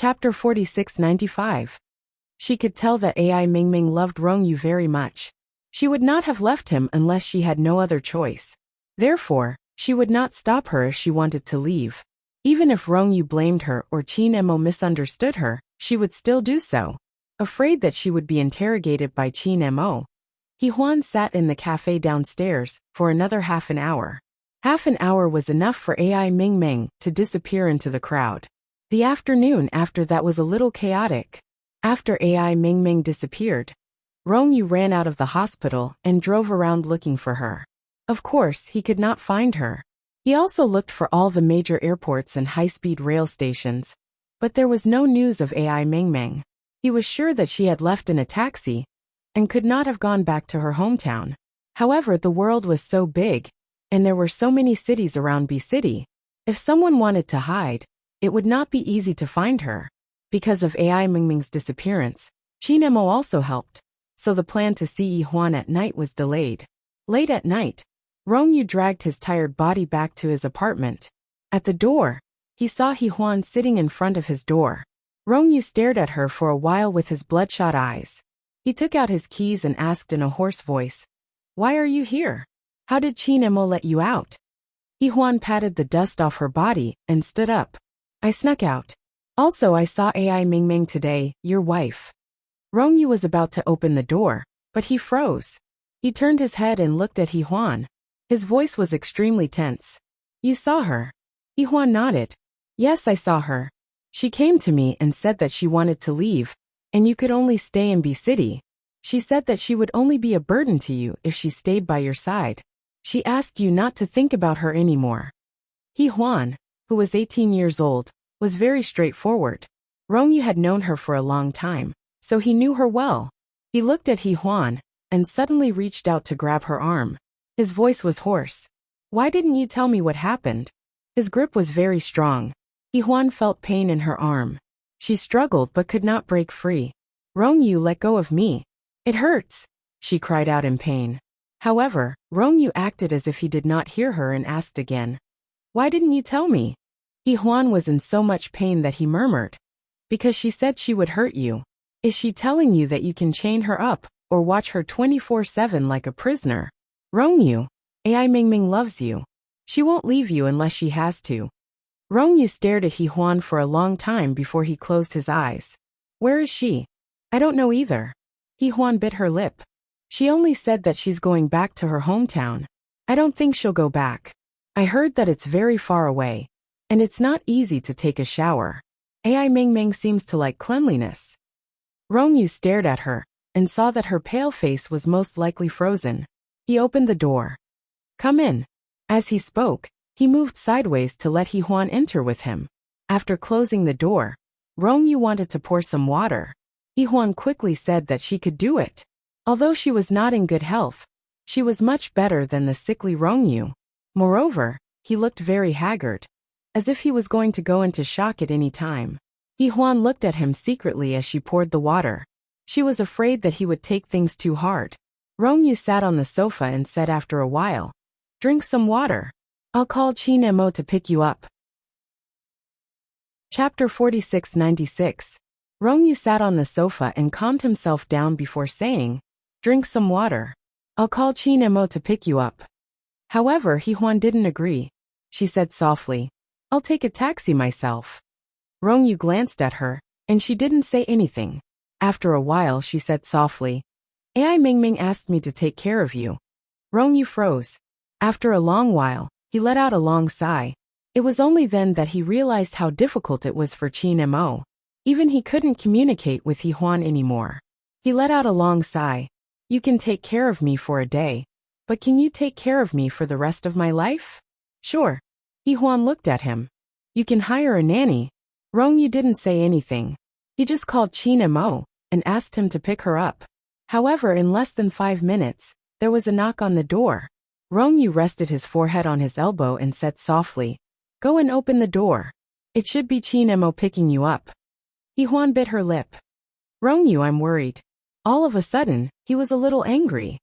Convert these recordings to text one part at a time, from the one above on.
Chapter 4695. She could tell that Ai Mingming loved Rongyu very much. She would not have left him unless she had no other choice. Therefore, she would not stop her if she wanted to leave. Even if Rongyu blamed her or Qin Mo misunderstood her, she would still do so. Afraid that she would be interrogated by Qin Mo, He Huan sat in the cafe downstairs for another half an hour. Half an hour was enough for Ai Mingming to disappear into the crowd. The afternoon after that was a little chaotic. After Ai Mingming disappeared, Rongyu ran out of the hospital and drove around looking for her. Of course, he could not find her. He also looked for all the major airports and high-speed rail stations, but there was no news of Ai Mingming. He was sure that she had left in a taxi and could not have gone back to her hometown. However, the world was so big, and there were so many cities around B City. If someone wanted to hide, it would not be easy to find her. Because of Ai Mingming's disappearance, Qin Mo also helped, so the plan to see Yi Huan at night was delayed. Late at night, Rongyu dragged his tired body back to his apartment. At the door, he saw Yi Huan sitting in front of his door. Rongyu stared at her for a while with his bloodshot eyes. He took out his keys and asked in a hoarse voice, "Why are you here? How did Qin Mo let you out?" Yi Huan patted the dust off her body and stood up. "I snuck out. Also, I saw Ai Mingming today, your wife." Rongyu was about to open the door, but he froze. He turned his head and looked at Yi Huan. His voice was extremely tense. "You saw her?" Yi Huan nodded. "Yes, I saw her. She came to me and said that she wanted to leave, and you could only stay in B City. She said that she would only be a burden to you if she stayed by your side. She asked you not to think about her anymore." Yi Huan, who was 18 years old, was very straightforward. Rongyu had known her for a long time, so he knew her well. He looked at Yi Huan and suddenly reached out to grab her arm. His voice was hoarse. "Why didn't you tell me what happened?" His grip was very strong. Yi Huan felt pain in her arm. She struggled but could not break free. "Rongyu, let go of me. It hurts," she cried out in pain. However, Rongyu acted as if he did not hear her and asked again, "Why didn't you tell me?" Yi Huan was in so much pain that he murmured, "Because she said she would hurt you. Is she telling you that you can chain her up or watch her 24/7 like a prisoner?" "Rongyu, Ai Mingming loves you. She won't leave you unless she has to." Rongyu stared at Yi Huan for a long time before he closed his eyes. "Where is she?" "I don't know either." Yi Huan bit her lip. "She only said that she's going back to her hometown. I don't think she'll go back. I heard that it's very far away, and it's not easy to take a shower. Ai Mingming seems to like cleanliness." Rongyu stared at her and saw that her pale face was most likely frozen. He opened the door. "Come in." As he spoke, he moved sideways to let Yi Huan enter with him. After closing the door, Rongyu wanted to pour some water. Yi Huan quickly said that she could do it. Although she was not in good health, she was much better than the sickly Rongyu. Moreover, he looked very haggard, as if he was going to go into shock at any time. Yi Huan looked at him secretly as she poured the water. She was afraid that he would take things too hard. Rongyu sat on the sofa and said after a while, "Drink some water. I'll call Qin Mo to pick you up." Chapter 4696. Rongyu sat on the sofa and calmed himself down before saying, "Drink some water. I'll call Qin Mo to pick you up." However, Yi Huan didn't agree. She said softly, "I'll take a taxi myself." Rongyu glanced at her, and she didn't say anything. After a while she said softly, "Ai Mingming asked me to take care of you." Rongyu froze. After a long while, he let out a long sigh. It was only then that he realized how difficult it was for Qin Mo. Even he couldn't communicate with Yi Huan anymore. He let out a long sigh. "You can take care of me for a day, but can you take care of me for the rest of my life?" "Sure." Yi Huan looked at him. "You can hire a nanny." Rongyu didn't say anything. He just called Qin Mo and asked him to pick her up. However, in less than 5 minutes, there was a knock on the door. Rongyu rested his forehead on his elbow and said softly, "Go and open the door. It should be Qin Mo picking you up." Yi Huan bit her lip. "Rongyu, I'm worried." All of a sudden, he was a little angry.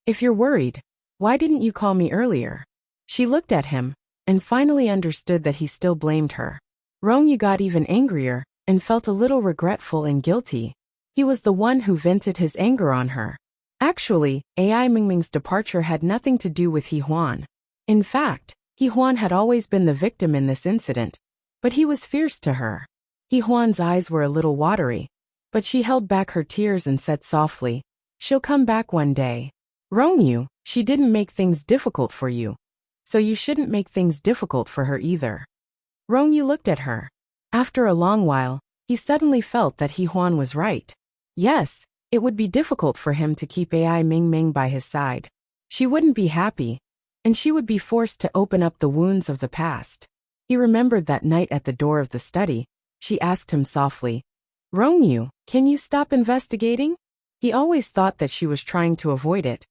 "If you're worried, why didn't you call me earlier?" She looked at him and finally understood that he still blamed her. Rongyu got even angrier and felt a little regretful and guilty. He was the one who vented his anger on her. Actually, AI Mingming's departure had nothing to do with He Huan. In fact, He Huan had always been the victim in this incident, but he was fierce to her. He Huan's eyes were a little watery, but she held back her tears and said softly, "She'll come back one day. Rongyu, she didn't make things difficult for you, so you shouldn't make things difficult for her either." Rongyu looked at her. After a long while, he suddenly felt that He Huan was right. Yes, it would be difficult for him to keep AI Mingming by his side. She wouldn't be happy, and she would be forced to open up the wounds of the past. He remembered that night at the door of the study. She asked him softly, "Rongyu, can you stop investigating?" He always thought that she was trying to avoid it,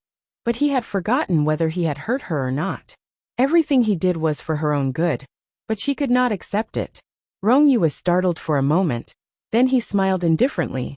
but he had forgotten whether he had hurt her or not. Everything he did was for her own good, but she could not accept it. Rongyu was startled for a moment, then he smiled indifferently.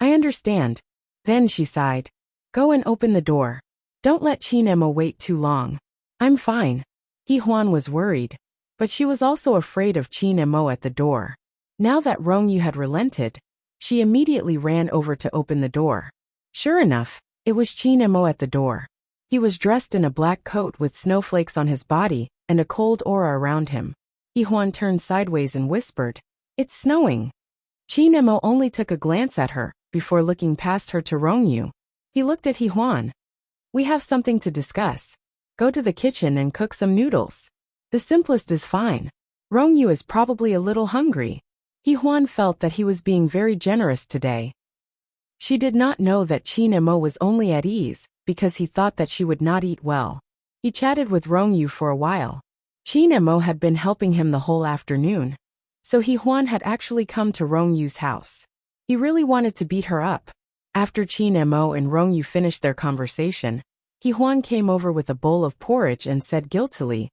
"I understand." Then she sighed. "Go and open the door. Don't let Qin Emo wait too long." "I'm fine." He Huan was worried, but she was also afraid of Qin Emo at the door. Now that Rongyu had relented, she immediately ran over to open the door. Sure enough, it was Qin Emo at the door. He was dressed in a black coat with snowflakes on his body and a cold aura around him. He Huan turned sideways and whispered, "It's snowing." Qin Emo only took a glance at her before looking past her to Rongyu. He looked at He Huan. "We have something to discuss. Go to the kitchen and cook some noodles. The simplest is fine. Rongyu is probably a little hungry." He Huan felt that he was being very generous today. She did not know that Qin Emo was only at ease because he thought that she would not eat well. He chatted with Rongyu for a while. Qin Emo had been helping him the whole afternoon, so He Huan had actually come to Rongyu's house. He really wanted to beat her up. After Qin Emo and Rongyu finished their conversation, He Huan came over with a bowl of porridge and said guiltily,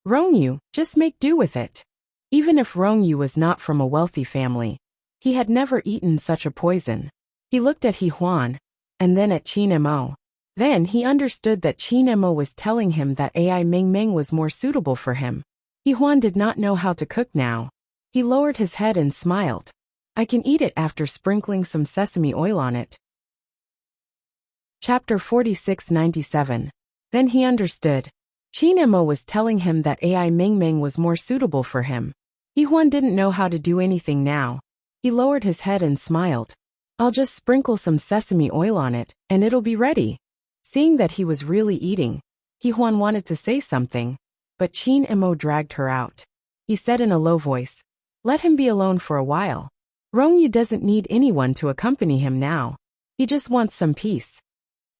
"Rongyu, just make do with it." Even if Rongyu was not from a wealthy family, he had never eaten such a poison. He looked at He Huan, and then at Qin Emo. Then he understood that Qin Emo was telling him that AI Mingming was more suitable for him. He Huan did not know how to cook now. He lowered his head and smiled. "I can eat it after sprinkling some sesame oil on it." Chapter 4697. Then he understood. Qin Emo was telling him that AI Mingming was more suitable for him. He Huan didn't know how to do anything now. He lowered his head and smiled. "I'll just sprinkle some sesame oil on it, and it'll be ready." Seeing that he was really eating, He Huan wanted to say something, but Qin Emo dragged her out. He said in a low voice, "Let him be alone for a while. Rongyu doesn't need anyone to accompany him now. He just wants some peace."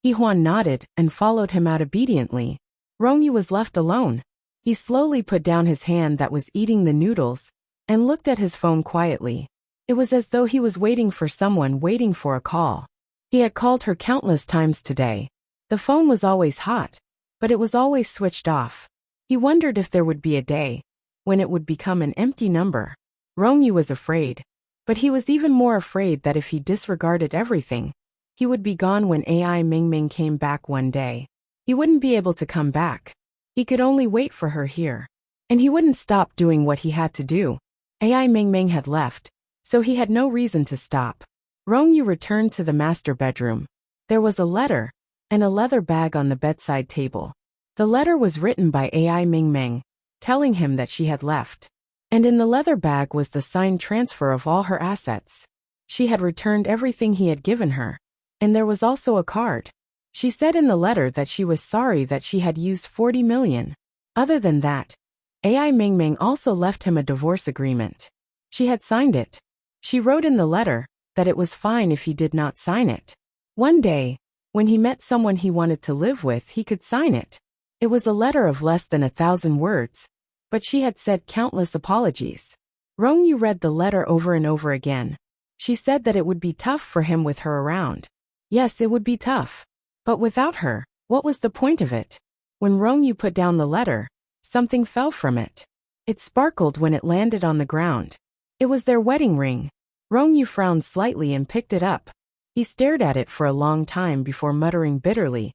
He Huan nodded and followed him out obediently. Rongyu was left alone. He slowly put down his hand that was eating the noodles and looked at his phone quietly. It was as though he was waiting for someone waiting for a call. He had called her countless times today. The phone was always hot, but it was always switched off. He wondered if there would be a day when it would become an empty number. Rongyu was afraid, but he was even more afraid that if he disregarded everything, he would be gone when AI Mingming came back one day. He wouldn't be able to come back. He could only wait for her here. And he wouldn't stop doing what he had to do. AI Mingming had left, so he had no reason to stop. Rongyu returned to the master bedroom. There was a letter and a leather bag on the bedside table. The letter was written by AI Mingming, telling him that she had left. And in the leather bag was the signed transfer of all her assets. She had returned everything he had given her. And there was also a card. She said in the letter that she was sorry that she had used 40 million. Other than that, AI Mingming also left him a divorce agreement. She had signed it. She wrote in the letter that it was fine if he did not sign it. One day, when he met someone he wanted to live with, he could sign it. It was a letter of less than 1,000 words, but she had said countless apologies. Rongyu read the letter over and over again. She said that it would be tough for him with her around. Yes, it would be tough. But without her, what was the point of it? When Rongyu put down the letter, something fell from it. It sparkled when it landed on the ground. It was their wedding ring. Rongyu frowned slightly and picked it up. He stared at it for a long time before muttering bitterly,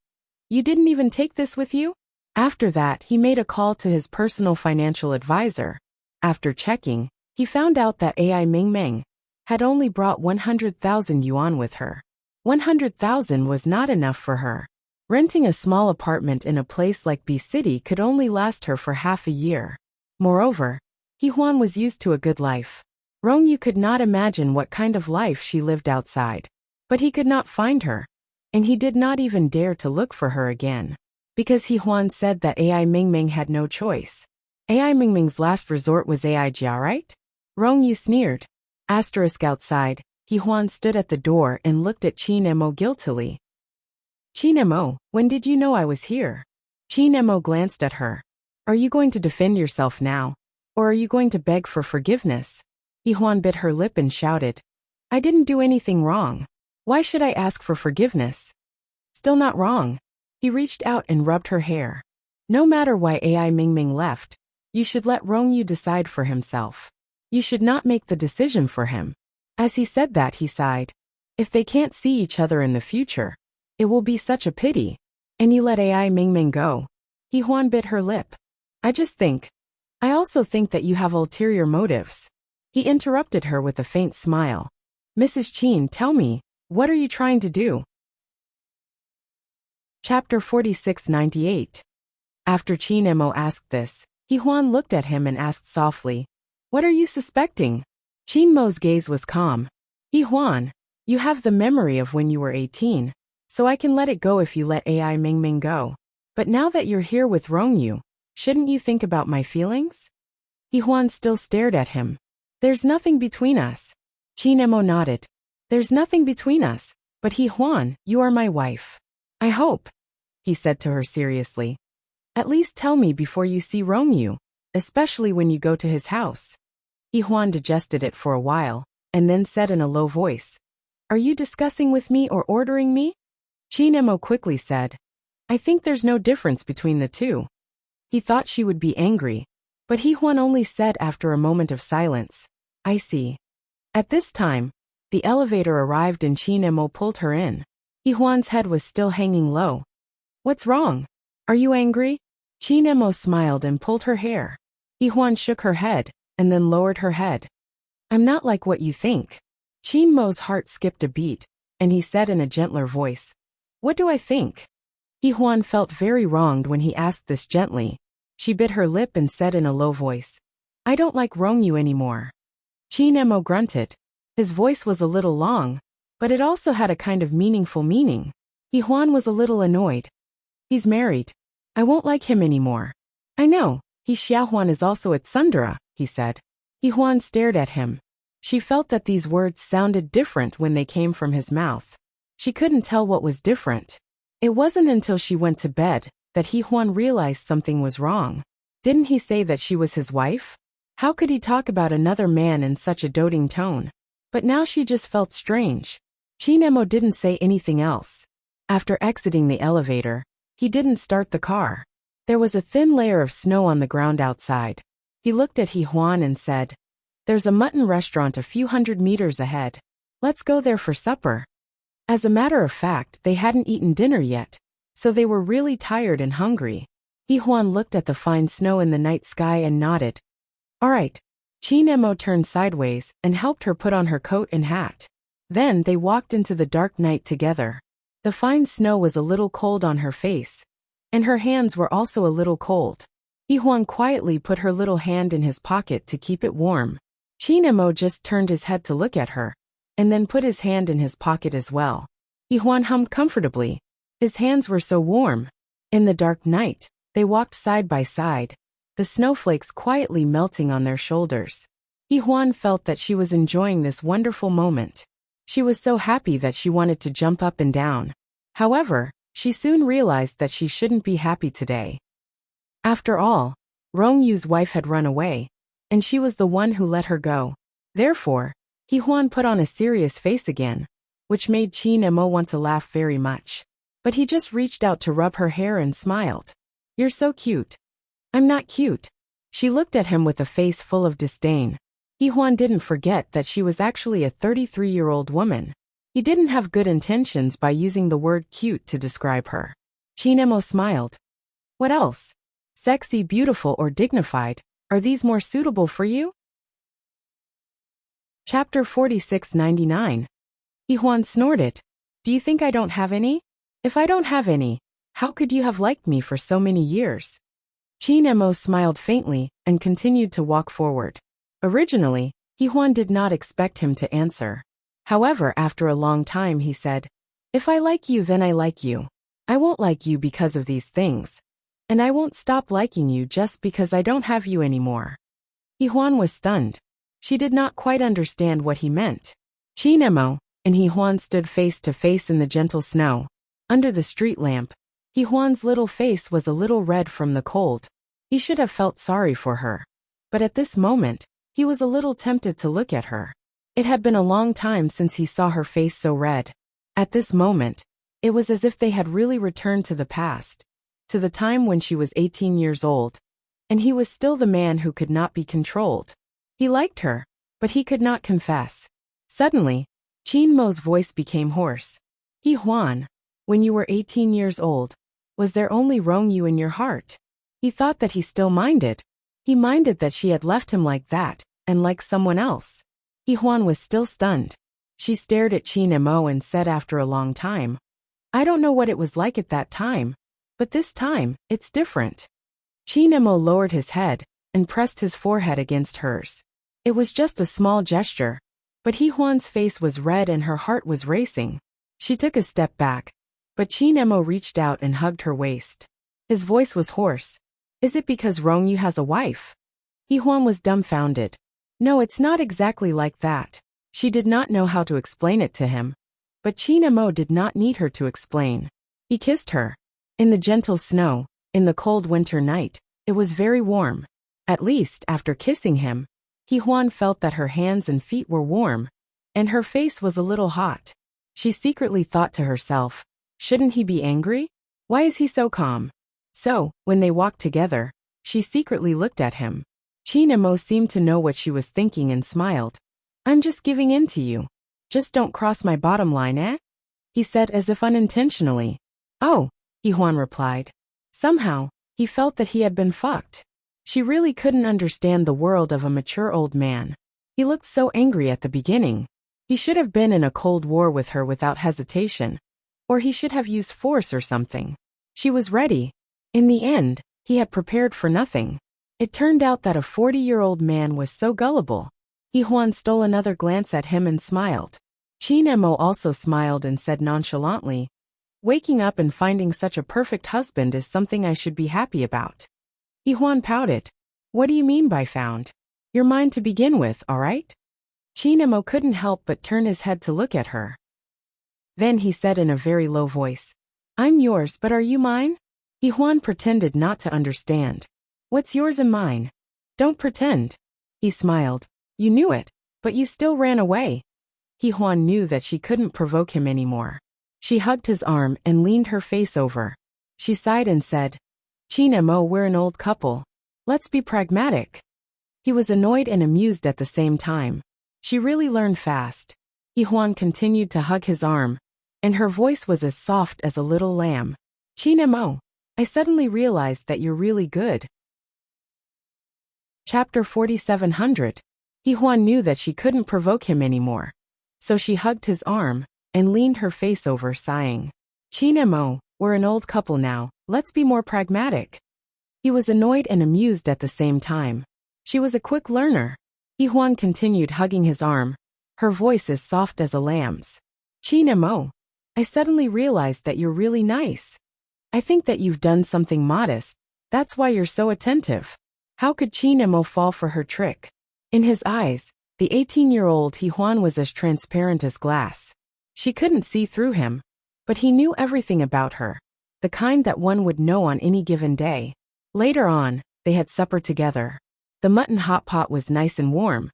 "You didn't even take this with you?" After that, he made a call to his personal financial advisor. After checking, he found out that AI Mingming had only brought 100,000 yuan with her. 100,000 was not enough for her. Renting a small apartment in a place like B City could only last her for half a year. Moreover, He Huan was used to a good life. Rongyu could not imagine what kind of life she lived outside. But he could not find her. And he did not even dare to look for her again. Because He Huan said that AI Mingming had no choice. AI Mingming's last resort was AI Jia, right? Rongyu sneered. Asterisk outside, He Huan stood at the door and looked at Qin Emo guiltily. Qin Emo, when did you know I was here? Qin Emo glanced at her. Are you going to defend yourself now? Or are you going to beg for forgiveness? He Huan bit her lip and shouted. I didn't do anything wrong. Why should I ask for forgiveness? Still not wrong. He reached out and rubbed her hair. No matter why AI Mingming left, you should let Rongyu decide for himself. You should not make the decision for him. As he said that, he sighed. If they can't see each other in the future, it will be such a pity. And you let AI Mingming go. He Huan bit her lip. I also think that you have ulterior motives. He interrupted her with a faint smile. Mrs. Qin, tell me, what are you trying to do? Chapter 4698. After Qin Emo asked this, He Huan looked at him and asked softly, what are you suspecting? Qin Mo's gaze was calm. He Huan, you have the memory of when you were 18, so I can let it go if you let AI Mingming go. But now that you're here with Rongyu, shouldn't you think about my feelings? He Huan still stared at him. There's nothing between us. Qin Emo nodded. There's nothing between us, but He Huan, you are my wife. I hope, he said to her seriously. At least tell me before you see Rongyu, especially when you go to his house. He Huan digested it for a while, and then said in a low voice, are you discussing with me or ordering me? Qin Emo quickly said, I think there's no difference between the two. He thought she would be angry, but He Huan only said after a moment of silence, I see. At this time, the elevator arrived and Qin Emo pulled her in. He Huan's head was still hanging low. What's wrong? Are you angry? Qin Emo smiled and pulled her hair. He Huan shook her head, and then lowered her head. I'm not like what you think. Qin Mo's heart skipped a beat, and he said in a gentler voice, what do I think? He Huan felt very wronged when he asked this gently. She bit her lip and said in a low voice, I don't like Rongyu anymore. Qin Emo grunted. His voice was a little long, but it also had a kind of meaningful meaning. He Huan was a little annoyed. He's married. I won't like him anymore. I know, he Xiaohuan is also at Sundara, he said. He Huan stared at him. She felt that these words sounded different when they came from his mouth. She couldn't tell what was different. It wasn't until she went to bed that He Huan realized something was wrong. Didn't he say that she was his wife? How could he talk about another man in such a doting tone? But now she just felt strange. Qin Emo didn't say anything else. After exiting the elevator, he didn't start the car. There was a thin layer of snow on the ground outside. He looked at He Huan and said, there's a mutton restaurant a few hundred meters ahead. Let's go there for supper. As a matter of fact, they hadn't eaten dinner yet, so they were really tired and hungry. He Huan looked at the fine snow in the night sky and nodded. All right. Qin Emo turned sideways and helped her put on her coat and hat. Then they walked into the dark night together. The fine snow was a little cold on her face, and her hands were also a little cold. He Huan quietly put her little hand in his pocket to keep it warm. Qin Emo just turned his head to look at her, and then put his hand in his pocket as well. He Huan hummed comfortably. His hands were so warm. In the dark night, they walked side by side, the snowflakes quietly melting on their shoulders. He Huan felt that she was enjoying this wonderful moment. She was so happy that she wanted to jump up and down. However, she soon realized that she shouldn't be happy today. After all, Rongyu's wife had run away, and she was the one who let her go. Therefore, He Huan put on a serious face again, which made Qin Emo want to laugh very much. But he just reached out to rub her hair and smiled. You're so cute. I'm not cute. She looked at him with a face full of disdain. He Huan didn't forget that she was actually a 33-year-old woman. He didn't have good intentions by using the word cute to describe her. Qin Emo smiled. What else? Sexy, beautiful, or dignified, are these more suitable for you? Chapter 4699. Yihuan snorted. Do you think I don't have any? If I don't have any, how could you have liked me for so many years? Chinemo smiled faintly and continued to walk forward. Originally, Yihuan did not expect him to answer. However, after a long time he said, If I like you, then I like you. I won't like you because of these things. And I won't stop liking you just because I don't have you anymore. Yihuan was stunned. She did not quite understand what he meant. Chinemo and Yihuan stood face to face in the gentle snow. Under the street lamp, Yihuan's little face was a little red from the cold. He should have felt sorry for her. But at this moment, he was a little tempted to look at her. It had been a long time since he saw her face so red. At this moment, it was as if they had really returned to the past, to the time when she was 18 years old, and he was still the man who could not be controlled. He liked her, but he could not confess. Suddenly, Chinmo's voice became hoarse. Yihuan, when you were 18 years old, was there only Rongyu in your heart? He thought that he still minded. He minded that she had left him like that, and like someone else. Yihuan was still stunned. She stared at Chinemo and said after a long time, I don't know what it was like at that time, but this time, it's different. Chinemo lowered his head and pressed his forehead against hers. It was just a small gesture, but Yihuan's face was red and her heart was racing. She took a step back, but Chinemo reached out and hugged her waist. His voice was hoarse. Is it because Rongyu has a wife? Yihuan was dumbfounded. No, it's not exactly like that. She did not know how to explain it to him. But Chinemo did not need her to explain. He kissed her. In the gentle snow, in the cold winter night, it was very warm. At least, after kissing him, Yihuan felt that her hands and feet were warm, and her face was a little hot. She secretly thought to herself, shouldn't he be angry? Why is he so calm? So, when they walked together, she secretly looked at him. Chinemo seemed to know what she was thinking and smiled. I'm just giving in to you. Just don't cross my bottom line, eh? He said as if unintentionally. Oh, Yihuan replied. Somehow, he felt that he had been fucked. She really couldn't understand the world of a mature old man. He looked so angry at the beginning. He should have been in a cold war with her without hesitation. Or he should have used force or something. She was ready. In the end, he had prepared for nothing. It turned out that a 40-year-old man was so gullible. Yihuan stole another glance at him and smiled. Chinemo also smiled and said nonchalantly, waking up and finding such a perfect husband is something I should be happy about. Yihuan pouted. What do you mean by found? You're mine to begin with, all right? Chinemo couldn't help but turn his head to look at her. Then he said in a very low voice, I'm yours, but are you mine? Yihuan pretended not to understand. What's yours and mine? Don't pretend. He smiled. You knew it, but you still ran away. Yihuan knew that she couldn't provoke him anymore. She hugged his arm and leaned her face over. She sighed and said, Chinemo, we're an old couple. Let's be pragmatic. He was annoyed and amused at the same time. She really learned fast. Yihuan continued to hug his arm, and her voice was as soft as a little lamb. Chinemo, I suddenly realized that you're really good. Chapter 4700. Yihuan knew that she couldn't provoke him anymore. So she hugged his arm and leaned her face over, sighing. Chinemo, we're an old couple now, let's be more pragmatic. He was annoyed and amused at the same time. She was a quick learner. Yihuan continued hugging his arm, her voice as soft as a lamb's. Chinemo, I suddenly realized that you're really nice. I think that you've done something modest, that's why you're so attentive. How could Chinemo fall for her trick? In his eyes, the 18-year-old Yihuan was as transparent as glass. She couldn't see through him, but he knew everything about her, the kind that one would know on any given day. Later on, they had supper together. The mutton hot pot was nice and warm,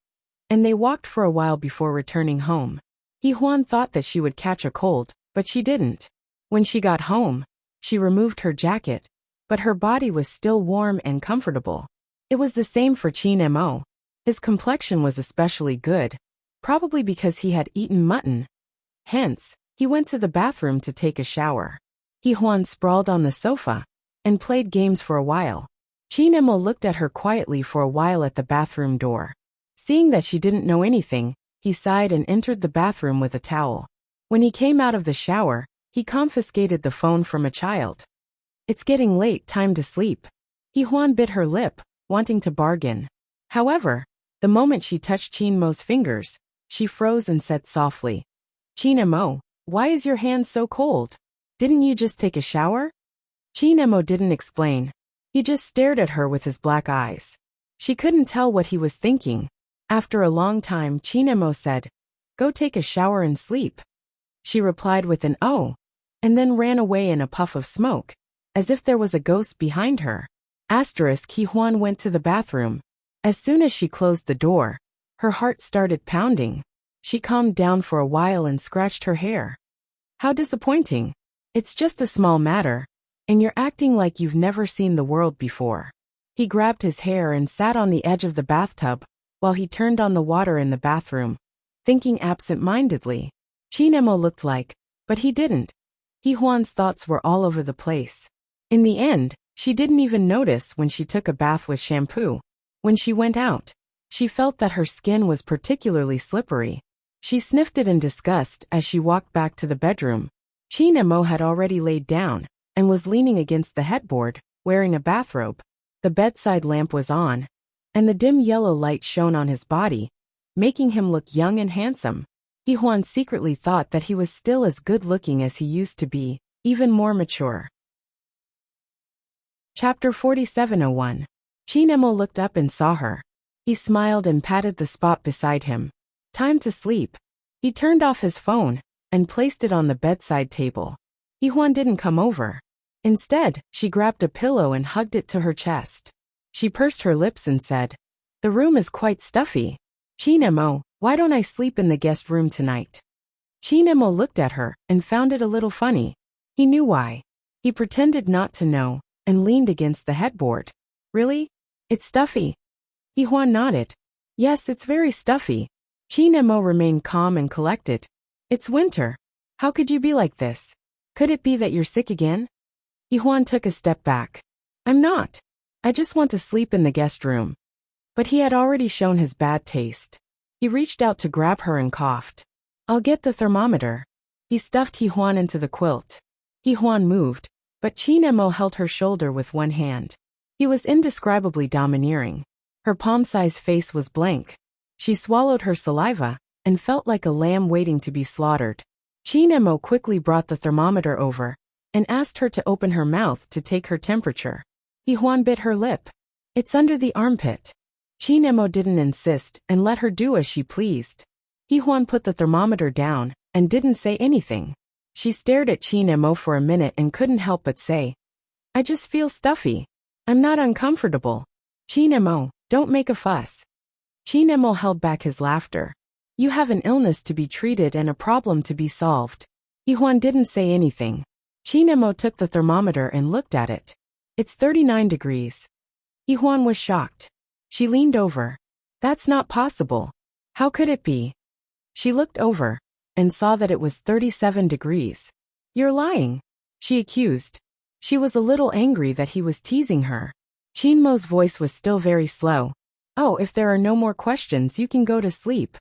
and they walked for a while before returning home. Yihuan thought that she would catch a cold, but she didn't. When she got home, she removed her jacket, but her body was still warm and comfortable. It was the same for Chinemo. His complexion was especially good, probably because he had eaten mutton. Hence, he went to the bathroom to take a shower. Yihuan sprawled on the sofa and played games for a while. Chinemo looked at her quietly for a while at the bathroom door. Seeing that she didn't know anything, He sighed and entered the bathroom with a towel. When he came out of the shower, he confiscated the phone from a child. It's getting late, time to sleep. Hee-hwan bit her lip, wanting to bargain. However, the moment she touched Chin-mo's fingers, she froze and said softly, Chin-mo, why is your hand so cold? Didn't you just take a shower? Chin-mo didn't explain. He just stared at her with his black eyes. She couldn't tell what he was thinking. After a long time, Chin-mo said, Go take a shower and sleep. She replied with an oh, and then ran away in a puff of smoke, as if there was a ghost behind her. Hee-hwan went to the bathroom. As soon as she closed the door, her heart started pounding. She calmed down for a while and scratched her hair. How disappointing. It's just a small matter, and you're acting like you've never seen the world before. He grabbed his hair and sat on the edge of the bathtub, while he turned on the water in the bathroom, thinking absent-mindedly. Chin-mo looked like, but he didn't. Hee-hwan's thoughts were all over the place. In the end, she didn't even notice when she took a bath with shampoo. When she went out, she felt that her skin was particularly slippery. She sniffed it in disgust as she walked back to the bedroom. Chin-mo had already laid down and was leaning against the headboard, wearing a bathrobe. The bedside lamp was on, and the dim yellow light shone on his body, making him look young and handsome. Hee-hwan secretly thought that he was still as good-looking as he used to be, even more mature. Chapter 47:01. Chin-mo looked up and saw her. He smiled and patted the spot beside him. Time to sleep. He turned off his phone and placed it on the bedside table. Hee-hwan didn't come over. Instead, she grabbed a pillow and hugged it to her chest. She pursed her lips and said, The room is quite stuffy. Chin-mo, why don't I sleep in the guest room tonight? Chin-mo looked at her and found it a little funny. He knew why. He pretended not to know and leaned against the headboard. Really? It's stuffy? Hee-hwan nodded. Yes, it's very stuffy. Chin-mo remained calm and collected. It's winter. How could you be like this? Could it be that you're sick again? Hee-hwan took a step back. I'm not. I just want to sleep in the guest room. But he had already shown his bad taste. He reached out to grab her and coughed. I'll get the thermometer. He stuffed Hee-hwan into the quilt. Hee-hwan moved, but Chin-mo held her shoulder with one hand. He was indescribably domineering. Her palm-sized face was blank. She swallowed her saliva and felt like a lamb waiting to be slaughtered. Chin-mo quickly brought the thermometer over and asked her to open her mouth to take her temperature. Hee-hwan bit her lip. It's under the armpit. Chin-mo didn't insist and let her do as she pleased. Hee-hwan put the thermometer down and didn't say anything. She stared at Chin-mo for a minute and couldn't help but say, I just feel stuffy. I'm not uncomfortable. Chin-mo, don't make a fuss. Chin-mo held back his laughter. You have an illness to be treated and a problem to be solved. Hee-hwan didn't say anything. Chin-mo took the thermometer and looked at it. It's 39 degrees. Hee-hwan was shocked. She leaned over. That's not possible. How could it be? She looked over and saw that it was 37 degrees. You're lying, she accused. She was a little angry that he was teasing her. Chin-mo's voice was still very slow. Oh, if there are no more questions, you can go to sleep.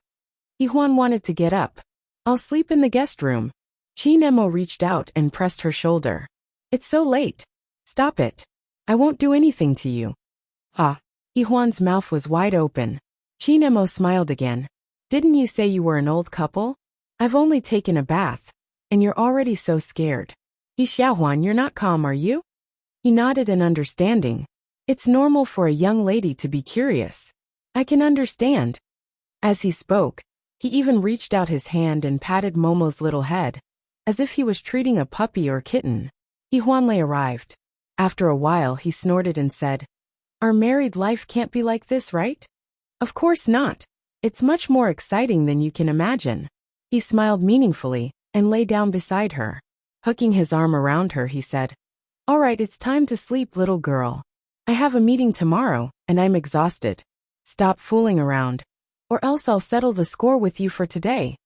Hee-hwan wanted to get up. I'll sleep in the guest room. Chin-mo reached out and pressed her shoulder. It's so late. Stop it. I won't do anything to you. Ah. Hee-hwan's mouth was wide open. Chin-mo smiled again. Didn't you say you were an old couple? I've only taken a bath, and you're already so scared. Hee-hwan, you're not calm, are you? He nodded in understanding. It's normal for a young lady to be curious. I can understand. As he spoke, he even reached out his hand and patted Momo's little head, as if he was treating a puppy or kitten. Hee-hwan arrived. After a while, he snorted and said, Our married life can't be like this, right? Of course not. It's much more exciting than you can imagine. He smiled meaningfully and lay down beside her. Hooking his arm around her, he said, All right, it's time to sleep, little girl. I have a meeting tomorrow, and I'm exhausted. Stop fooling around, or else I'll settle the score with you for today.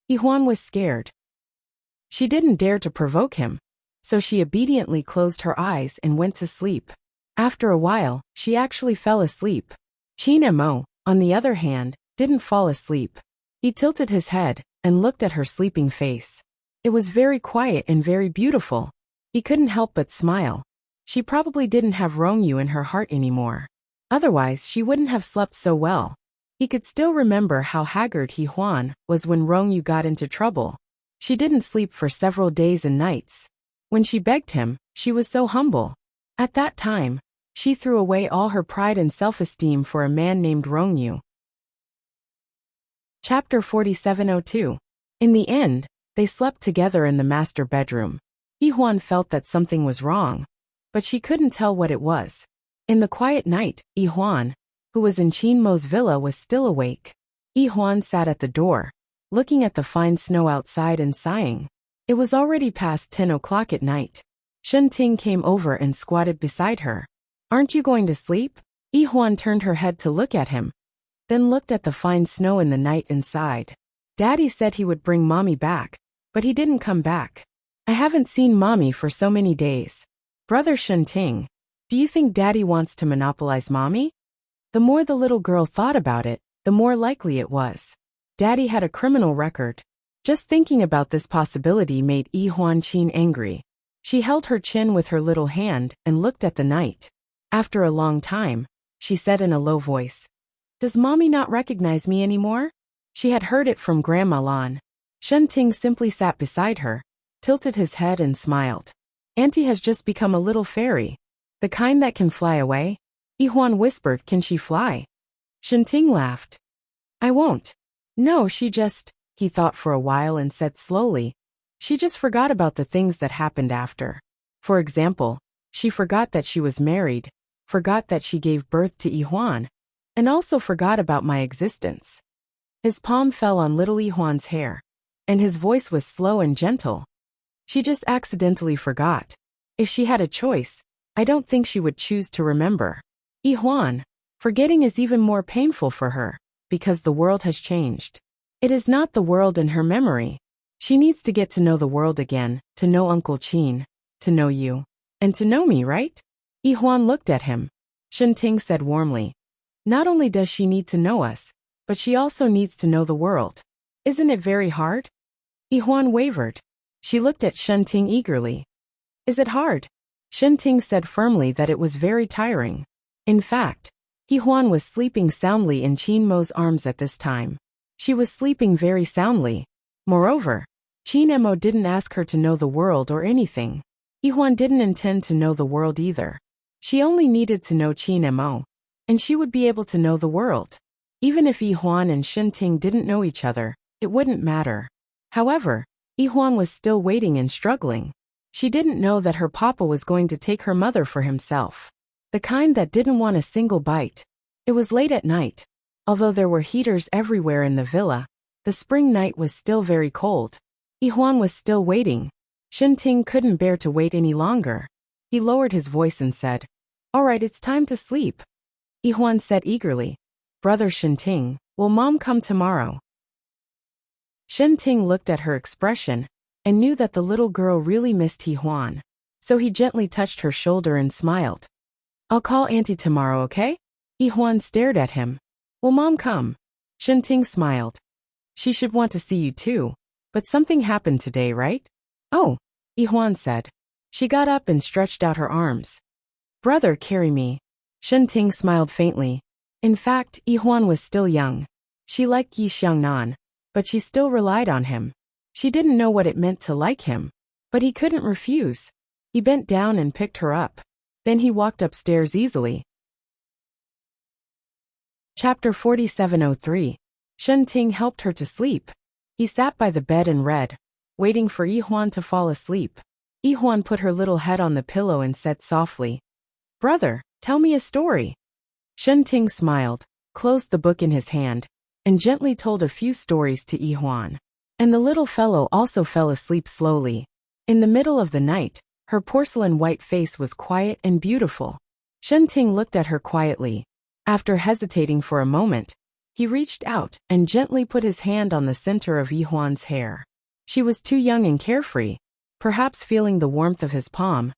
Hee-hwan was scared. She didn't dare to provoke him, so she obediently closed her eyes and went to sleep. After a while, she actually fell asleep. Chin-mo, on the other hand, didn't fall asleep. He tilted his head and looked at her sleeping face. It was very quiet and very beautiful. He couldn't help but smile. She probably didn't have Rongyu in her heart anymore. Otherwise, she wouldn't have slept so well. He could still remember how haggard Huan was when Rongyu got into trouble. She didn't sleep for several days and nights. When she begged him, she was so humble. At that time, she threw away all her pride and self-esteem for a man named Rongyu. Chapter 4702. In the end, they slept together in the master bedroom. Huan felt that something was wrong, but she couldn't tell what it was. In the quiet night, Huan, who was in Chinmo's villa, was still awake. Huan sat at the door, looking at the fine snow outside and sighing. It was already past 10 o'clock at night. Enchanting came over and squatted beside her. "Aren't you going to sleep?" Huan turned her head to look at him, then looked at the fine snow in the night and sighed. Daddy said he would bring Mommy back, but he didn't come back. I haven't seen Mommy for so many days. Brother Enchanting, do you think Daddy wants to monopolize Mommy? The more the little girl thought about it, the more likely it was. Daddy had a criminal record. Just thinking about this possibility made Huan Qin angry. She held her chin with her little hand and looked at the night. After a long time, she said in a low voice, "Does Mommy not recognize me anymore?" She had heard it from Grandma Lan. Enchanting simply sat beside her, tilted his head and smiled. "Auntie has just become a little fairy. The kind that can fly away." Huan whispered, "Can she fly?" Enchanting laughed. "I won't." "No, he thought for a while and said slowly, "She just forgot about the things that happened after. For example, she forgot that she was married, forgot that she gave birth to Huan, and also forgot about my existence." His palm fell on little Huan's hair, and his voice was slow and gentle. "She just accidentally forgot. If she had a choice, I don't think she would choose to remember." Huan, forgetting is even more painful for her, because the world has changed. It is not the world in her memory. She needs to get to know the world again, to know Uncle Qin, to know you, and to know me, right? Huan looked at him. Enchanting said warmly, "Not only does she need to know us, but she also needs to know the world. Isn't it very hard?" Huan wavered. She looked at Enchanting eagerly. "Is it hard?" Enchanting said firmly that it was very tiring. In fact, Huan was sleeping soundly in Chinmo's arms at this time. She was sleeping very soundly. Moreover, Chinmo didn't ask her to know the world or anything. Huan didn't intend to know the world either. She only needed to know Chinmo, and she would be able to know the world. Even if Huan and Enchanting didn't know each other, it wouldn't matter. However, Huan was still waiting and struggling. She didn't know that her papa was going to take her mother for himself. The kind that didn't want a single bite. It was late at night. Although there were heaters everywhere in the villa, the spring night was still very cold. Huan was still waiting. Enchanting couldn't bear to wait any longer. He lowered his voice and said, "All right, it's time to sleep." Huan said eagerly, "Brother Enchanting, will Mom come tomorrow?" Enchanting looked at her expression and knew that the little girl really missed Huan. So he gently touched her shoulder and smiled. "I'll call Auntie tomorrow, okay?" Huan stared at him. "Will Mom come?" Enchanting smiled. "She should want to see you too, but something happened today, right?" "Oh," Huan said. She got up and stretched out her arms. "Brother, carry me." Enchanting smiled faintly. In fact, Huan was still young. She liked Yi Xiangnan, but she still relied on him. She didn't know what it meant to like him, but he couldn't refuse. He bent down and picked her up. Then he walked upstairs easily. Chapter 4703. Enchanting helped her to sleep. He sat by the bed and read, waiting for Huan to fall asleep. Huan put her little head on the pillow and said softly, "Brother, tell me a story." Enchanting smiled, closed the book in his hand, and gently told a few stories to Huan. And the little fellow also fell asleep slowly. In the middle of the night, her porcelain white face was quiet and beautiful. Enchanting looked at her quietly. After hesitating for a moment, he reached out and gently put his hand on the center of Huan's hair. She was too young and carefree. Perhaps feeling the warmth of his palm,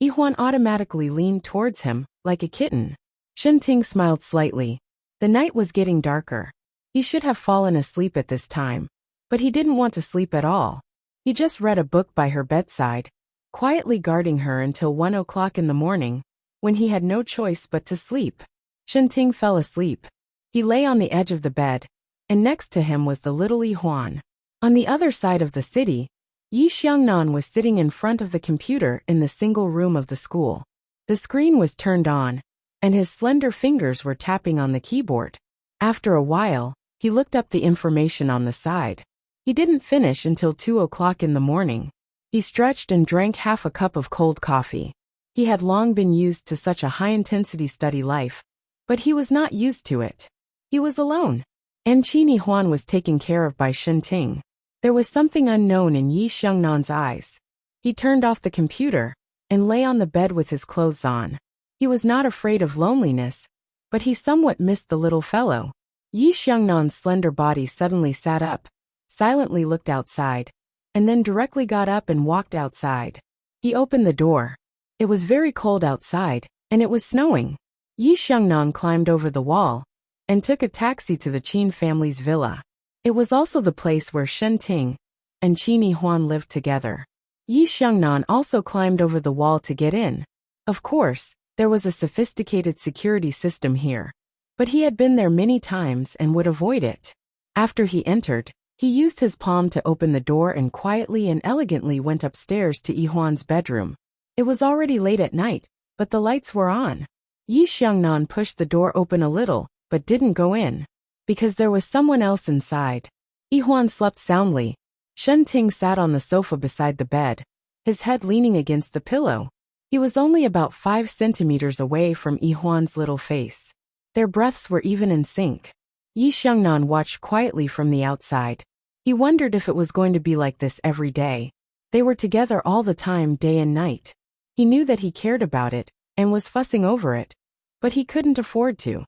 Huan automatically leaned towards him, like a kitten. Enchanting smiled slightly. The night was getting darker. He should have fallen asleep at this time. But he didn't want to sleep at all. He just read a book by her bedside, quietly guarding her until 1 o'clock in the morning, when he had no choice but to sleep. Enchanting fell asleep. He lay on the edge of the bed, and next to him was the little Yi-Huan. On the other side of the city, Yi Xiangnan was sitting in front of the computer in the single room of the school. The screen was turned on, and his slender fingers were tapping on the keyboard. After a while, he looked up the information on the side. He didn't finish until 2 o'clock in the morning. He stretched and drank half a cup of cold coffee. He had long been used to such a high-intensity study life, but he was not used to it. He was alone. Enchanting Huan was taken care of by Enchanting. There was something unknown in Yi Xiangnan's eyes. He turned off the computer and lay on the bed with his clothes on. He was not afraid of loneliness, but he somewhat missed the little fellow. Yi Xiangnan's slender body suddenly sat up, silently looked outside, and then directly got up and walked outside. He opened the door. It was very cold outside, and it was snowing. Yi Xiangnan climbed over the wall and took a taxi to the Qin family's villa. It was also the place where Enchanting and Enchanting Huan lived together. Yi Xiangnan also climbed over the wall to get in. Of course, there was a sophisticated security system here, but he had been there many times and would avoid it. After he entered, he used his palm to open the door and quietly and elegantly went upstairs to Yi Huan's bedroom. It was already late at night, but the lights were on. Yi Xiangnan pushed the door open a little, but didn't go in, because there was someone else inside. Yi Huan slept soundly. Enchanting sat on the sofa beside the bed, his head leaning against the pillow. He was only about 5 centimeters away from Yi Huan's little face. Their breaths were even in sync. Yi Xiangnan watched quietly from the outside. He wondered if it was going to be like this every day. They were together all the time, day and night. He knew that he cared about it, and was fussing over it, but he couldn't afford to.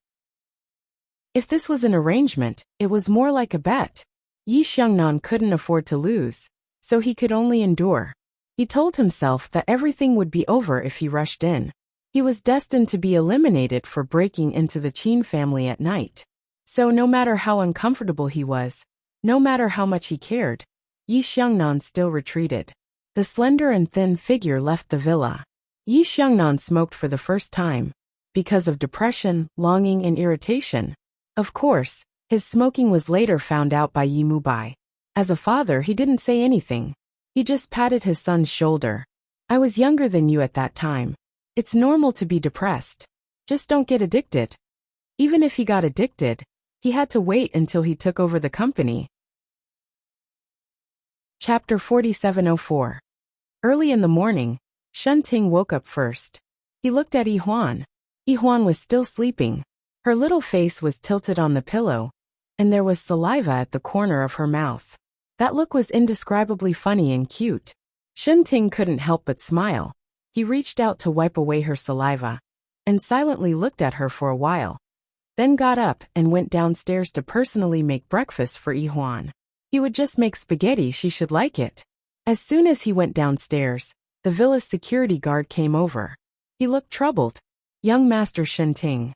If this was an arrangement, it was more like a bet. Yi Xiangnan couldn't afford to lose, so he could only endure. He told himself that everything would be over if he rushed in. He was destined to be eliminated for breaking into the Qin family at night. So no matter how uncomfortable he was, no matter how much he cared, Yi Xiangnan still retreated. The slender and thin figure left the villa. Yi Xiangnan smoked for the first time, because of depression, longing and irritation. Of course, his smoking was later found out by Yi Mubai. As a father, he didn't say anything. He just patted his son's shoulder. I was younger than you at that time. It's normal to be depressed. Just don't get addicted. Even if he got addicted, he had to wait until he took over the company. Chapter 4704. Early in the morning, Enchanting woke up first. He looked at Yi Huan. Yi Huan was still sleeping. Her little face was tilted on the pillow, and there was saliva at the corner of her mouth. That look was indescribably funny and cute. Enchanting couldn't help but smile. He reached out to wipe away her saliva, and silently looked at her for a while. Then got up and went downstairs to personally make breakfast for Yi Huan. He would just make spaghetti, she should like it. As soon as he went downstairs, the villa's security guard came over. He looked troubled. Young Master Enchanting.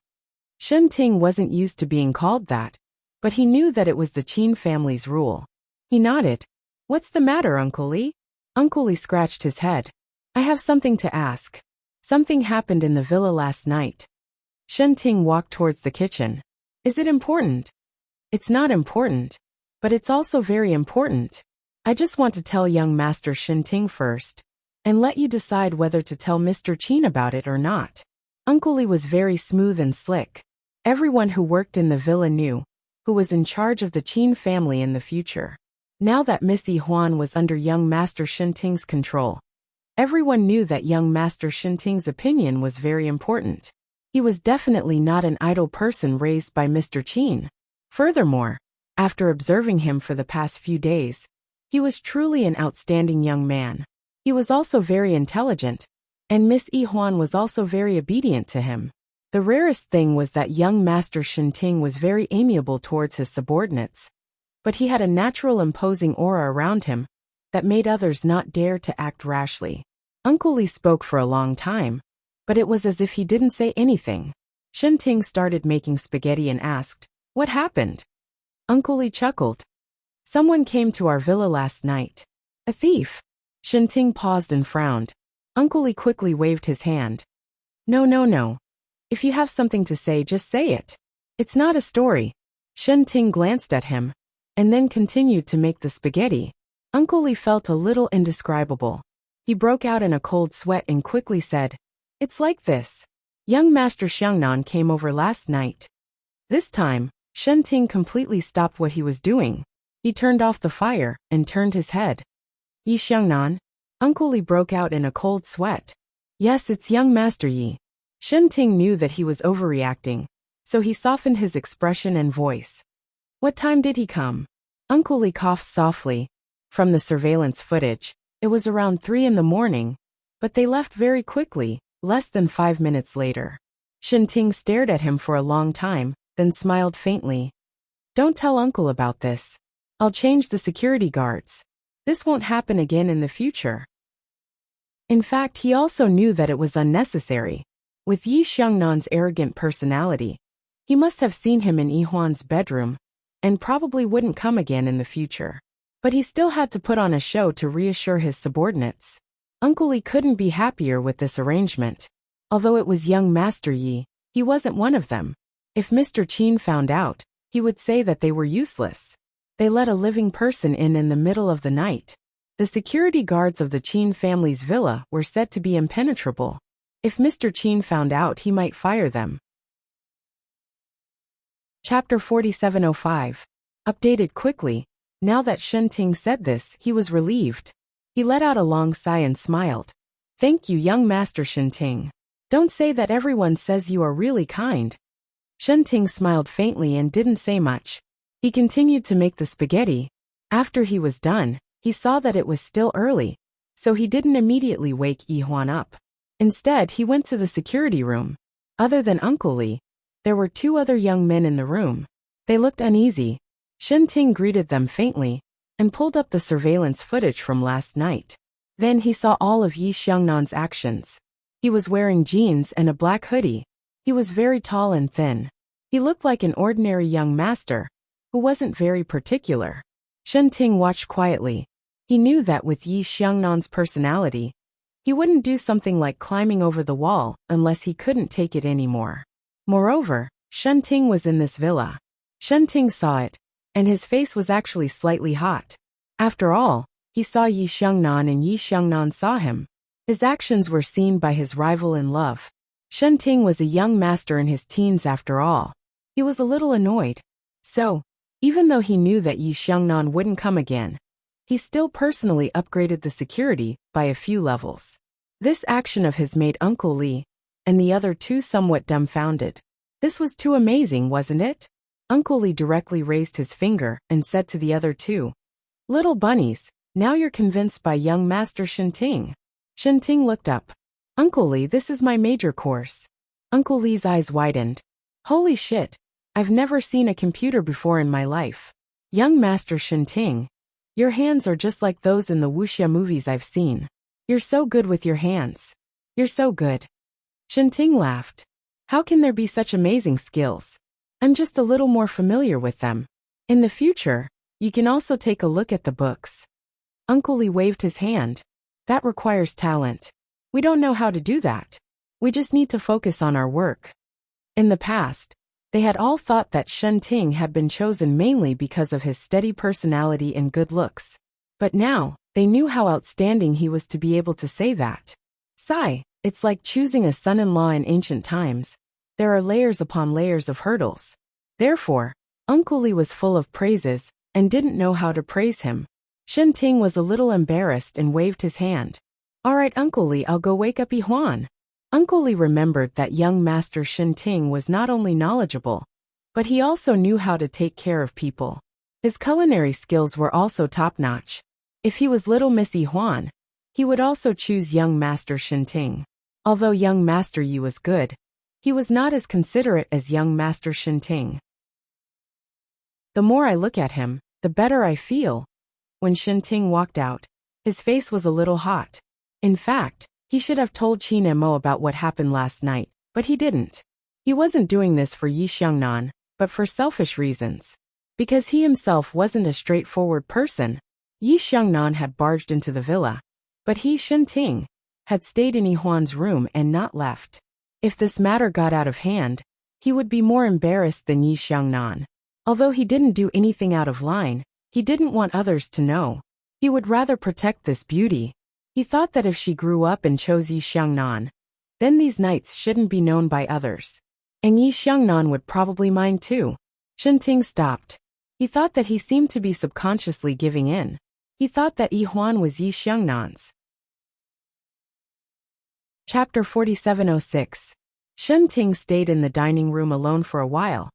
Enchanting wasn't used to being called that, but he knew that it was the Qin family's rule. He nodded. What's the matter, Uncle Li? Uncle Li scratched his head. I have something to ask. Something happened in the villa last night. Enchanting walked towards the kitchen. Is it important? It's not important, but it's also very important. I just want to tell young Master Enchanting first, and let you decide whether to tell Mr. Qin about it or not. Uncle Li was very smooth and slick. Everyone who worked in the villa knew who was in charge of the Qin family in the future. Now that Miss Yi Huan was under young Master Enchanting's control, everyone knew that young Master Enchanting's opinion was very important. He was definitely not an idle person raised by Mr. Qin. Furthermore, after observing him for the past few days, he was truly an outstanding young man. He was also very intelligent, and Miss Yi Huan was also very obedient to him. The rarest thing was that young Master Enchanting was very amiable towards his subordinates, but he had a natural imposing aura around him that made others not dare to act rashly. Uncle Li spoke for a long time, but it was as if he didn't say anything. Enchanting started making spaghetti and asked, "What happened?" Uncle Li chuckled. Someone came to our villa last night. A thief. Shenting paused and frowned. Uncle Li quickly waved his hand. No, no, no. If you have something to say, just say it. It's not a story. Shenting glanced at him, and then continued to make the spaghetti. Uncle Li felt a little indescribable. He broke out in a cold sweat and quickly said, It's like this. Young Master Xiangnan came over last night. This time, Shenting completely stopped what he was doing. He turned off the fire and turned his head. Yi Xiangnan? Uncle Li broke out in a cold sweat. Yes, it's young Master Yi. Shenting knew that he was overreacting, so he softened his expression and voice. What time did he come? Uncle Li coughed softly. From the surveillance footage, it was around 3 in the morning, but they left very quickly, less than 5 minutes later. Shenting stared at him for a long time, then smiled faintly. Don't tell Uncle about this. I'll change the security guards. This won't happen again in the future. In fact, he also knew that it was unnecessary. With Yi Xiangnan's arrogant personality, he must have seen him in Yi Huan's bedroom, and probably wouldn't come again in the future. But he still had to put on a show to reassure his subordinates. Uncle Li couldn't be happier with this arrangement. Although it was young Master Yi, he wasn't one of them. If Mr. Qin found out, he would say that they were useless. They let a living person in the middle of the night. The security guards of the Qin family's villa were said to be impenetrable. If Mr. Qin found out, he might fire them. Chapter 4705. Updated quickly. Now that Shenting said this, he was relieved. He let out a long sigh and smiled. Thank you, young Master Shenting. Don't say that everyone says you are really kind. Shenting smiled faintly and didn't say much. He continued to make the spaghetti. After he was done, he saw that it was still early, so he didn't immediately wake Yi Huan up. Instead, he went to the security room. Other than Uncle Li, there were 2 other young men in the room. They looked uneasy. Shenting greeted them faintly, and pulled up the surveillance footage from last night. Then he saw all of Yi Xiangnan's actions. He was wearing jeans and a black hoodie. He was very tall and thin. He looked like an ordinary young master, who wasn't very particular. Shenting watched quietly. He knew that with Yi Xiangnan's personality, he wouldn't do something like climbing over the wall unless he couldn't take it anymore. Moreover, Shenting was in this villa. Shenting saw it, and his face was actually slightly hot. After all, he saw Yi Xiangnan and Yi Xiangnan saw him. His actions were seen by his rival in love. Shenting was a young master in his teens after all. He was a little annoyed. So, even though he knew that Yi Xiangnan wouldn't come again, he still personally upgraded the security by a few levels. This action of his made Uncle Li and the other 2 somewhat dumbfounded. This was too amazing, wasn't it? Uncle Li directly raised his finger and said to the other 2, Little bunnies, now you're convinced by young Master Shenting. Shenting looked up. Uncle Li, this is my major course. Uncle Li's eyes widened. Holy shit, I've never seen a computer before in my life. Young Master Shenting, your hands are just like those in the wuxia movies I've seen. You're so good with your hands. You're so good. Shenting laughed. How can there be such amazing skills? I'm just a little more familiar with them. In the future, you can also take a look at the books. Uncle Li waved his hand. That requires talent. We don't know how to do that. We just need to focus on our work. In the past, they had all thought that Shenting had been chosen mainly because of his steady personality and good looks. But now, they knew how outstanding he was to be able to say that. Sigh, it's like choosing a son-in-law in ancient times. There are layers upon layers of hurdles. Therefore, Uncle Li was full of praises and didn't know how to praise him. Shenting was a little embarrassed and waved his hand. All right, Uncle Li, I'll go wake up Yi Huan. Uncle Li remembered that young Master Shenting was not only knowledgeable, but he also knew how to take care of people. His culinary skills were also top-notch. If he was little Miss Yi Huan, he would also choose young Master Shenting. Although young Master Yi was good, he was not as considerate as young Master Shenting. The more I look at him, the better I feel. When Shenting walked out, his face was a little hot. In fact, he should have told Qin Mo about what happened last night, but he didn't. He wasn't doing this for Yi Xiangnan, but for selfish reasons. Because he himself wasn't a straightforward person, Yi Xiangnan had barged into the villa. But he, Shenting, had stayed in Yi Huan's room and not left. If this matter got out of hand, he would be more embarrassed than Yi Xiangnan. Although he didn't do anything out of line, he didn't want others to know. He would rather protect this beauty. He thought that if she grew up and chose Yi Xiangnan, then these nights shouldn't be known by others. And Yi Xiangnan would probably mind too. Shenting stopped. He thought that he seemed to be subconsciously giving in. He thought that Yi Huan was Yi Xiangnan's. Chapter 4706. Shenting stayed in the dining room alone for a while,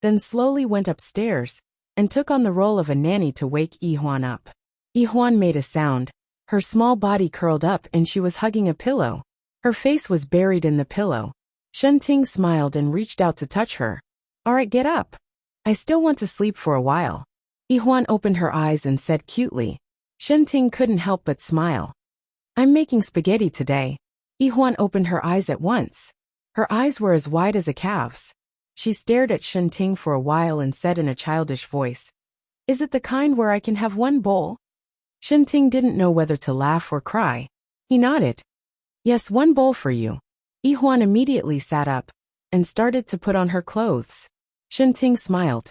then slowly went upstairs and took on the role of a nanny to wake Yi Huan up. Yi Huan made a sound. Her small body curled up and she was hugging a pillow. Her face was buried in the pillow. Shenting smiled and reached out to touch her. "Alright, get up. I still want to sleep for a while." Yi Huan opened her eyes and said cutely. Shenting couldn't help but smile. "I'm making spaghetti today." Yi Huan opened her eyes at once. Her eyes were as wide as a calf's. She stared at Shenting for a while and said in a childish voice, "Is it the kind where I can have one bowl?" Shenting didn't know whether to laugh or cry. He nodded. "Yes, one bowl for you." Yi Huan immediately sat up and started to put on her clothes. Shenting smiled.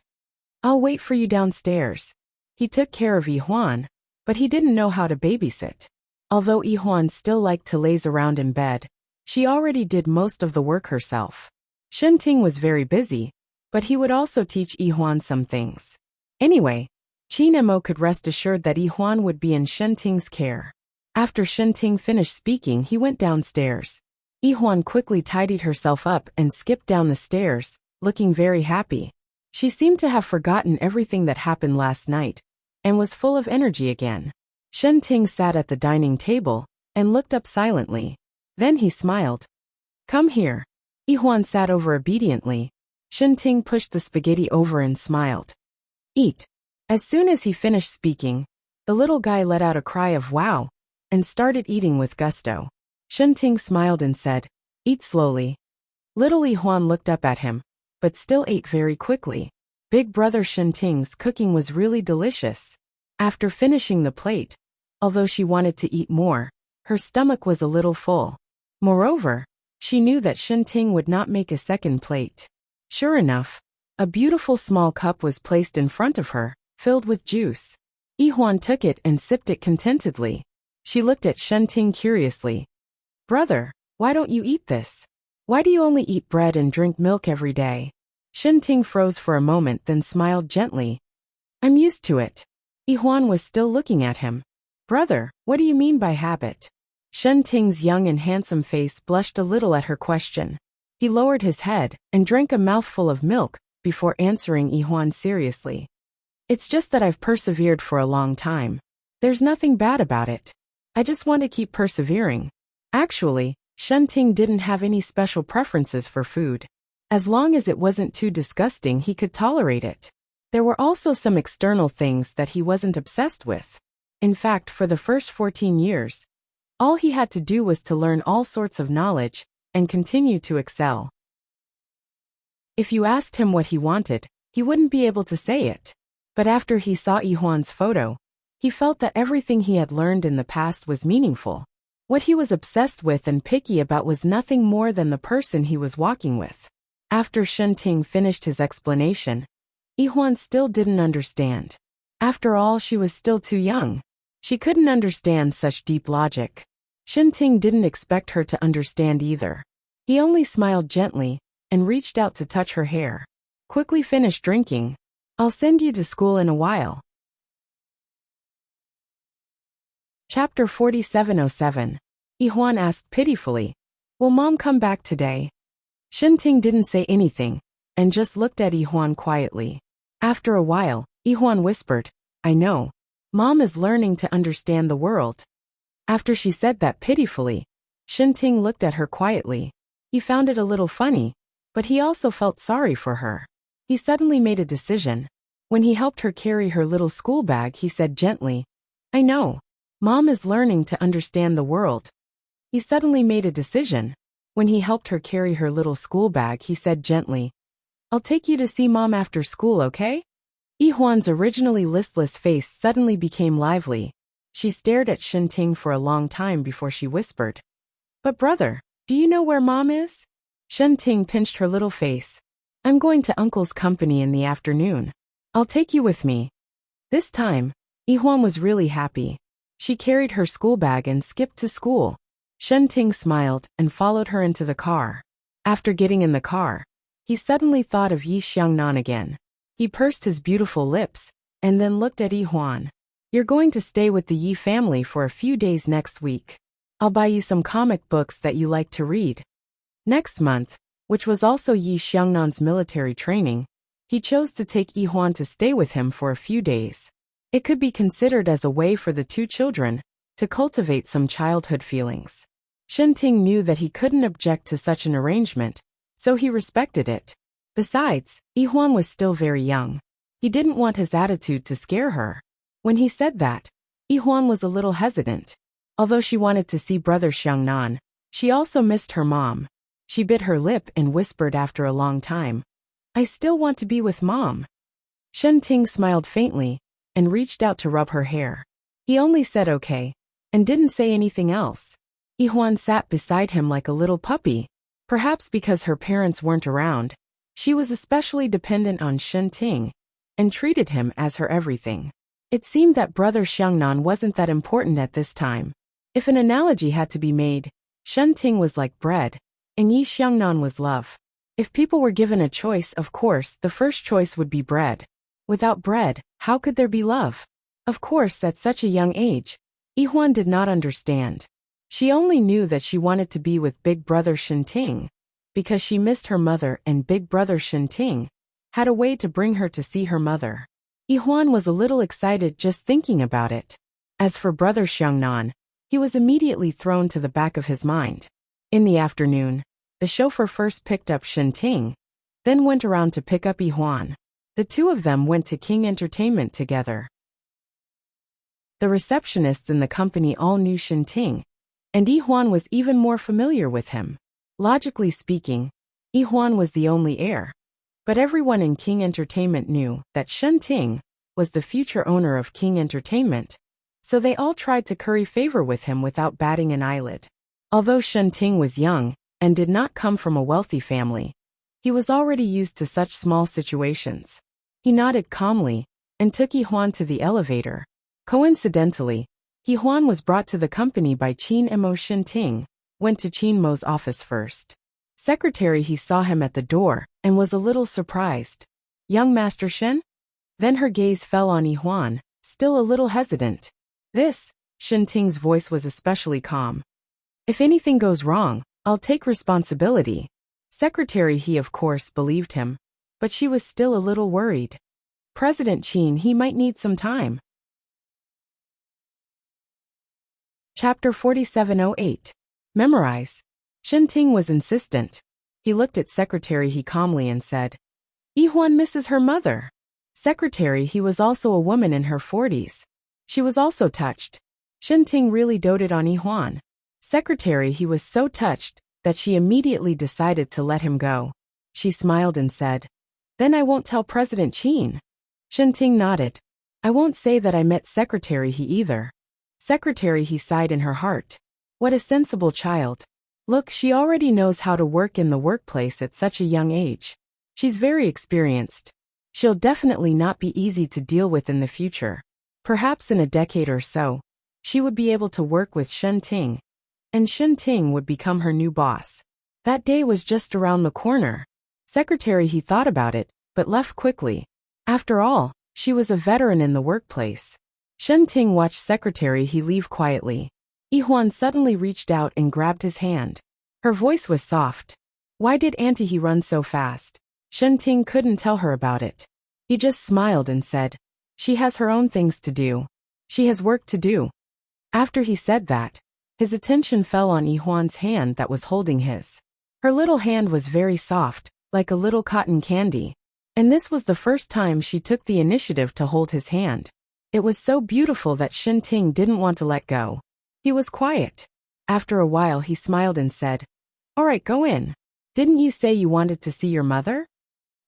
"I'll wait for you downstairs." He took care of Yi Huan, but he didn't know how to babysit. Although Yi Huan still liked to laze around in bed, she already did most of the work herself. Shenting was very busy, but he would also teach Yi Huan some things. Anyway, Qin Mo could rest assured that Yi Huan would be in Shenting's care. After Shenting finished speaking, he went downstairs. Yi Huan quickly tidied herself up and skipped down the stairs, looking very happy. She seemed to have forgotten everything that happened last night, and was full of energy again. Shenting sat at the dining table and looked up silently. Then he smiled. "Come here." Yi Huan sat over obediently. Shenting pushed the spaghetti over and smiled. "Eat." As soon as he finished speaking, the little guy let out a cry of wow and started eating with gusto. Shenting smiled and said, "Eat slowly." Little Yi Huan looked up at him, but still ate very quickly. Big brother Shenting's cooking was really delicious. After finishing the plate, although she wanted to eat more, her stomach was a little full. Moreover, she knew that Shenting would not make a second plate. Sure enough, a beautiful small cup was placed in front of her, filled with juice. Yi Huan took it and sipped it contentedly. She looked at Shenting curiously. "Brother, why don't you eat this? Why do you only eat bread and drink milk every day?" Shenting froze for a moment, then smiled gently. "I'm used to it." Yi Huan was still looking at him. "Brother, what do you mean by habit?" Shenting's young and handsome face blushed a little at her question. He lowered his head and drank a mouthful of milk before answering Yi Huan seriously. "It's just that I've persevered for a long time. There's nothing bad about it. I just want to keep persevering." Actually, Shenting didn't have any special preferences for food. As long as it wasn't too disgusting, he could tolerate it. There were also some external things that he wasn't obsessed with. In fact, for the first 14 years, all he had to do was to learn all sorts of knowledge and continue to excel. If you asked him what he wanted, he wouldn't be able to say it. But after he saw Yi Huan's photo, he felt that everything he had learned in the past was meaningful. What he was obsessed with and picky about was nothing more than the person he was walking with. After Shenting finished his explanation, Yi Huan still didn't understand. After all, she was still too young. She couldn't understand such deep logic. Shenting didn't expect her to understand either. He only smiled gently and reached out to touch her hair. "Quickly finish drinking. I'll send you to school in a while." Chapter 4707. Yi Huan asked pitifully, "Will Mom come back today?" Shenting didn't say anything and just looked at Yi Huan quietly. After a while, Yi Huan whispered, "I know. Mom is learning to understand the world." After she said that pitifully, Shenting looked at her quietly. He found it a little funny, but he also felt sorry for her. He suddenly made a decision. When he helped her carry her little school bag, he said gently, "I know. Mom is learning to understand the world." He suddenly made a decision. When he helped her carry her little school bag, he said gently, "I'll take you to see Mom after school, okay?" Yi-Huan's originally listless face suddenly became lively. She stared at Shen-Ting for a long time before she whispered, "But brother, do you know where Mom is?" Shen-Ting pinched her little face. "I'm going to Uncle's company in the afternoon. I'll take you with me." This time, Yi-Huan was really happy. She carried her school bag and skipped to school. Shen-Ting smiled and followed her into the car. After getting in the car, he suddenly thought of Yi Xiangnan again. He pursed his beautiful lips and then looked at Yi-Huan. "You're going to stay with the Yi family for a few days next week. I'll buy you some comic books that you like to read." Next month, which was also Yi Xiangnan's military training, he chose to take Yi-Huan to stay with him for a few days. It could be considered as a way for the two children to cultivate some childhood feelings. Shen-Ting knew that he couldn't object to such an arrangement, so he respected it. Besides, Yi-Huan was still very young. He didn't want his attitude to scare her. When he said that, Yi-Huan was a little hesitant. Although she wanted to see brother Xiangnan, she also missed her mom. She bit her lip and whispered after a long time, "I still want to be with Mom." Shen-Ting smiled faintly and reached out to rub her hair. He only said okay, and didn't say anything else. Yi-Huan sat beside him like a little puppy. Perhaps because her parents weren't around, she was especially dependent on Shen-Ting and treated him as her everything. It seemed that brother Xiangnan wasn't that important at this time. If an analogy had to be made, Shen-Ting was like bread, and Yi Xiangnan was love. If people were given a choice, of course, the first choice would be bread. Without bread, how could there be love? Of course, at such a young age, Yi-Huan did not understand. She only knew that she wanted to be with big brother Shen-Ting, because she missed her mother, and big brother Shen-Ting had a way to bring her to see her mother. Yi-Huan was a little excited just thinking about it. As for brother Xiangnan, he was immediately thrown to the back of his mind. In the afternoon, the chauffeur first picked up Shen-Ting, then went around to pick up Yi-Huan. The two of them went to King Entertainment together. The receptionists in the company all knew Shen-Ting, and Yi-Huan was even more familiar with him. Logically speaking, Yi-Huan was the only heir. But everyone in King Entertainment knew that Shen-Ting was the future owner of King Entertainment, so they all tried to curry favor with him without batting an eyelid. Although Shen-Ting was young and did not come from a wealthy family, he was already used to such small situations. He nodded calmly and took Yi-Huan to the elevator. Coincidentally, Yi-Huan was brought to the company by Qin Mo. Shen-Ting went to Qin Mo's office first. Secretary he saw him at the door and was a little surprised. "Young Master Shen?" Then her gaze fell on Yi-Huan, still a little hesitant. "This," Shen-Ting's voice was especially calm. "If anything goes wrong, I'll take responsibility." Secretary he of course believed him, but she was still a little worried. President Qin he might need some time. Chapter 4708. Memorize. Shen-Ting was insistent. He looked at Secretary he calmly and said, "Yi-Huan misses her mother." Secretary he was also a woman in her 40s. She was also touched. Shen-Ting really doted on Yi-Huan. Secretary he was so touched that she immediately decided to let him go. She smiled and said, "Then I won't tell President Qin." Shen-Ting nodded. "I won't say that I met Secretary he either." Secretary he sighed in her heart. What a sensible child. Look, she already knows how to work in the workplace at such a young age. She's very experienced. She'll definitely not be easy to deal with in the future. Perhaps in a decade or so, she would be able to work with Shen-Ting, and Shen-Ting would become her new boss. That day was just around the corner. Secretary he thought about it, but left quickly. After all, she was a veteran in the workplace. Shen-Ting watched Secretary he leave quietly. Yi-Huan suddenly reached out and grabbed his hand. Her voice was soft. Why did Auntie he run so fast? Shen-Ting couldn't tell her about it. He just smiled and said, "She has her own things to do. She has work to do." After he said that, his attention fell on Yi-Huan's hand that was holding his. Her little hand was very soft, like a little cotton candy. And this was the first time she took the initiative to hold his hand. It was so beautiful that Shen-Ting didn't want to let go. He was quiet. After a while he smiled and said, "All right, go in. Didn't you say you wanted to see your mother?"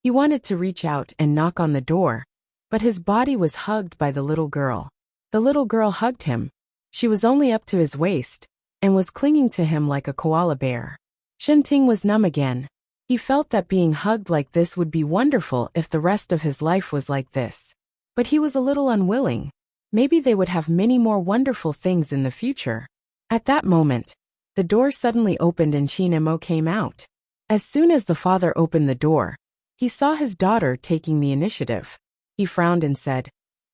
He wanted to reach out and knock on the door, but his body was hugged by the little girl. The little girl hugged him. She was only up to his waist, and was clinging to him like a koala bear. Enchanting was numb again. He felt that being hugged like this would be wonderful if the rest of his life was like this. But he was a little unwilling. Maybe they would have many more wonderful things in the future. At that moment, the door suddenly opened and Chinemo came out. As soon as the father opened the door, he saw his daughter taking the initiative. He frowned and said,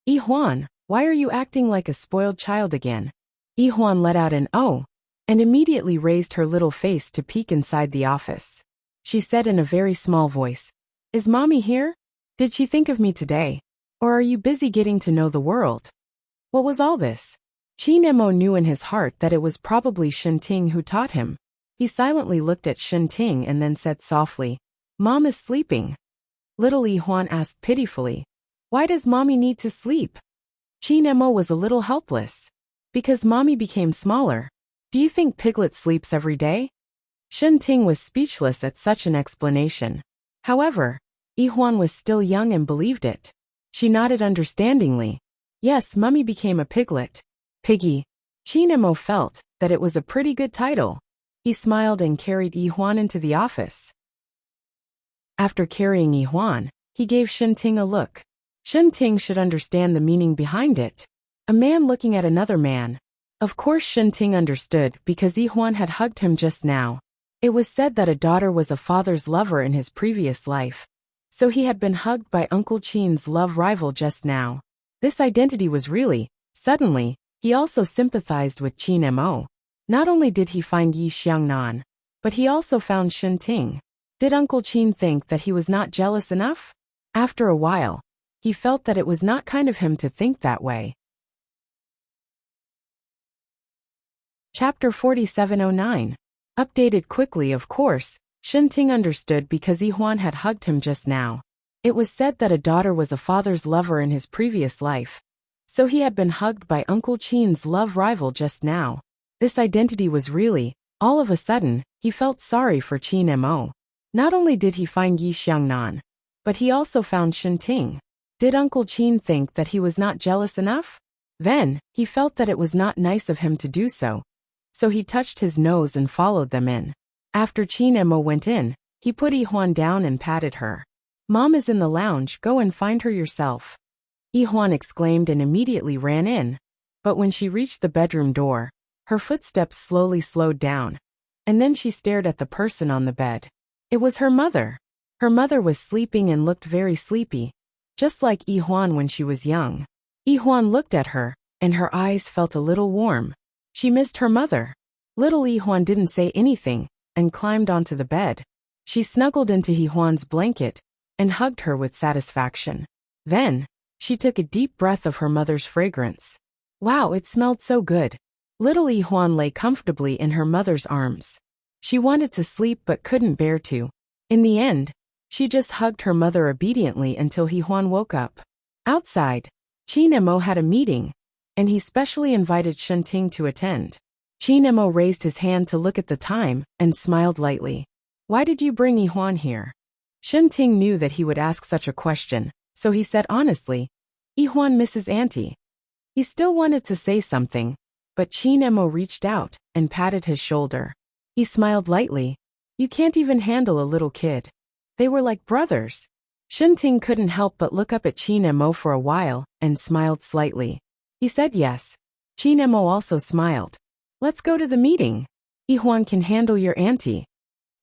"Yihuan, why are you acting like a spoiled child again?" Yihuan let out an "oh," and immediately raised her little face to peek inside the office. She said in a very small voice, "Is mommy here? Did she think of me today? Or are you busy getting to know the world?" What was all this? Chinemo knew in his heart that it was probably Enchanting who taught him. He silently looked at Enchanting and then said softly, "Mom is sleeping." Little Yihuan asked pitifully, "Why does mommy need to sleep?" Chinemo was a little helpless. "Because mommy became smaller. Do you think Piglet sleeps every day?" Enchanting was speechless at such an explanation. However, Yihuan was still young and believed it. She nodded understandingly. "Yes, mummy became a piglet." Piggy. Chinemo felt that it was a pretty good title. He smiled and carried Yihuan into the office. After carrying Yihuan, he gave Enchanting a look. Enchanting should understand the meaning behind it. A man looking at another man. Of course Enchanting understood because Yihuan had hugged him just now. It was said that a daughter was a father's lover in his previous life. So he had been hugged by Uncle Chin's love rival just now. This identity was really, suddenly, he also sympathized with Chinemo. Not only did he find Yi Xiangnan, but he also found Enchanting. Did Uncle Chin think that he was not jealous enough? After a while, he felt that it was not kind of him to think that way. Chapter 4709. Updated quickly, of course, Enchanting understood because Yihuan had hugged him just now. It was said that a daughter was a father's lover in his previous life. So he had been hugged by Uncle Chin's love rival just now. This identity was really, all of a sudden, he felt sorry for Chinemo. Not only did he find Yi Xiangnan, but he also found Enchanting. Did Uncle Chin think that he was not jealous enough? Then, he felt that it was not nice of him to do so. So he touched his nose and followed them in. After Chinemo went in, he put Yihuan down and patted her. "Mom is in the lounge, go and find her yourself." Yihuan exclaimed and immediately ran in. But when she reached the bedroom door, her footsteps slowly slowed down. And then she stared at the person on the bed. It was her mother. Her mother was sleeping and looked very sleepy, just like Yihuan when she was young. Yihuan looked at her, and her eyes felt a little warm. She missed her mother. Little Yihuan didn't say anything, and climbed onto the bed. She snuggled into Yihuan's blanket, and hugged her with satisfaction. Then, she took a deep breath of her mother's fragrance. Wow, it smelled so good. Little Yihuan lay comfortably in her mother's arms. She wanted to sleep but couldn't bear to. In the end, she just hugged her mother obediently until Yihuan woke up. Outside, Chinemo had a meeting, and he specially invited Enchanting to attend. Chinemo raised his hand to look at the time and smiled lightly. "Why did you bring Yihuan here?" Enchanting knew that he would ask such a question, so he said honestly, "Yihuan misses Auntie." He still wanted to say something, but Chinemo reached out and patted his shoulder. He smiled lightly. "You can't even handle a little kid." They were like brothers. Enchanting couldn't help but look up at Chinemo for a while and smiled slightly. He said yes. Chinemo also smiled. "Let's go to the meeting. Yihuan can handle your auntie."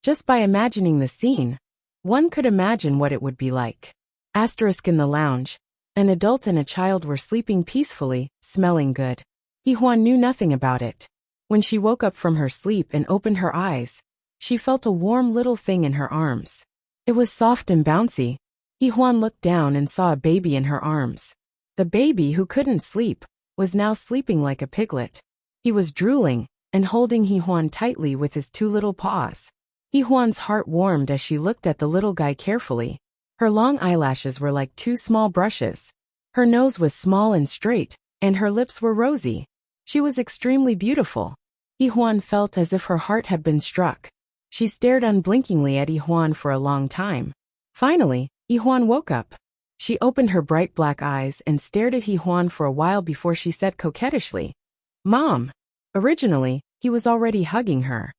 Just by imagining the scene, one could imagine what it would be like. Asterisk in the lounge, an adult and a child were sleeping peacefully, smelling good. Yihuan knew nothing about it. When she woke up from her sleep and opened her eyes, she felt a warm little thing in her arms. It was soft and bouncy. Yihuan looked down and saw a baby in her arms. The baby, who couldn't sleep, was now sleeping like a piglet. He was drooling and holding Yihuan tightly with his two little paws. Yihuan's heart warmed as she looked at the little guy carefully. Her long eyelashes were like two small brushes. Her nose was small and straight, and her lips were rosy. She was extremely beautiful. Yihuan felt as if her heart had been struck. She stared unblinkingly at Yihuan for a long time. Finally, Yihuan woke up. She opened her bright black eyes and stared at He-Huan for a while before she said coquettishly, "Mom." Originally, he was already hugging her.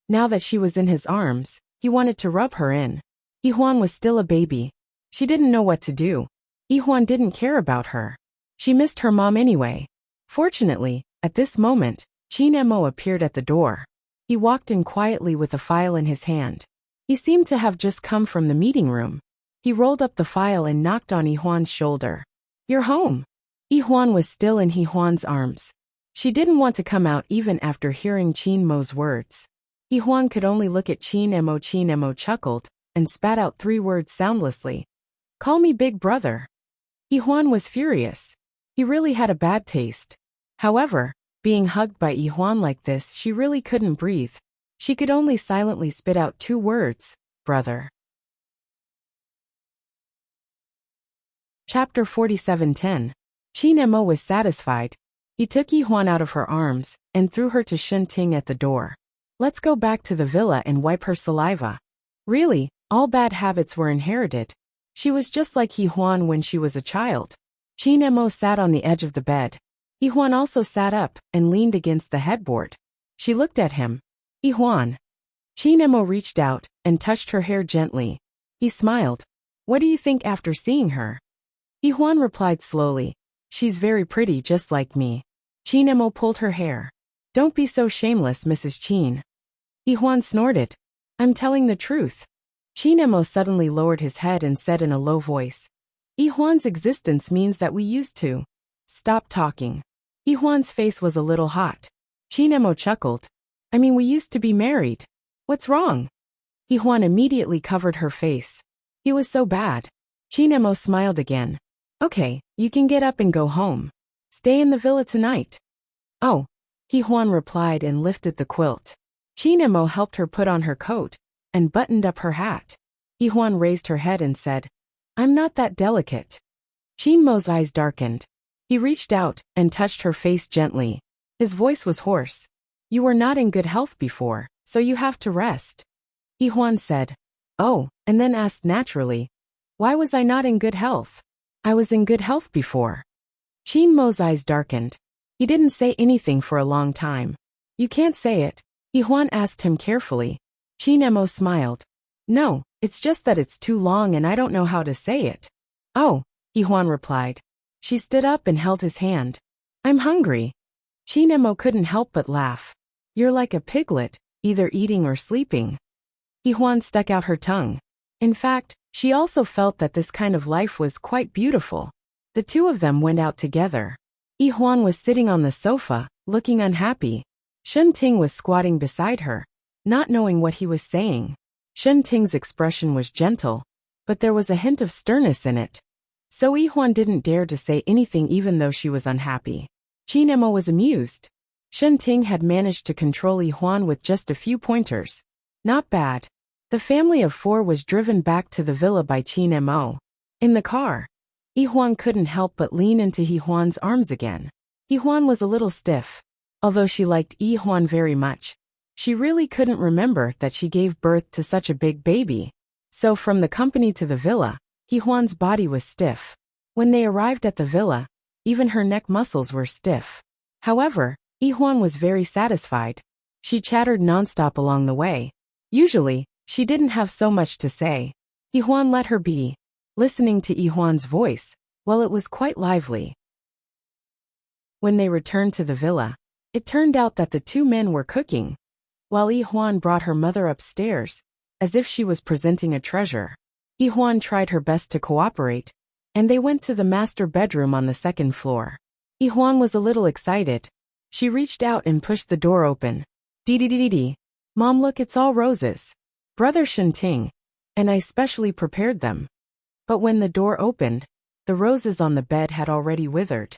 Now that she was in his arms, he wanted to rub her in. He-Huan was still a baby. She didn't know what to do. He-Huan didn't care about her. She missed her mom anyway. Fortunately, at this moment, Chin-Mo appeared at the door. He walked in quietly with a file in his hand. He seemed to have just come from the meeting room. He rolled up the file and knocked on He-Huan's shoulder. "You're home." He-Huan was still in He-Huan's arms. She didn't want to come out even after hearing Chin-Mo's words. He-Huan could only look at Chin-Mo. Chin-Mo chuckled and spat out 3 words soundlessly. "Call me big brother." He-Huan was furious. He really had a bad taste. However, being hugged by He-Huan like this, she really couldn't breathe. She could only silently spit out 2 words, brother. Chapter 47:10. Chin-Mo was satisfied. He took He-Huan out of her arms and threw her to Enchanting at the door. "Let's go back to the villa and wipe her saliva." Really, all bad habits were inherited. She was just like He-Huan when she was a child. Chin-Mo sat on the edge of the bed. He-Huan also sat up and leaned against the headboard. She looked at him. "He-Huan." Chin-Mo reached out and touched her hair gently. He smiled. "What do you think after seeing her?" He-Huan replied slowly. "She's very pretty, just like me." Chin-Mo pulled her hair. "Don't be so shameless, Mrs. Chin." He-Huan snorted. "I'm telling the truth." Chin-Mo suddenly lowered his head and said in a low voice, "He-Huan's existence means that we used to stop talking." He-Huan's face was a little hot. Chin-Mo chuckled. "I mean, we used to be married. What's wrong?" He-Huan immediately covered her face. He was so bad. Chin-Mo smiled again. "Okay, you can get up and go home. Stay in the villa tonight." "Oh," He-Huan replied and lifted the quilt. Chin-Mo helped her put on her coat and buttoned up her hat. He-Huan raised her head and said, "I'm not that delicate." Chin-Mo's eyes darkened. He reached out and touched her face gently. His voice was hoarse. "You were not in good health before, so you have to rest." He-Huan said, "Oh," and then asked naturally, "Why was I not in good health? I was in good health before." Chin-Mo's eyes darkened. He didn't say anything for a long time. "You can't say it?" He-Huan asked him carefully. Chin-Mo smiled. "No, it's just that it's too long and I don't know how to say it." "Oh," He-Huan replied. She stood up and held his hand. "I'm hungry." Chin-Mo couldn't help but laugh. "You're like a piglet, either eating or sleeping." He-Huan stuck out her tongue. In fact, she also felt that this kind of life was quite beautiful. The two of them went out together. He-Huan was sitting on the sofa, looking unhappy. Enchanting was squatting beside her, not knowing what he was saying. Enchanting's expression was gentle, but there was a hint of sternness in it. So He-Huan didn't dare to say anything even though she was unhappy. Chin-Mo was amused. Enchanting had managed to control He-Huan with just a few pointers. Not bad. The family of 4 was driven back to the villa by Chin-Mo. In the car, He-Huan couldn't help but lean into He-Huan's arms again. He-Huan was a little stiff. Although she liked He-Huan very much, she really couldn't remember that she gave birth to such a big baby. So from the company to the villa, He-Huan's body was stiff. When they arrived at the villa, even her neck muscles were stiff. However, He-Huan was very satisfied. She chattered nonstop along the way. Usually, she didn't have so much to say. He-Huan let her be, listening to He-Huan's voice, while it was quite lively. When they returned to the villa, it turned out that the 2 men were cooking, while He-Huan brought her mother upstairs, as if she was presenting a treasure. He-Huan tried her best to cooperate, and they went to the master bedroom on the 2nd floor. He-Huan was a little excited. She reached out and pushed the door open. "Dee-dee-dee-dee. Mom, look, it's all roses. Brother Enchanting, and I specially prepared them." But when the door opened, the roses on the bed had already withered.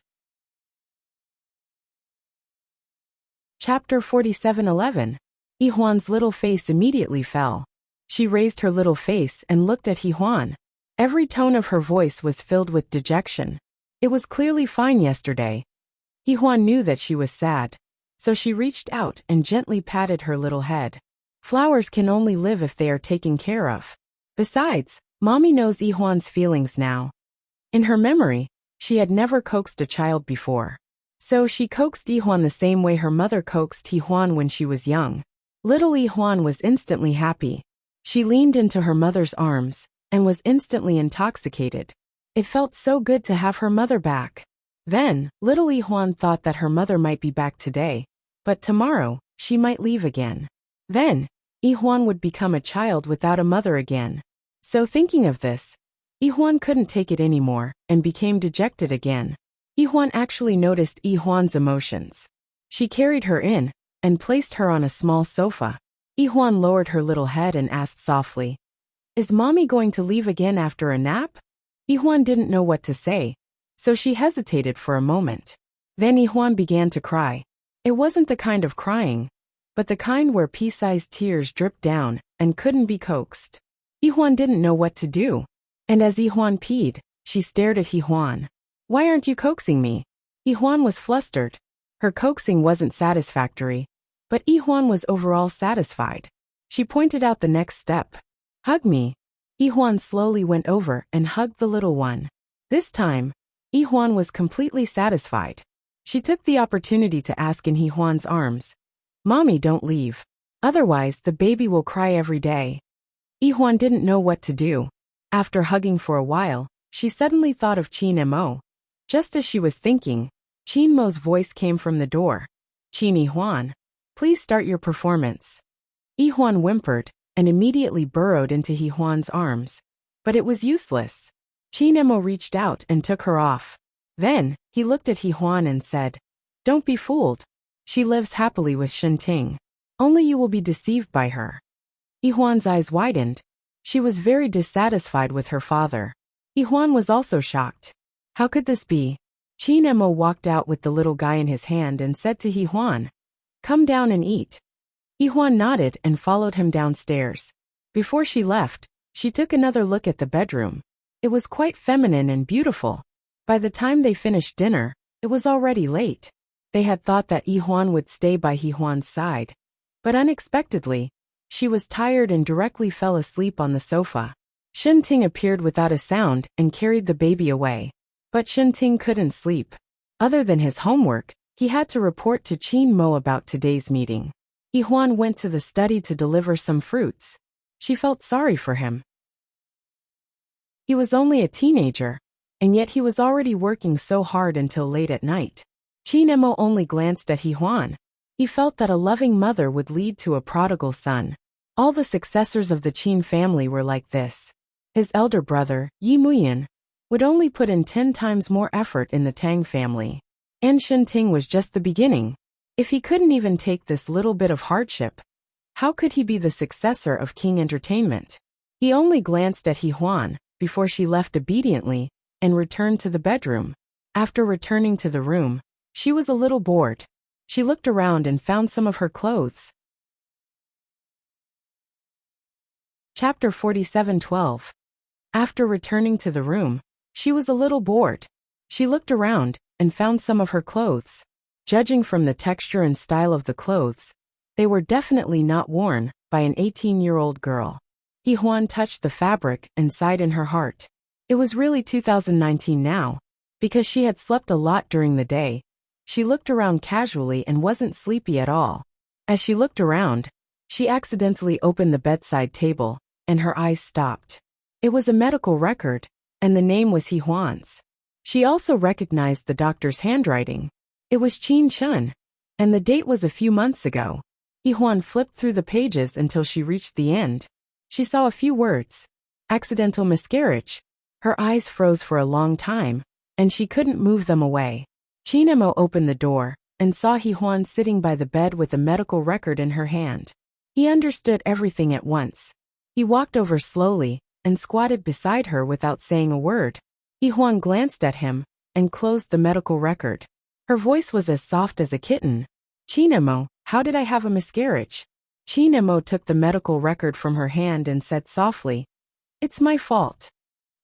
Chapter 47:11. He-Huan's little face immediately fell. She raised her little face and looked at He-Huan. Every tone of her voice was filled with dejection. It was clearly fine yesterday. He-Huan knew that she was sad, so she reached out and gently patted her little head. Flowers can only live if they are taken care of. Besides, Mommy knows Yihuan's feelings now. In her memory, she had never coaxed a child before. So she coaxed Yihuan the same way her mother coaxed Yihuan when she was young. Little Yihuan was instantly happy. She leaned into her mother's arms and was instantly intoxicated. It felt so good to have her mother back. Then, little Yihuan thought that her mother might be back today, but tomorrow, she might leave again. Then, Yihuan would become a child without a mother again. So thinking of this, Yihuan couldn't take it anymore and became dejected again. Yihuan actually noticed Yihuan's emotions. She carried her in and placed her on a small sofa. Yihuan lowered her little head and asked softly, "Is Mommy going to leave again after a nap?" Yihuan didn't know what to say, so she hesitated for a moment. Then Yihuan began to cry. It wasn't the kind of crying, but the kind where pea-sized tears dripped down and couldn't be coaxed. Yihuan didn't know what to do. And as Yihuan peed, she stared at Yihuan. "Why aren't you coaxing me?" Yihuan was flustered. Her coaxing wasn't satisfactory, but Yihuan was overall satisfied. She pointed out the next step. "Hug me." Yihuan slowly went over and hugged the little one. This time, Yihuan was completely satisfied. She took the opportunity to ask in Yihuan's arms, "Mommy, don't leave. Otherwise, the baby will cry every day." Yihuan didn't know what to do. After hugging for a while, she suddenly thought of Qin Mo. Just as she was thinking, Qin Mo's voice came from the door. "Qin Yihuan, please start your performance." Yihuan whimpered and immediately burrowed into Yihuan's arms. But it was useless. Qin Mo reached out and took her off. Then, he looked at Yihuan and said, "Don't be fooled. She lives happily with Enchanting. Only you will be deceived by her." Yihuan's eyes widened. She was very dissatisfied with her father. Yihuan was also shocked. How could this be? Qin Mo walked out with the little guy in his hand and said to Yihuan, "Come down and eat." Yihuan nodded and followed him downstairs. Before she left, she took another look at the bedroom. It was quite feminine and beautiful. By the time they finished dinner, it was already late. They had thought that Yihuan would stay by Yihuan's side. But unexpectedly, she was tired and directly fell asleep on the sofa. Enchanting appeared without a sound and carried the baby away. But Enchanting couldn't sleep. Other than his homework, he had to report to Qin Mo about today's meeting. Yihuan went to the study to deliver some fruits. She felt sorry for him. He was only a teenager, and yet he was already working so hard until late at night. Qin Mo only glanced at Yihuan. He felt that a loving mother would lead to a prodigal son. All the successors of the Qin family were like this. His elder brother, Yi Muyan, would only put in 10 times more effort in the Tang family. And Enchanting was just the beginning. If he couldn't even take this little bit of hardship, how could he be the successor of King Entertainment? He only glanced at Yihuan before she left obediently and returned to the bedroom. After returning to the room, she was a little bored. She looked around and found some of her clothes. Chapter 47:12. After returning to the room, she was a little bored. She looked around and found some of her clothes. Judging from the texture and style of the clothes, they were definitely not worn by an 18-year-old girl. Yihuan touched the fabric and sighed in her heart. It was really 2019 now. Because she had slept a lot during the day, she looked around casually and wasn't sleepy at all. As she looked around, she accidentally opened the bedside table, and her eyes stopped. It was a medical record, and the name was Yihuan's. She also recognized the doctor's handwriting. It was Qin Chun, and the date was a few months ago. Yihuan flipped through the pages until she reached the end. She saw a few words. Accidental miscarriage. Her eyes froze for a long time, and she couldn't move them away. Qin Mo opened the door and saw Yihuan sitting by the bed with a medical record in her hand. He understood everything at once. He walked over slowly and squatted beside her without saying a word. Yihuan glanced at him and closed the medical record. Her voice was as soft as a kitten. "Qin Mo, how did I have a miscarriage?" Qin Mo took the medical record from her hand and said softly, "It's my fault."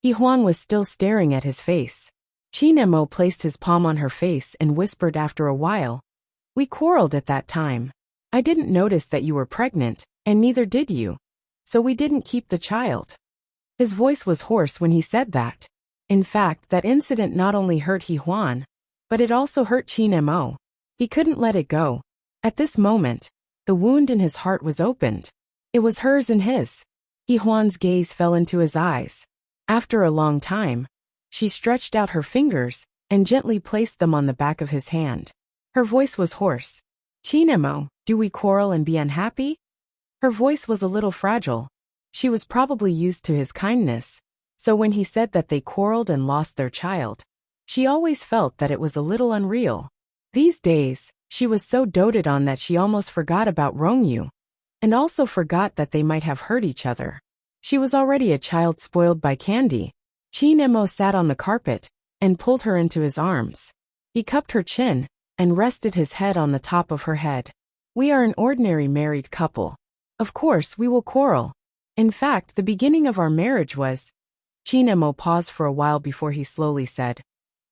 Yihuan was still staring at his face. Qin Mo placed his palm on her face and whispered after a while, "We quarreled at that time. I didn't notice that you were pregnant, and neither did you. So we didn't keep the child." His voice was hoarse when he said that. In fact, that incident not only hurt He Huan, but it also hurt Qin Mo. He couldn't let it go. At this moment, the wound in his heart was opened. It was hers and his. He Huan's gaze fell into his eyes. After a long time, she stretched out her fingers and gently placed them on the back of his hand. Her voice was hoarse. Qin Mo, do we quarrel and be unhappy? Her voice was a little fragile. She was probably used to his kindness, so when he said that they quarreled and lost their child, she always felt that it was a little unreal. These days, she was so doted on that she almost forgot about Rongyu, and also forgot that they might have hurt each other. She was already a child spoiled by candy. Qin Mo sat on the carpet and pulled her into his arms. He cupped her chin and rested his head on the top of her head. We are an ordinary married couple. Of course we will quarrel. In fact, the beginning of our marriage was... Qin Mo paused for a while before he slowly said,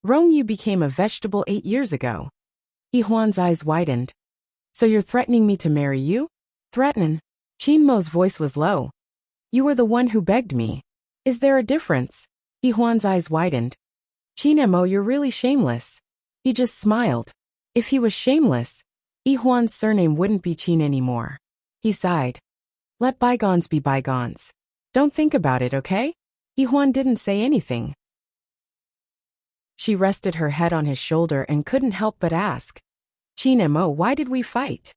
Rongyu became a vegetable 8 years ago. He Huan's eyes widened. So you're threatening me to marry you? Threaten? Qin Mo's voice was low. You were the one who begged me. Is there a difference? He Huan's eyes widened. Qin Mo, you're really shameless. He just smiled. If he was shameless, He Huan's surname wouldn't be Qin anymore. He sighed. Let bygones be bygones. Don't think about it, okay? He Huan didn't say anything. She rested her head on his shoulder and couldn't help but ask, Qin Mo, why did we fight?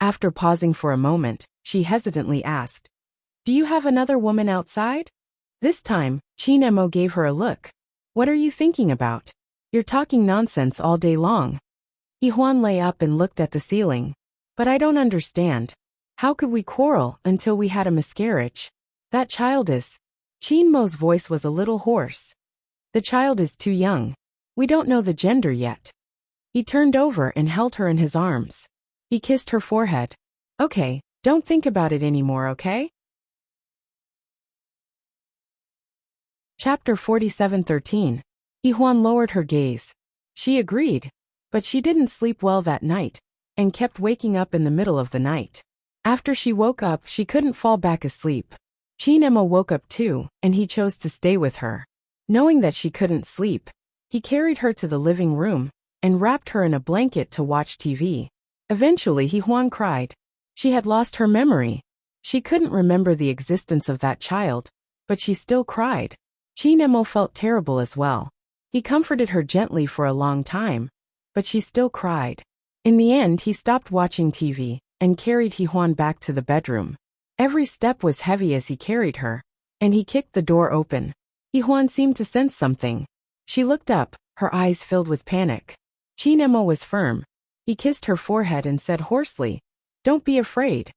After pausing for a moment, she hesitantly asked, do you have another woman outside? This time, Qin Mo gave her a look. What are you thinking about? You're talking nonsense all day long. He Huan lay up and looked at the ceiling. But I don't understand. How could we quarrel until we had a miscarriage? That child is... Qin Mo's voice was a little hoarse. The child is too young. We don't know the gender yet. He turned over and held her in his arms. He kissed her forehead. Okay, don't think about it anymore, okay? Chapter 47:13. He Huan lowered her gaze. She agreed. But she didn't sleep well that night, and kept waking up in the middle of the night. After she woke up, she couldn't fall back asleep. Qin Mo woke up too, and he chose to stay with her. Knowing that she couldn't sleep, he carried her to the living room, and wrapped her in a blanket to watch TV. Eventually He Huan cried. She had lost her memory. She couldn't remember the existence of that child, but she still cried. Qin Mo felt terrible as well. He comforted her gently for a long time, but she still cried. In the end, he stopped watching TV, and carried He Huan back to the bedroom. Every step was heavy as he carried her, and he kicked the door open. He Huan seemed to sense something. She looked up, her eyes filled with panic. Qin Mo was firm. He kissed her forehead and said hoarsely, don't be afraid.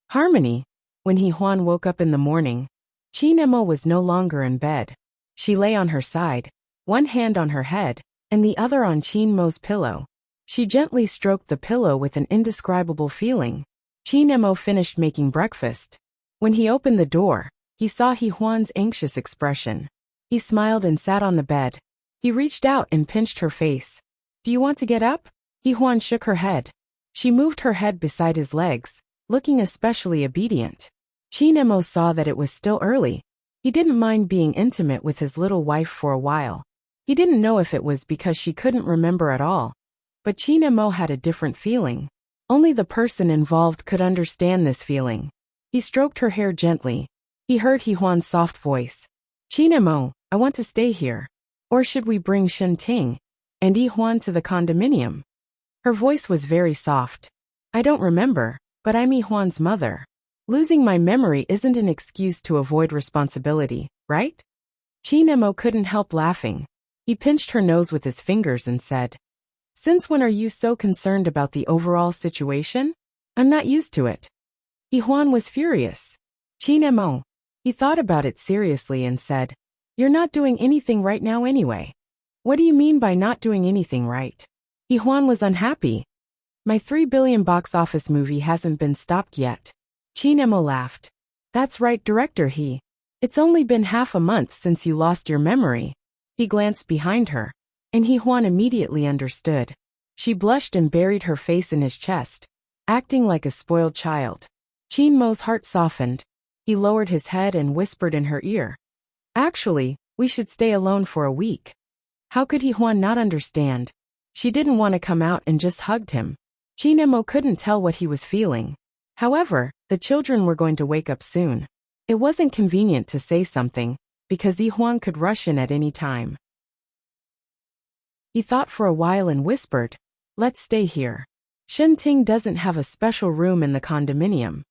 Harmony. When He Huan woke up in the morning, Qin Mo was no longer in bed. She lay on her side, one hand on her head, and the other on Qin Mo's pillow. She gently stroked the pillow with an indescribable feeling. Qin Mo finished making breakfast. When he opened the door, he saw He Huan's anxious expression. He smiled and sat on the bed. He reached out and pinched her face. Do you want to get up? He Huan shook her head. She moved her head beside his legs, looking especially obedient. Qin Mo saw that it was still early. He didn't mind being intimate with his little wife for a while. He didn't know if it was because she couldn't remember at all. But Qin Mo had a different feeling. Only the person involved could understand this feeling. He stroked her hair gently. He heard He Huan's soft voice. Qin Mo, I want to stay here. Or should we bring Enchanting and He Huan to the condominium? Her voice was very soft. I don't remember, but I'm He Huan's mother. Losing my memory isn't an excuse to avoid responsibility, right? Qin Mo couldn't help laughing. He pinched her nose with his fingers and said, Since when are you so concerned about the overall situation? I'm not used to it. He Huan was furious. Qin Mo. He thought about it seriously and said, You're not doing anything right now anyway. What do you mean by not doing anything right? He Huan was unhappy. My 3 billion box office movie hasn't been stopped yet. Qin Mo laughed. That's right, director He. It's only been half a month since you lost your memory. He glanced behind her, and He Huan immediately understood. She blushed and buried her face in his chest, acting like a spoiled child. Qin Mo's heart softened. He lowered his head and whispered in her ear. Actually, we should stay alone for a week. How could Huan not understand? She didn't want to come out and just hugged him. Chinemo couldn't tell what he was feeling. However, the children were going to wake up soon. It wasn't convenient to say something, because Huan could rush in at any time. He thought for a while and whispered, "Let's stay here. Enchanting doesn't have a special room in the condominium."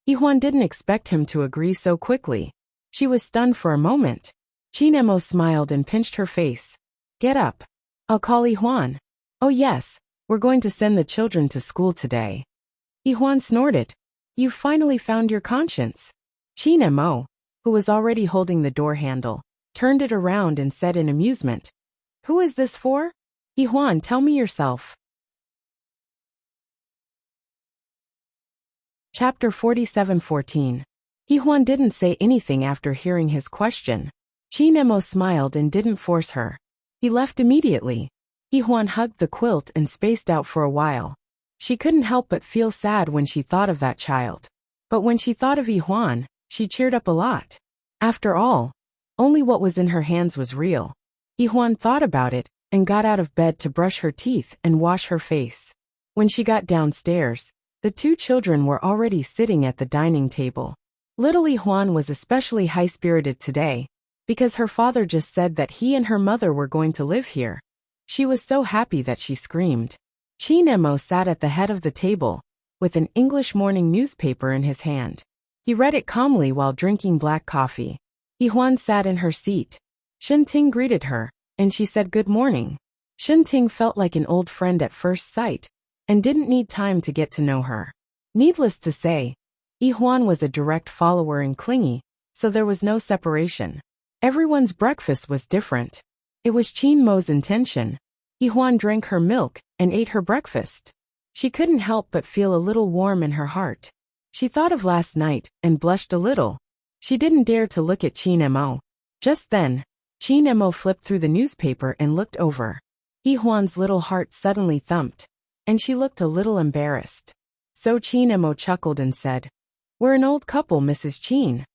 Huan didn't expect him to agree so quickly. She was stunned for a moment. Chinemo smiled and pinched her face. "Get up. I'll call Huan." "Oh yes, we're going to send the children to school today." Huan snorted. "You finally found your conscience." Chinemo, who was already holding the door handle, turned it around and said in amusement, "Who is this for?" "Huan, tell me yourself." Chapter 47:14. Huan didn't say anything after hearing his question. Chinemo smiled and didn't force her. He left immediately. Huan hugged the quilt and spaced out for a while. She couldn't help but feel sad when she thought of that child. But when she thought of Huan, she cheered up a lot. After all, only what was in her hands was real. Huan thought about it and got out of bed to brush her teeth and wash her face. When she got downstairs, the two children were already sitting at the dining table. Little Huan was especially high-spirited today, because her father just said that he and her mother were going to live here. She was so happy that she screamed. Chinemo sat at the head of the table, with an English morning newspaper in his hand. He read it calmly while drinking black coffee. Huan sat in her seat. Enchanting greeted her, and she said good morning. Enchanting felt like an old friend at first sight, and didn't need time to get to know her. Needless to say, Huan was a direct follower and clingy, so there was no separation. Everyone's breakfast was different. It was Chinmo's intention. Huan drank her milk and ate her breakfast. She couldn't help but feel a little warm in her heart. She thought of last night and blushed a little. She didn't dare to look at Chinemo. Just then, Chinemo flipped through the newspaper and looked over. Huan's little heart suddenly thumped, and she looked a little embarrassed. So Chinemo chuckled and said, "We're an old couple, Mrs. Chin."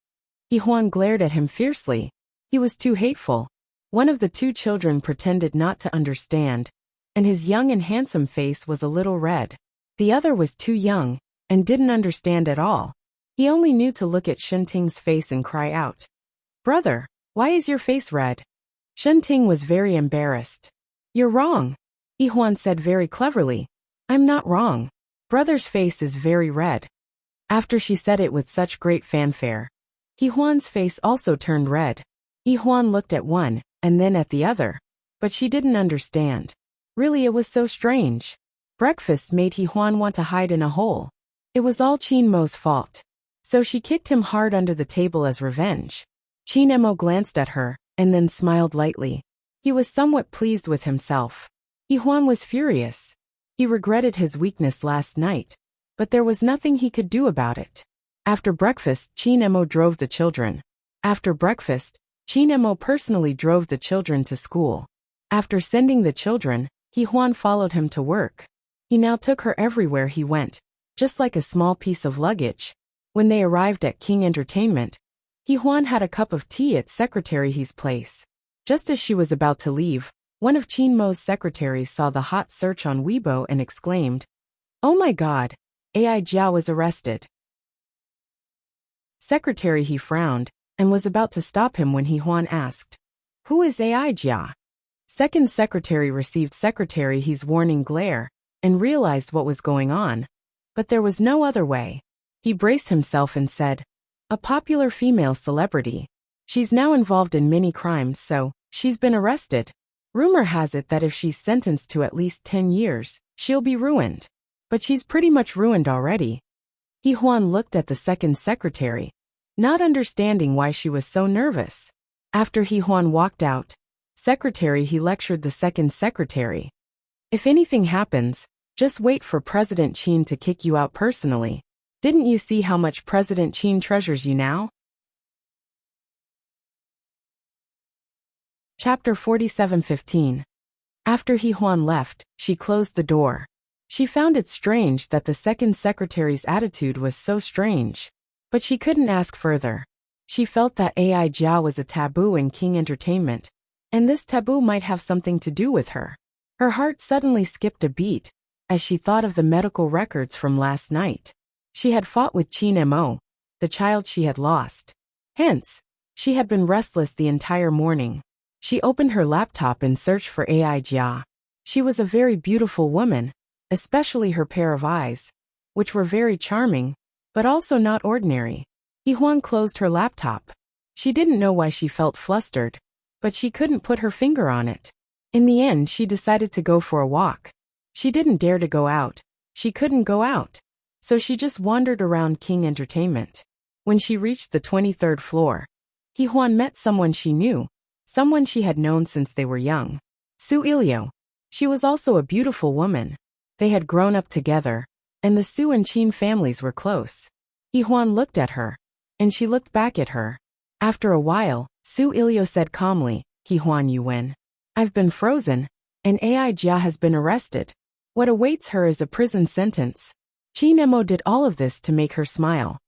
Huan glared at him fiercely. He was too hateful. One of the two children pretended not to understand, and his young and handsome face was a little red. The other was too young, and didn't understand at all. He only knew to look at Enchanting's face and cry out, "Brother, why is your face red?" Enchanting was very embarrassed. "You're wrong," Huan said very cleverly. "I'm not wrong. Brother's face is very red." After she said it with such great fanfare, Huan's face also turned red. Huan looked at one, and then at the other. But she didn't understand. Really, it was so strange. Breakfast made Huan want to hide in a hole. It was all Chinmo's fault. So she kicked him hard under the table as revenge. Chinemo glanced at her, and then smiled lightly. He was somewhat pleased with himself. Huan was furious. He regretted his weakness last night, but there was nothing he could do about it. After breakfast, Chinemo drove the children. After breakfast, Chinemo personally drove the children to school. After sending the children, Huan followed him to work. He now took her everywhere he went, just like a small piece of luggage. When they arrived at King Entertainment, Huan had a cup of tea at Secretary He's place. Just as she was about to leave, one of Chinmo's secretaries saw the hot search on Weibo and exclaimed, "Oh my god, AI Jiao was arrested." Secretary He frowned, and was about to stop him when Huan asked, "Who is AI Jia?" Second secretary received Secretary He's warning glare, and realized what was going on. But there was no other way. He braced himself and said, "A popular female celebrity. She's now involved in many crimes, so she's been arrested. Rumor has it that if she's sentenced to at least 10 years, she'll be ruined. But she's pretty much ruined already." Huan looked at the second secretary, not understanding why she was so nervous. After Huan walked out, Secretary He lectured the second secretary. "If anything happens, just wait for President Chin to kick you out personally. Didn't you see how much President Chin treasures you now?" Chapter 47:15. After Huan left, she closed the door. She found it strange that the second secretary's attitude was so strange. But she couldn't ask further. She felt that AI Jia was a taboo in King Entertainment, and this taboo might have something to do with her. Her heart suddenly skipped a beat as she thought of the medical records from last night. She had fought with Qin Mo, the child she had lost. Hence, she had been restless the entire morning. She opened her laptop and searched for AI Jia. She was a very beautiful woman, especially her pair of eyes, which were very charming, but also not ordinary. Yihuan closed her laptop. She didn't know why she felt flustered, but she couldn't put her finger on it. In the end, she decided to go for a walk. She didn't dare to go out. She couldn't go out. So she just wandered around King Entertainment. When she reached the 23rd floor, Yihuan met someone she knew, someone she had known since they were young. Su Ilio. She was also a beautiful woman. They had grown up together, and the Su and Qin families were close. Yihuan looked at her, and she looked back at her. After a while, Su Ilio said calmly, Yihuan Yuwen. I've been frozen, and AI Jia has been arrested. What awaits her is a prison sentence. Qin Mo did all of this to make her smile.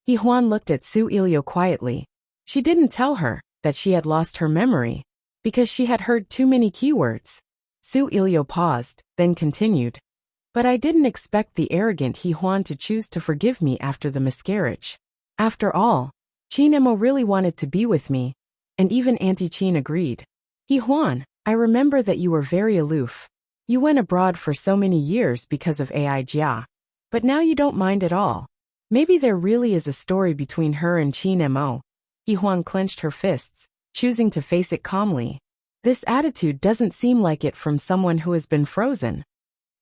Yihuan looked at Su Ilio quietly. She didn't tell her that she had lost her memory, because she had heard too many keywords. Su Ilio paused, then continued. But I didn't expect the arrogant Yihuan to choose to forgive me after the miscarriage. After all, Qin Mo really wanted to be with me, and even Auntie Qin agreed. Yihuan, I remember that you were very aloof. You went abroad for so many years because of AI Jia. But now you don't mind at all. Maybe there really is a story between her and Qin Mo. Yihuan clenched her fists, choosing to face it calmly. This attitude doesn't seem like it from someone who has been frozen.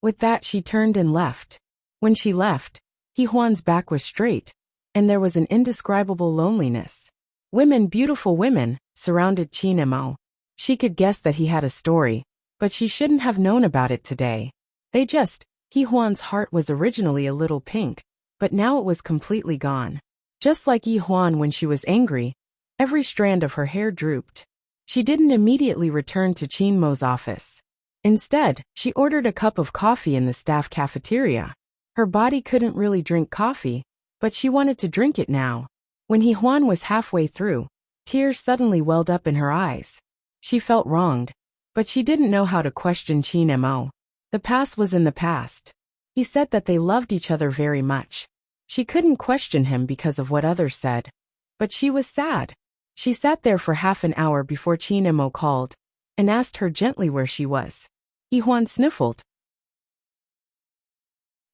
With that, she turned and left. When she left, Yihuan's back was straight, and there was an indescribable loneliness. Women, beautiful women, surrounded Qin Mo. She could guess that he had a story, but she shouldn't have known about it today. Yihuan's heart was originally a little pink, but now it was completely gone. Just like Yihuan when she was angry, every strand of her hair drooped. She didn't immediately return to Qin Mo's office. Instead, she ordered a cup of coffee in the staff cafeteria. Her body couldn't really drink coffee, but she wanted to drink it now. When Yihuan was halfway through, tears suddenly welled up in her eyes. She felt wronged, but she didn't know how to question Qin Mo. The past was in the past. He said that they loved each other very much. She couldn't question him because of what others said. But she was sad. She sat there for half an hour before Qin Mo called, and asked her gently where she was. Yihuan sniffled.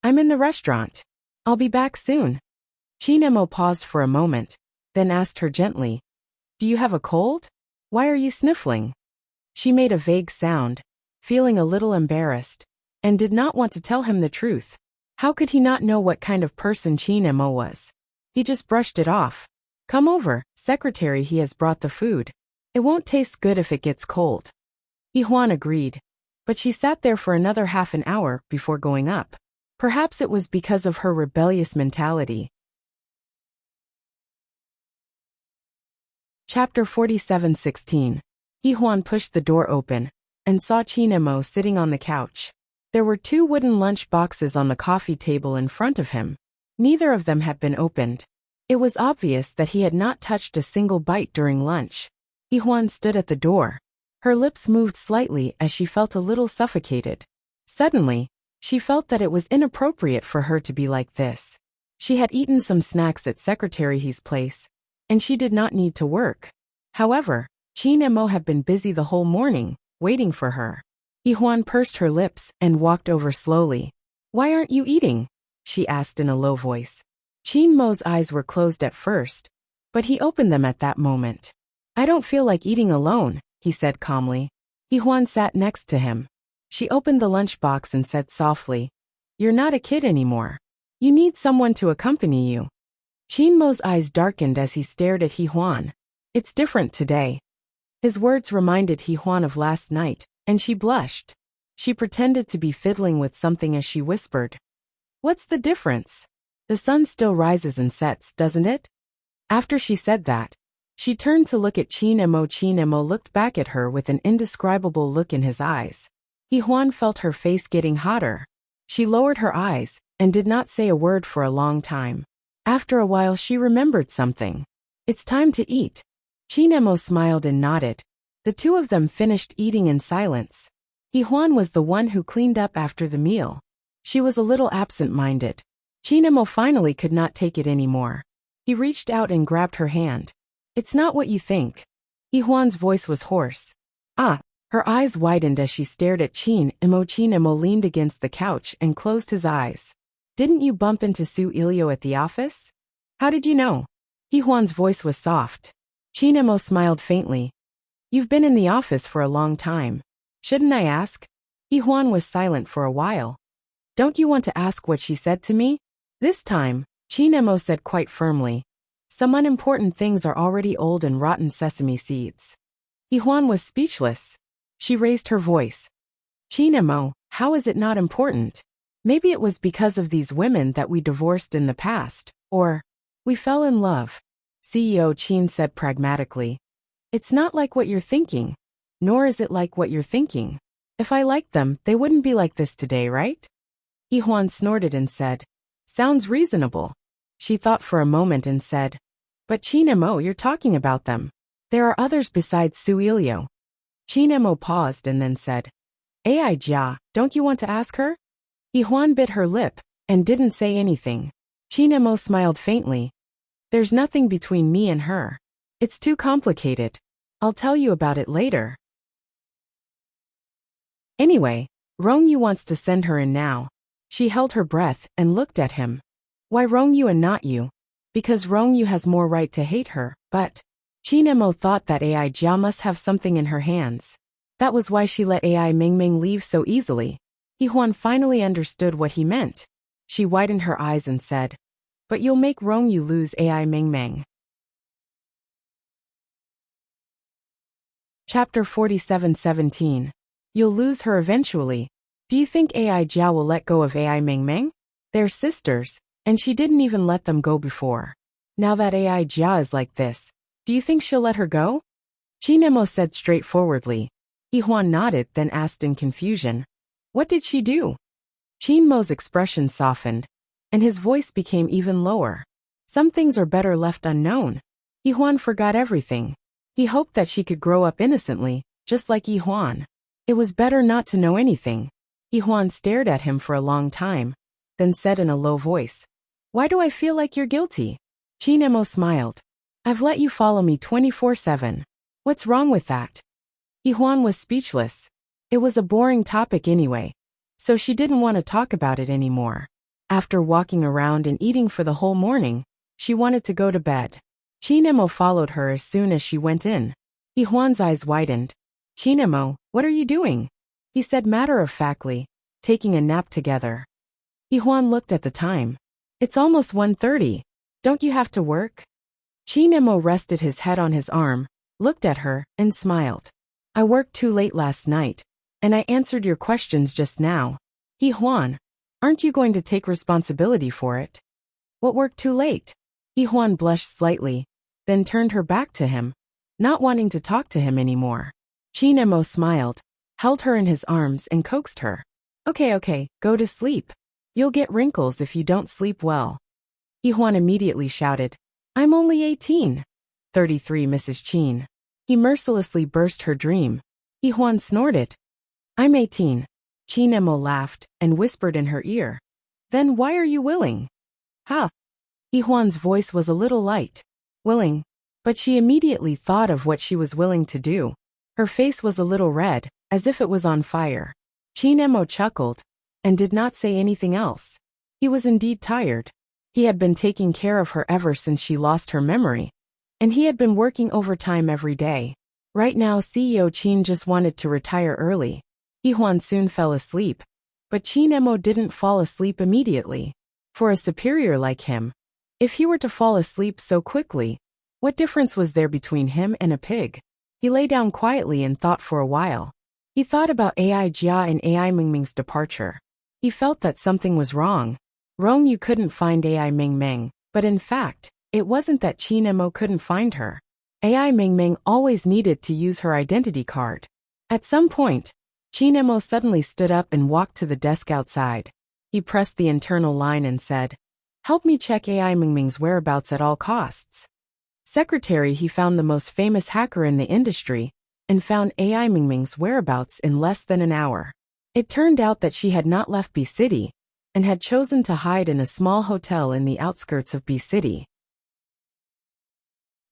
I'm in the restaurant. I'll be back soon. Qin Mo paused for a moment, then asked her gently, Do you have a cold? Why are you sniffling? She made a vague sound, feeling a little embarrassed, and did not want to tell him the truth. How could he not know what kind of person Qin Mo was? He just brushed it off. Come over, secretary, he has brought the food. It won't taste good if it gets cold. Yihuan agreed, but she sat there for another half an hour before going up. Perhaps it was because of her rebellious mentality. Chapter 47:16. Yihuan pushed the door open and saw Qin Mo sitting on the couch. There were 2 wooden lunch boxes on the coffee table in front of him. Neither of them had been opened. It was obvious that he had not touched a single bite during lunch. Yihuan stood at the door. Her lips moved slightly as she felt a little suffocated. Suddenly, she felt that it was inappropriate for her to be like this. She had eaten some snacks at Secretary He's place, and she did not need to work. However, Qin Mo had been busy the whole morning, waiting for her. Yihuan pursed her lips and walked over slowly. Why aren't you eating? She asked in a low voice. Qin Mo's eyes were closed at first, but he opened them at that moment. I don't feel like eating alone, he said calmly. Yihuan sat next to him. She opened the lunchbox and said softly, You're not a kid anymore. You need someone to accompany you. Qin Mo's eyes darkened as he stared at Yihuan. It's different today. His words reminded Yihuan of last night, and she blushed. She pretended to be fiddling with something as she whispered, What's the difference? The sun still rises and sets, doesn't it? After she said that, she turned to look at Qin Mo. Qin Mo looked back at her with an indescribable look in his eyes. Yihuan felt her face getting hotter. She lowered her eyes and did not say a word for a long time. After a while she remembered something. It's time to eat. Chinemo smiled and nodded. The two of them finished eating in silence. Yihuan was the one who cleaned up after the meal. She was a little absent-minded. Chinemo finally could not take it anymore. He reached out and grabbed her hand. It's not what you think. Yihuan's voice was hoarse. Ah. Her eyes widened as she stared at Chinemo. Chinemo leaned against the couch and closed his eyes. Didn't you bump into Su Ilio at the office? How did you know? Yihuan's voice was soft. Chinemo smiled faintly. You've been in the office for a long time. Shouldn't I ask? Yihuan was silent for a while. Don't you want to ask what she said to me? This time, Chinemo said quite firmly. Some unimportant things are already old and rotten sesame seeds. Yihuan was speechless. She raised her voice. Chinemo, how is it not important? Maybe it was because of these women that we divorced in the past, or we fell in love. CEO Chin said pragmatically. It's not like what you're thinking, nor is it like what you're thinking. If I liked them, they wouldn't be like this today, right? Yihuan snorted and said, sounds reasonable. She thought for a moment and said, but Chinemo, you're talking about them. There are others besides Su Ilio. Chinemo paused and then said, Ai Jia, don't you want to ask her? Yihuan bit her lip and didn't say anything. Chinemo smiled faintly. There's nothing between me and her. It's too complicated. I'll tell you about it later. Anyway, Rongyu wants to send her in now. She held her breath and looked at him. Why Rongyu and not you? Because Rongyu has more right to hate her, but Chinemo thought that Ai Jia must have something in her hands. That was why she let Ai Mingming leave so easily. Yihuan finally understood what he meant. She widened her eyes and said, but you'll make Rongyu lose Ai Mingming. Chapter 47:17. You'll lose her eventually. Do you think Ai Jia will let go of Ai Mingming? They're sisters, and she didn't even let them go before. Now that Ai Jia is like this, do you think she'll let her go? Chinemo said straightforwardly. Yihuan nodded, then asked in confusion. What did she do? Chinmo's expression softened, and his voice became even lower. Some things are better left unknown. Yihuan forgot everything. He hoped that she could grow up innocently, just like Yihuan. It was better not to know anything. Yihuan stared at him for a long time, then said in a low voice, Why do I feel like you're guilty? Chinemo smiled. I've let you follow me 24/7. What's wrong with that? Yihuan was speechless. It was a boring topic anyway, so she didn't want to talk about it anymore. After walking around and eating for the whole morning, she wanted to go to bed. Chinemo followed her as soon as she went in. Yihuan's eyes widened. Chinemo, what are you doing? He said matter-of-factly, taking a nap together. Yihuan looked at the time. It's almost 1:30. Don't you have to work? Chinemo rested his head on his arm, looked at her, and smiled. I worked too late last night, and I answered your questions just now. Yihuan, aren't you going to take responsibility for it? What worked too late? Yihuan blushed slightly, then turned her back to him, not wanting to talk to him anymore. Chinemo smiled, held her in his arms and coaxed her. Okay, go to sleep. You'll get wrinkles if you don't sleep well. Yihuan immediately shouted, I'm only 18. 33 Mrs. Chin. He mercilessly burst her dream. Yihuan snorted. I'm 18. Chinemo laughed and whispered in her ear. Then why are you willing? Ha! Yihuan's voice was a little light. Willing. But she immediately thought of what she was willing to do. Her face was a little red, as if it was on fire. Chinemo chuckled, and did not say anything else. He was indeed tired. He had been taking care of her ever since she lost her memory, and he had been working overtime every day. Right now CEO Chin just wanted to retire early. Yihuan soon fell asleep, but Chinemo didn't fall asleep immediately. For a superior like him, if he were to fall asleep so quickly, what difference was there between him and a pig? He lay down quietly and thought for a while. He thought about Ai Jia and Ai Mingming's departure. He felt that something was wrong. Rongyu couldn't find Ai Mingming, but in fact, it wasn't that Chinemo couldn't find her. Ai Mingming always needed to use her identity card. At some point, Chinemo suddenly stood up and walked to the desk outside. He pressed the internal line and said, Help me check AI Mingming's whereabouts at all costs. Secretary he found the most famous hacker in the industry and found AI Mingming's whereabouts in less than an hour. It turned out that she had not left B City and had chosen to hide in a small hotel in the outskirts of B City.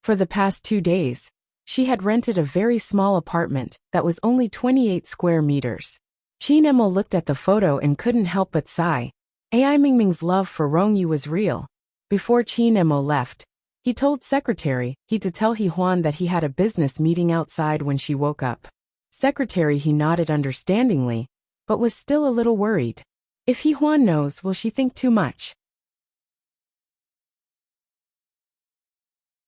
For the past 2 days, she had rented a very small apartment that was only 28 square meters. Qin Emo looked at the photo and couldn't help but sigh. AI Mingming's love for Rongyu was real. Before Qin Emo left, he told Secretary he to tell He Huan that he had a business meeting outside when she woke up. Secretary he nodded understandingly, but was still a little worried. If He Huan knows, will she think too much?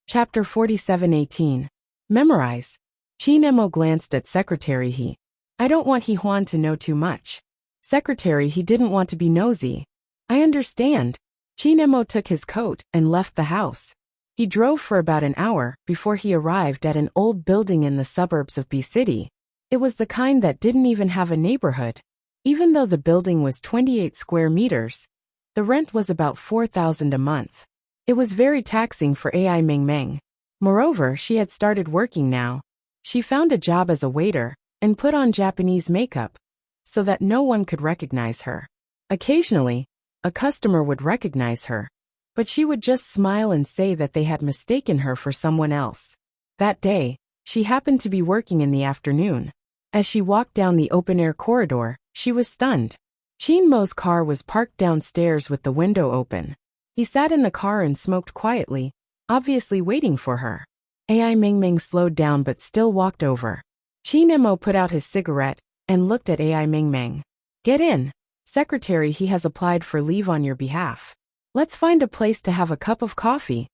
Chapter 47:18. Memorize. Qin Emo glanced at Secretary he. I don't want He Huan to know too much. Secretary he didn't want to be nosy. I understand. Qin Emo took his coat and left the house. He drove for about an hour before he arrived at an old building in the suburbs of B City. It was the kind that didn't even have a neighborhood. Even though the building was 28 square meters, the rent was about 4,000 a month. It was very taxing for AI Mingming. Moreover, she had started working now. She found a job as a waiter and put on Japanese makeup so that no one could recognize her. Occasionally, a customer would recognize her, but she would just smile and say that they had mistaken her for someone else. That day, she happened to be working in the afternoon. As she walked down the open-air corridor, she was stunned. Qin Mo's car was parked downstairs with the window open. He sat in the car and smoked quietly, obviously waiting for her. AI Mingming slowed down but still walked over. Qin Emo put out his cigarette and looked at AI Mingming. Get in. Secretary he has applied for leave on your behalf. Let's find a place to have a cup of coffee.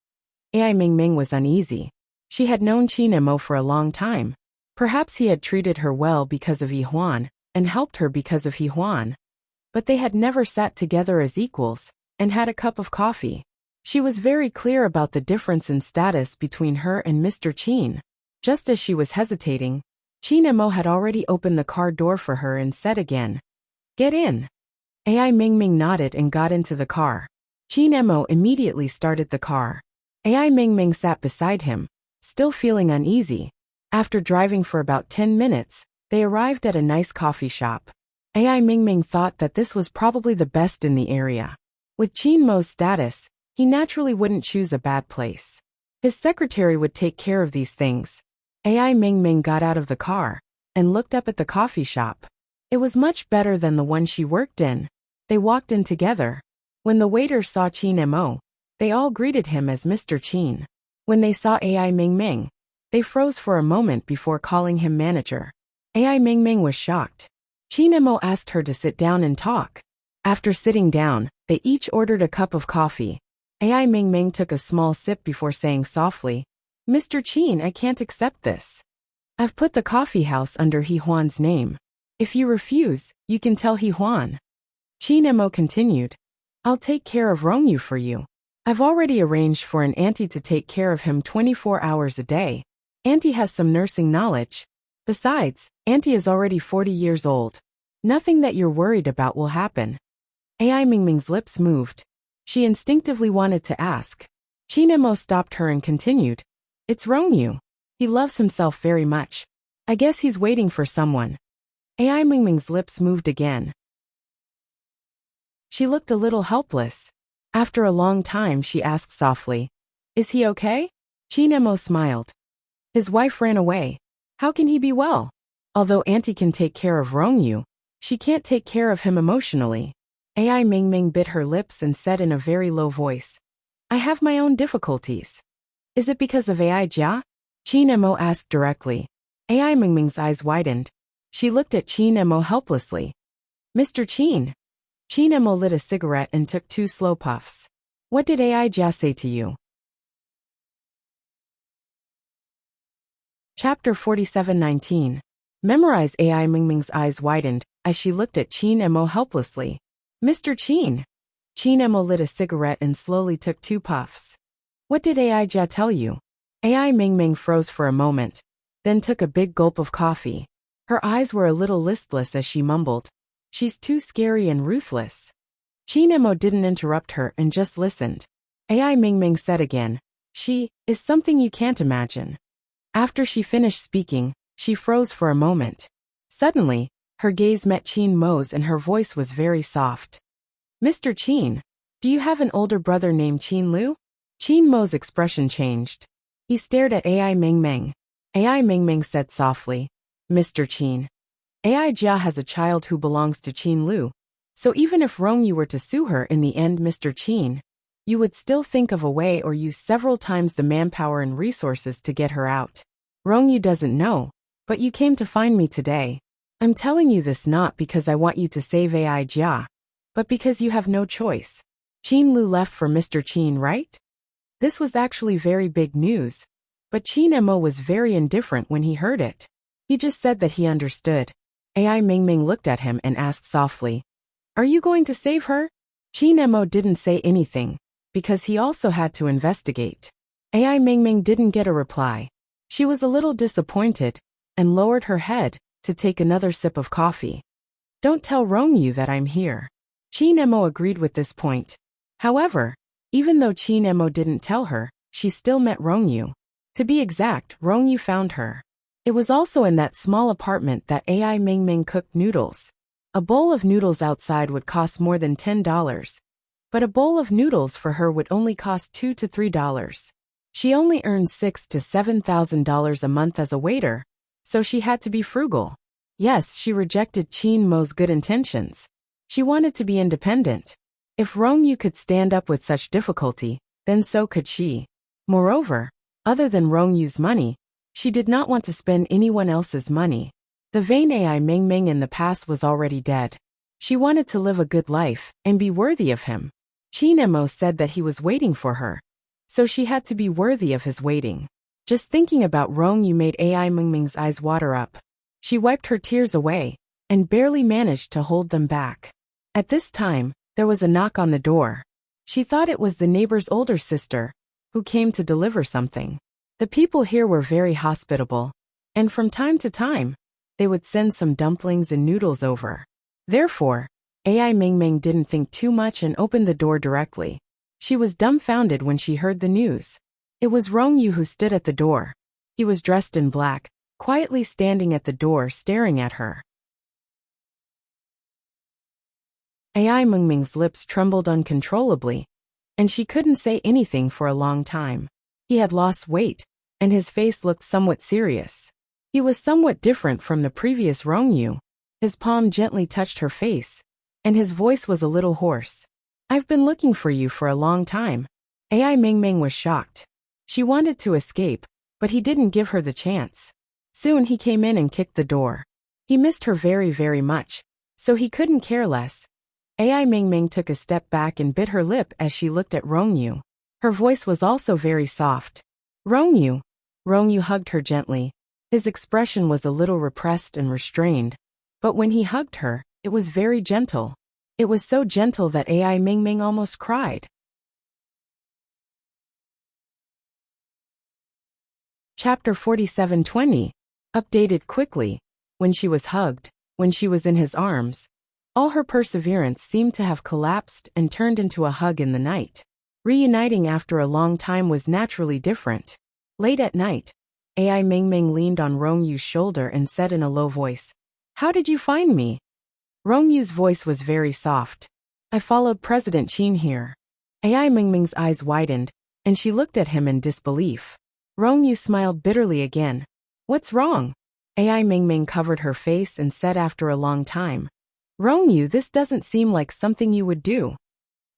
AI Mingming was uneasy. She had known Qin Emo for a long time. Perhaps he had treated her well because of He Huan and helped her because of He Huan. But they had never sat together as equals and had a cup of coffee. She was very clear about the difference in status between her and Mr. Qin. Just as she was hesitating, Qin Emo had already opened the car door for her and said again, Get in. AI Mingming nodded and got into the car. Qin Emo immediately started the car. AI Mingming sat beside him, still feeling uneasy. After driving for about 10 minutes, they arrived at a nice coffee shop. AI Mingming thought that this was probably the best in the area. With Qin Mo's status, he naturally wouldn't choose a bad place. His secretary would take care of these things. AI Mingming got out of the car and looked up at the coffee shop. It was much better than the one she worked in. They walked in together. When the waiters saw Qin Mo, they all greeted him as Mr. Qin. When they saw AI Mingming, they froze for a moment before calling him manager. AI Mingming was shocked. Qin Mo asked her to sit down and talk. After sitting down, they each ordered a cup of coffee. AI Mingming took a small sip before saying softly, Mr. Qin, I can't accept this. I've put the coffee house under He Huan's name. If you refuse, you can tell He Huan. Qin Mo continued, I'll take care of Rongyu for you. I've already arranged for an auntie to take care of him 24 hours a day. Auntie has some nursing knowledge. Besides, auntie is already 40 years old. Nothing that you're worried about will happen. AI Mingming's lips moved. She instinctively wanted to ask. Qin Mo stopped her and continued. It's Rongyu. He loves himself very much. I guess he's waiting for someone. AI Mingming's lips moved again. She looked a little helpless. After a long time she asked softly, Is he okay? Qin Mo smiled. His wife ran away. How can he be well? Although auntie can take care of Rongyu, she can't take care of him emotionally. AI Mingming bit her lips and said in a very low voice, I have my own difficulties. Is it because of AI Jia? Qin Mo asked directly. AI Mingming's eyes widened. She looked at Qin Mo helplessly. Mr. Qin. Qin Mo lit a cigarette and took 2 slow puffs. What did AI Jia say to you? Chapter 47:19. Memorize. AI Mingming's eyes widened as she looked at Qin Mo helplessly. Mr. Qin. Qin Mo lit a cigarette and slowly took 2 puffs. What did AI Jia tell you? AI Mingming froze for a moment, then took a big gulp of coffee. Her eyes were a little listless as she mumbled, She's too scary and ruthless. Qin Emo didn't interrupt her and just listened. AI Mingming said again, "She is something you can't imagine." After she finished speaking, she froze for a moment. Suddenly, her gaze met Qin Mo's and her voice was very soft. "Mr. Qin, do you have an older brother named Qin Lu?" Qin Mo's expression changed. He stared at AI Mingming. AI Mingming said softly, "Mr. Qin, AI Jia has a child who belongs to Qin Lu. So even if Rongyu were to sue her in the end, Mr. Qin, you would still think of a way or use several times the manpower and resources to get her out. Rongyu doesn't know, but you came to find me today. I'm telling you this not because I want you to save AI Jia, but because you have no choice. Qin Lu left for Mr. Qin, right?" This was actually very big news, but Qin Emo was very indifferent when he heard it. He just said that he understood. AI Mingming looked at him and asked softly, "Are you going to save her?" Qin Emo didn't say anything, because he also had to investigate. AI Mingming didn't get a reply. She was a little disappointed, and lowered her head to take another sip of coffee. "Don't tell Rongyu that I'm here." Qin Emo agreed with this point. However, even though Qin Emo didn't tell her, she still met Rongyu. To be exact, Rongyu found her. It was also in that small apartment that AI Mingming cooked noodles. A bowl of noodles outside would cost more than $10, but a bowl of noodles for her would only cost $2 to $3. She only earned $6,000 to $7,000 a month as a waiter, so she had to be frugal. Yes, she rejected Qin Mo's good intentions. She wanted to be independent. If Rongyu could stand up with such difficulty, then so could she. Moreover, other than Rongyu's money, she did not want to spend anyone else's money. The vain AI Mingming in the past was already dead. She wanted to live a good life and be worthy of him. Qin Emo said that he was waiting for her, so she had to be worthy of his waiting. Just thinking about Rongyu made AI Mingming's eyes water up. She wiped her tears away and barely managed to hold them back. At this time, there was a knock on the door. She thought it was the neighbor's older sister, who came to deliver something. The people here were very hospitable, and from time to time, they would send some dumplings and noodles over. Therefore, AI Mingming didn't think too much and opened the door directly. She was dumbfounded when she heard the news. It was Rongyu who stood at the door. He was dressed in black, quietly standing at the door staring at her. AI Mingming's lips trembled uncontrollably, and she couldn't say anything for a long time. He had lost weight, and his face looked somewhat serious. He was somewhat different from the previous Rongyu. His palm gently touched her face, and his voice was a little hoarse. "I've been looking for you for a long time." AI Mingming was shocked. She wanted to escape, but he didn't give her the chance. Soon he came in and kicked the door. He missed her very, very much, so he couldn't care less. AI Mingming took a step back and bit her lip as she looked at Rongyu. Her voice was also very soft. "Rongyu." Rongyu hugged her gently. His expression was a little repressed and restrained, but when he hugged her, it was very gentle. It was so gentle that AI Mingming almost cried. Chapter 47:20. Updated quickly. When she was hugged, when she was in his arms, all her perseverance seemed to have collapsed and turned into a hug in the night. Reuniting after a long time was naturally different. Late at night, AI Mingming leaned on Rongyu's shoulder and said in a low voice, "How did you find me?" Rongyu's voice was very soft. "I followed President Qin here." AI Mingming's eyes widened, and she looked at him in disbelief. Rongyu smiled bitterly again. "What's wrong?" AI Mingming covered her face and said after a long time, "Rongyu, this doesn't seem like something you would do."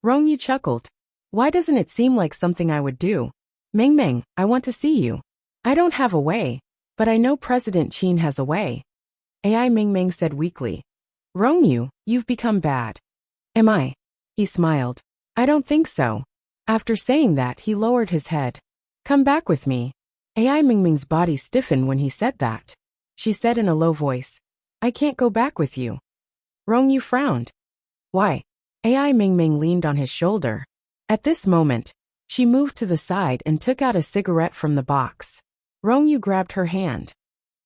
Rongyu chuckled. "Why doesn't it seem like something I would do? Mingming, I want to see you. I don't have a way, but I know President Qin has a way." AI Mingming said weakly, "Rongyu, you've become bad." "Am I?" He smiled. "I don't think so." After saying that, he lowered his head. "Come back with me." AI Mingming's body stiffened when he said that. She said in a low voice, "I can't go back with you." Rongyu frowned. "Why?" AI Mingming leaned on his shoulder. At this moment, she moved to the side and took out a cigarette from the box. Rongyu grabbed her hand.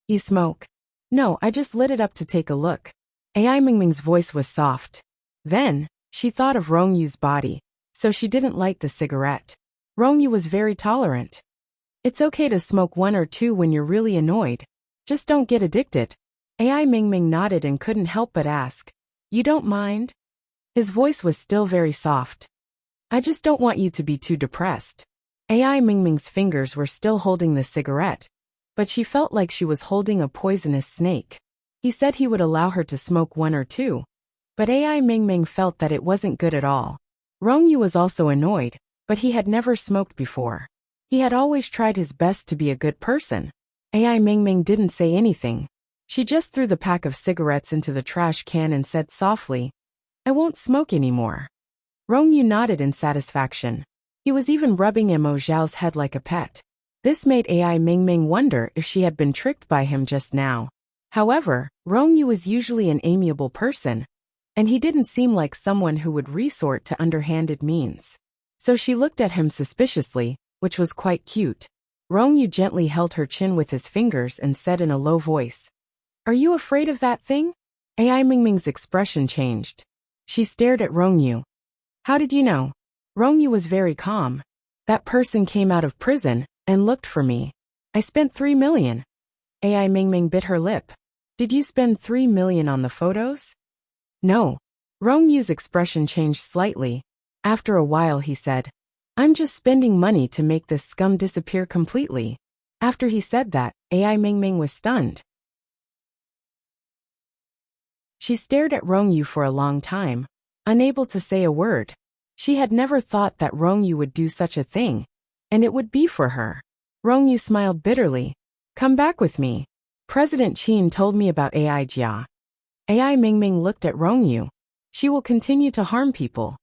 "You smoke?" "No, I just lit it up to take a look." AI Mingming's voice was soft. Then, She thought of Rongyu's body, so she didn't light the cigarette. Rongyu was very tolerant. It's okay to smoke one or two when you're really annoyed. Just don't get addicted. AI Mingming nodded and couldn't help but ask, "You don't mind?" His voice was still very soft. "I just don't want you to be too depressed." AI Mingming's fingers were still holding the cigarette, but she felt like she was holding a poisonous snake. He said he would allow her to smoke one or two, but AI Mingming felt that it wasn't good at all. Rongyu was also annoyed, but he had never smoked before. He had always tried his best to be a good person. AI Mingming didn't say anything. She just threw the pack of cigarettes into the trash can and said softly, "I won't smoke anymore." Rongyu nodded in satisfaction. He was even rubbing Mo Zhao's head like a pet. This made AI Mingming wonder if she had been tricked by him just now. However, Rongyu was usually an amiable person, and he didn't seem like someone who would resort to underhanded means. So she looked at him suspiciously, which was quite cute. Rongyu gently held her chin with his fingers and said in a low voice, "Are you afraid of that thing?" AI Mingming's expression changed. She stared at Rongyu. "How did you know?" Rongyu was very calm. "That person came out of prison and looked for me. I spent 3 million. AI Mingming bit her lip. "Did you spend 3 million on the photos?" "No." Rongyu's expression changed slightly. After a while he said, "I'm just spending money to make this scum disappear completely." After he said that, AI Mingming was stunned. She stared at Rongyu for a long time, unable to say a word. She had never thought that Rongyu would do such a thing, and it would be for her. Rongyu smiled bitterly. "Come back with me. President Qin told me about AI Jia." AI Mingming looked at Rongyu. "She will continue to harm people.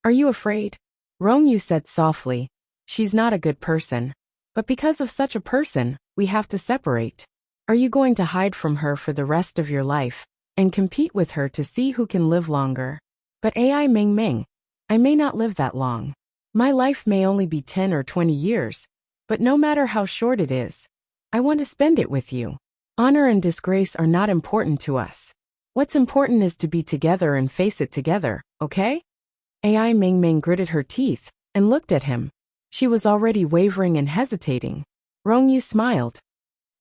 Are you afraid?" Rongyu said softly, "She's not a good person. But because of such a person, we have to separate. Are you going to hide from her for the rest of your life and compete with her to see who can live longer?" "But AI Mingming, I may not live that long. My life may only be 10 or 20 years, but no matter how short it is, I want to spend it with you. Honor and disgrace are not important to us. What's important is to be together and face it together, okay?" AI Mingming gritted her teeth and looked at him. She was already wavering and hesitating. Rongyu smiled.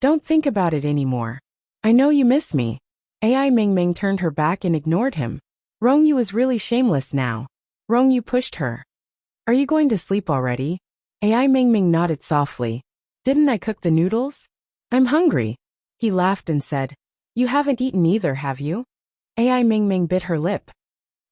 "Don't think about it anymore. I know you miss me." AI Mingming turned her back and ignored him. Rongyu was really shameless now. Rongyu pushed her. "Are you going to sleep already?" AI Mingming nodded softly. "Didn't I cook the noodles? I'm hungry." He laughed and said, "You haven't eaten either, have you?" AI Mingming bit her lip.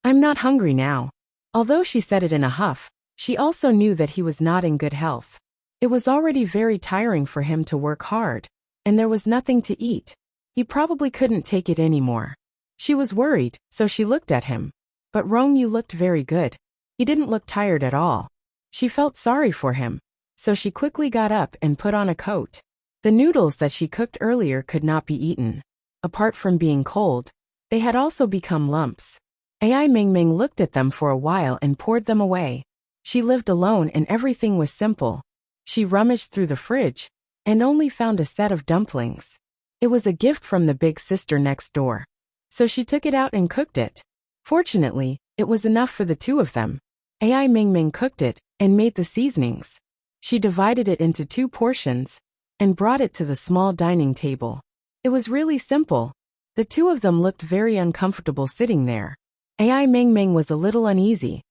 "I'm not hungry now." Although she said it in a huff, she also knew that he was not in good health. It was already very tiring for him to work hard, and there was nothing to eat. He probably couldn't take it anymore. She was worried, so she looked at him. But Rongyu looked very good. He didn't look tired at all. She felt sorry for him, so she quickly got up and put on a coat. The noodles that she cooked earlier could not be eaten. Apart from being cold, they had also become lumps. AI Mingming looked at them for a while and poured them away. She lived alone and everything was simple. She rummaged through the fridge and only found a set of dumplings. It was a gift from the big sister next door, so she took it out and cooked it. Fortunately, it was enough for the two of them. AI Mingming cooked it and made the seasonings. She divided it into 2 portions and brought it to the small dining table. It was really simple. The two of them looked very uncomfortable sitting there. AI Mingming was a little uneasy.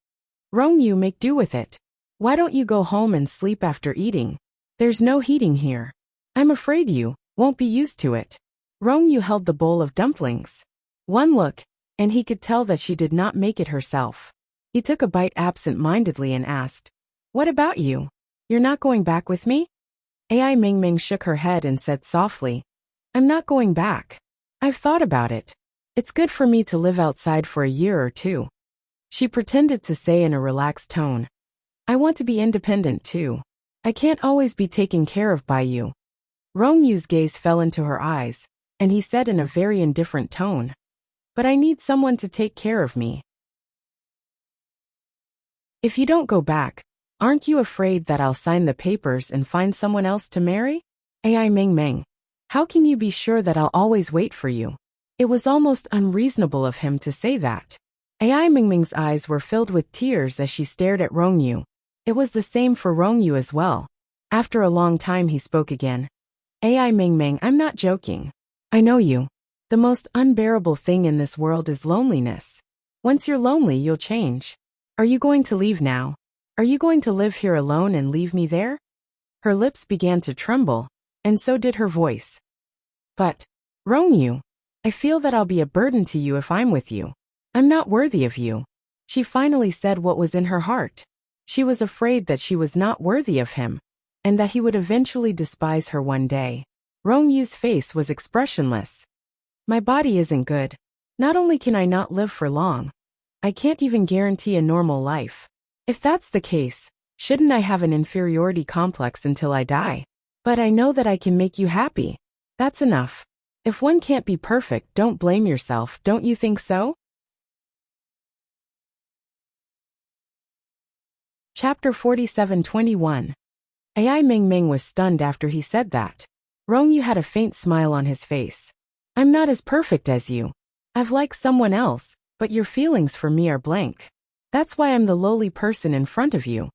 "Rongyu, make do with it. Why don't you go home and sleep after eating? There's no heating here. I'm afraid you won't be used to it." Rongyu held the bowl of dumplings. One look, and he could tell that she did not make it herself. He took a bite absent-mindedly and asked, "What about you? You're not going back with me?" AI Mingming shook her head and said softly, "I'm not going back. I've thought about it. It's good for me to live outside for a year or 2. She pretended to say in a relaxed tone, "I want to be independent too. I can't always be taken care of by you." Rongyu's gaze fell into her eyes, and he said in a very indifferent tone, "But I need someone to take care of me. If you don't go back, aren't you afraid that I'll sign the papers and find someone else to marry?" AI Mingming, how can you be sure that I'll always wait for you? It was almost unreasonable of him to say that. AI Mingming's eyes were filled with tears as she stared at Rongyu. It was the same for Rongyu as well. After a long time he spoke again. AI Mingming, I'm not joking. I know you. The most unbearable thing in this world is loneliness. Once you're lonely, you'll change. Are you going to leave now? Are you going to live here alone and leave me there? Her lips began to tremble, and so did her voice. But, Rongyu, I feel that I'll be a burden to you if I'm with you. I'm not worthy of you. She finally said what was in her heart. She was afraid that she was not worthy of him, and that he would eventually despise her one day. Rongyu's face was expressionless. My body isn't good. Not only can I not live for long, I can't even guarantee a normal life. If that's the case, shouldn't I have an inferiority complex until I die? But I know that I can make you happy. That's enough. If one can't be perfect, don't blame yourself, don't you think so? Chapter 47:21. AI Mingming was stunned after he said that. Rongyu had a faint smile on his face. I'm not as perfect as you. I've liked someone else, but your feelings for me are blank. That's why I'm the lowly person in front of you.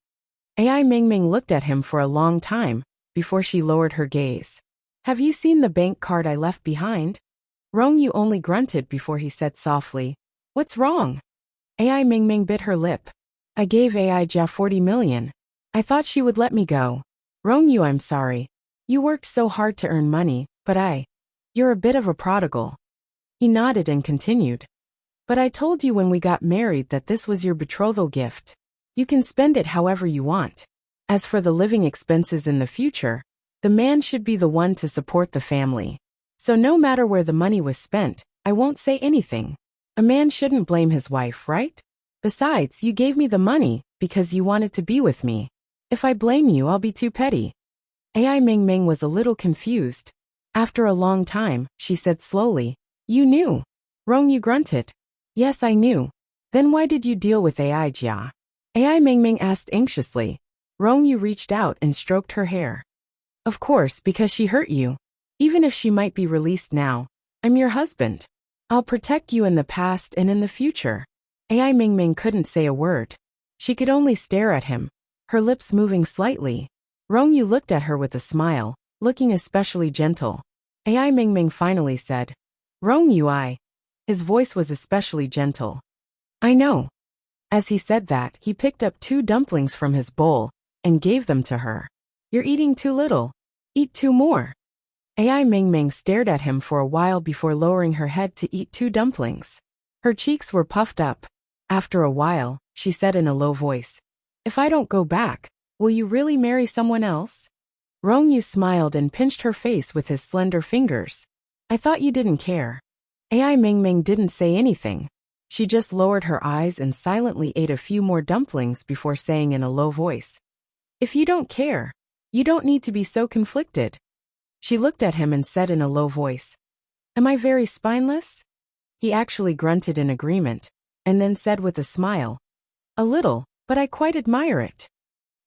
AI Mingming looked at him for a long time, before she lowered her gaze. Have you seen the bank card I left behind? Rongyu only grunted before he said softly, What's wrong? AI Mingming bit her lip. I gave AI Ja 40 million. I thought she would let me go. Rongyu, I'm sorry. You worked so hard to earn money, but you're a bit of a prodigal. He nodded and continued. But I told you when we got married that this was your betrothal gift. You can spend it however you want. As for the living expenses in the future, the man should be the one to support the family. So no matter where the money was spent, I won't say anything. A man shouldn't blame his wife, right? Besides, you gave me the money because you wanted to be with me. If I blame you, I'll be too petty. AI Mingming was a little confused. After a long time, she said slowly, You knew. Rongyu grunted. Yes, I knew. Then why did you deal with AI Jia? AI Mingming asked anxiously. Rongyu reached out and stroked her hair. Of course, because she hurt you. Even if she might be released now, I'm your husband. I'll protect you in the past and in the future. AI Mingming couldn't say a word. She could only stare at him, her lips moving slightly. Rongyu looked at her with a smile, looking especially gentle. AI Mingming finally said, Rongyu, His voice was especially gentle. I know. As he said that, he picked up 2 dumplings from his bowl and gave them to her. You're eating too little. Eat 2 more. AI Mingming stared at him for a while before lowering her head to eat 2 dumplings. Her cheeks were puffed up. After a while, she said in a low voice, If I don't go back, will you really marry someone else? Rongyu smiled and pinched her face with his slender fingers. I thought you didn't care. AI Mingming didn't say anything. She just lowered her eyes and silently ate a few more dumplings before saying in a low voice, If you don't care, you don't need to be so conflicted. She looked at him and said in a low voice, Am I very spineless? He actually grunted in agreement, and then said with a smile, A little, but I quite admire it.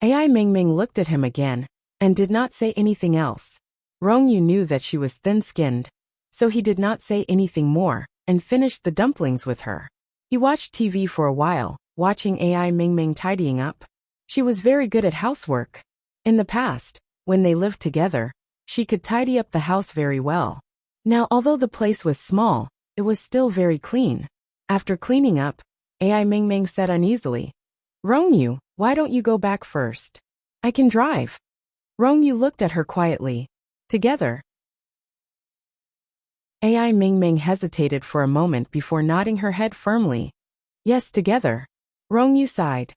AI Mingming looked at him again, and did not say anything else. Rongyu knew that she was thin-skinned, so he did not say anything more, and finished the dumplings with her. He watched TV for a while, watching AI Mingming tidying up. She was very good at housework. In the past, when they lived together, she could tidy up the house very well. Now, although the place was small, it was still very clean. After cleaning up, AI Mingming said uneasily, Rongyu, why don't you go back first? I can drive. Rongyu looked at her quietly. Together. AI Mingming hesitated for a moment before nodding her head firmly. Yes, together. Rongyu sighed.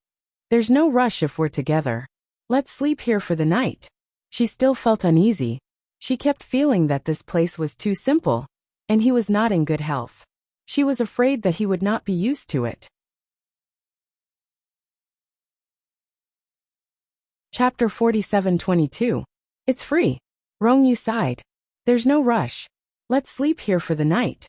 There's no rush if we're together. Let's sleep here for the night. She still felt uneasy. She kept feeling that this place was too simple, and he was not in good health. She was afraid that he would not be used to it. Chapter 47:22. It's free. Rongyu sighed. There's no rush. Let's sleep here for the night.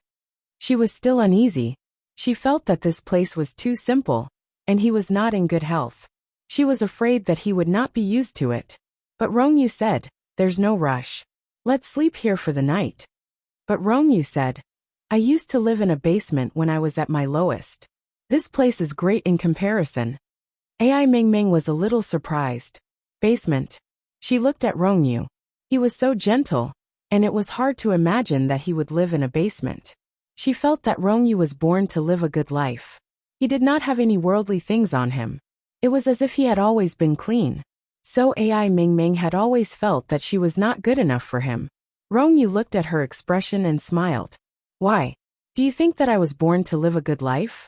She was still uneasy. She felt that this place was too simple, and he was not in good health. She was afraid that he would not be used to it. But Rongyu said, There's no rush. Let's sleep here for the night. But Rongyu said, I used to live in a basement when I was at my lowest. This place is great in comparison. AI Mingming was a little surprised. Basement. She looked at Rongyu. He was so gentle, and it was hard to imagine that he would live in a basement. She felt that Rongyu was born to live a good life. He did not have any worldly things on him. It was as if he had always been clean. So AI Mingming had always felt that she was not good enough for him. Rongyu looked at her expression and smiled. Why? Do you think that I was born to live a good life?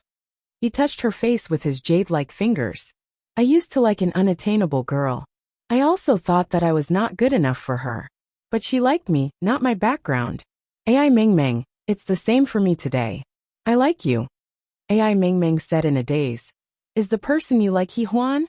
He touched her face with his jade-like fingers. I used to like an unattainable girl. I also thought that I was not good enough for her. But she liked me, not my background. AI Mingming, it's the same for me today. I like you. AI Mingming said in a daze. Is the person you like He Huan?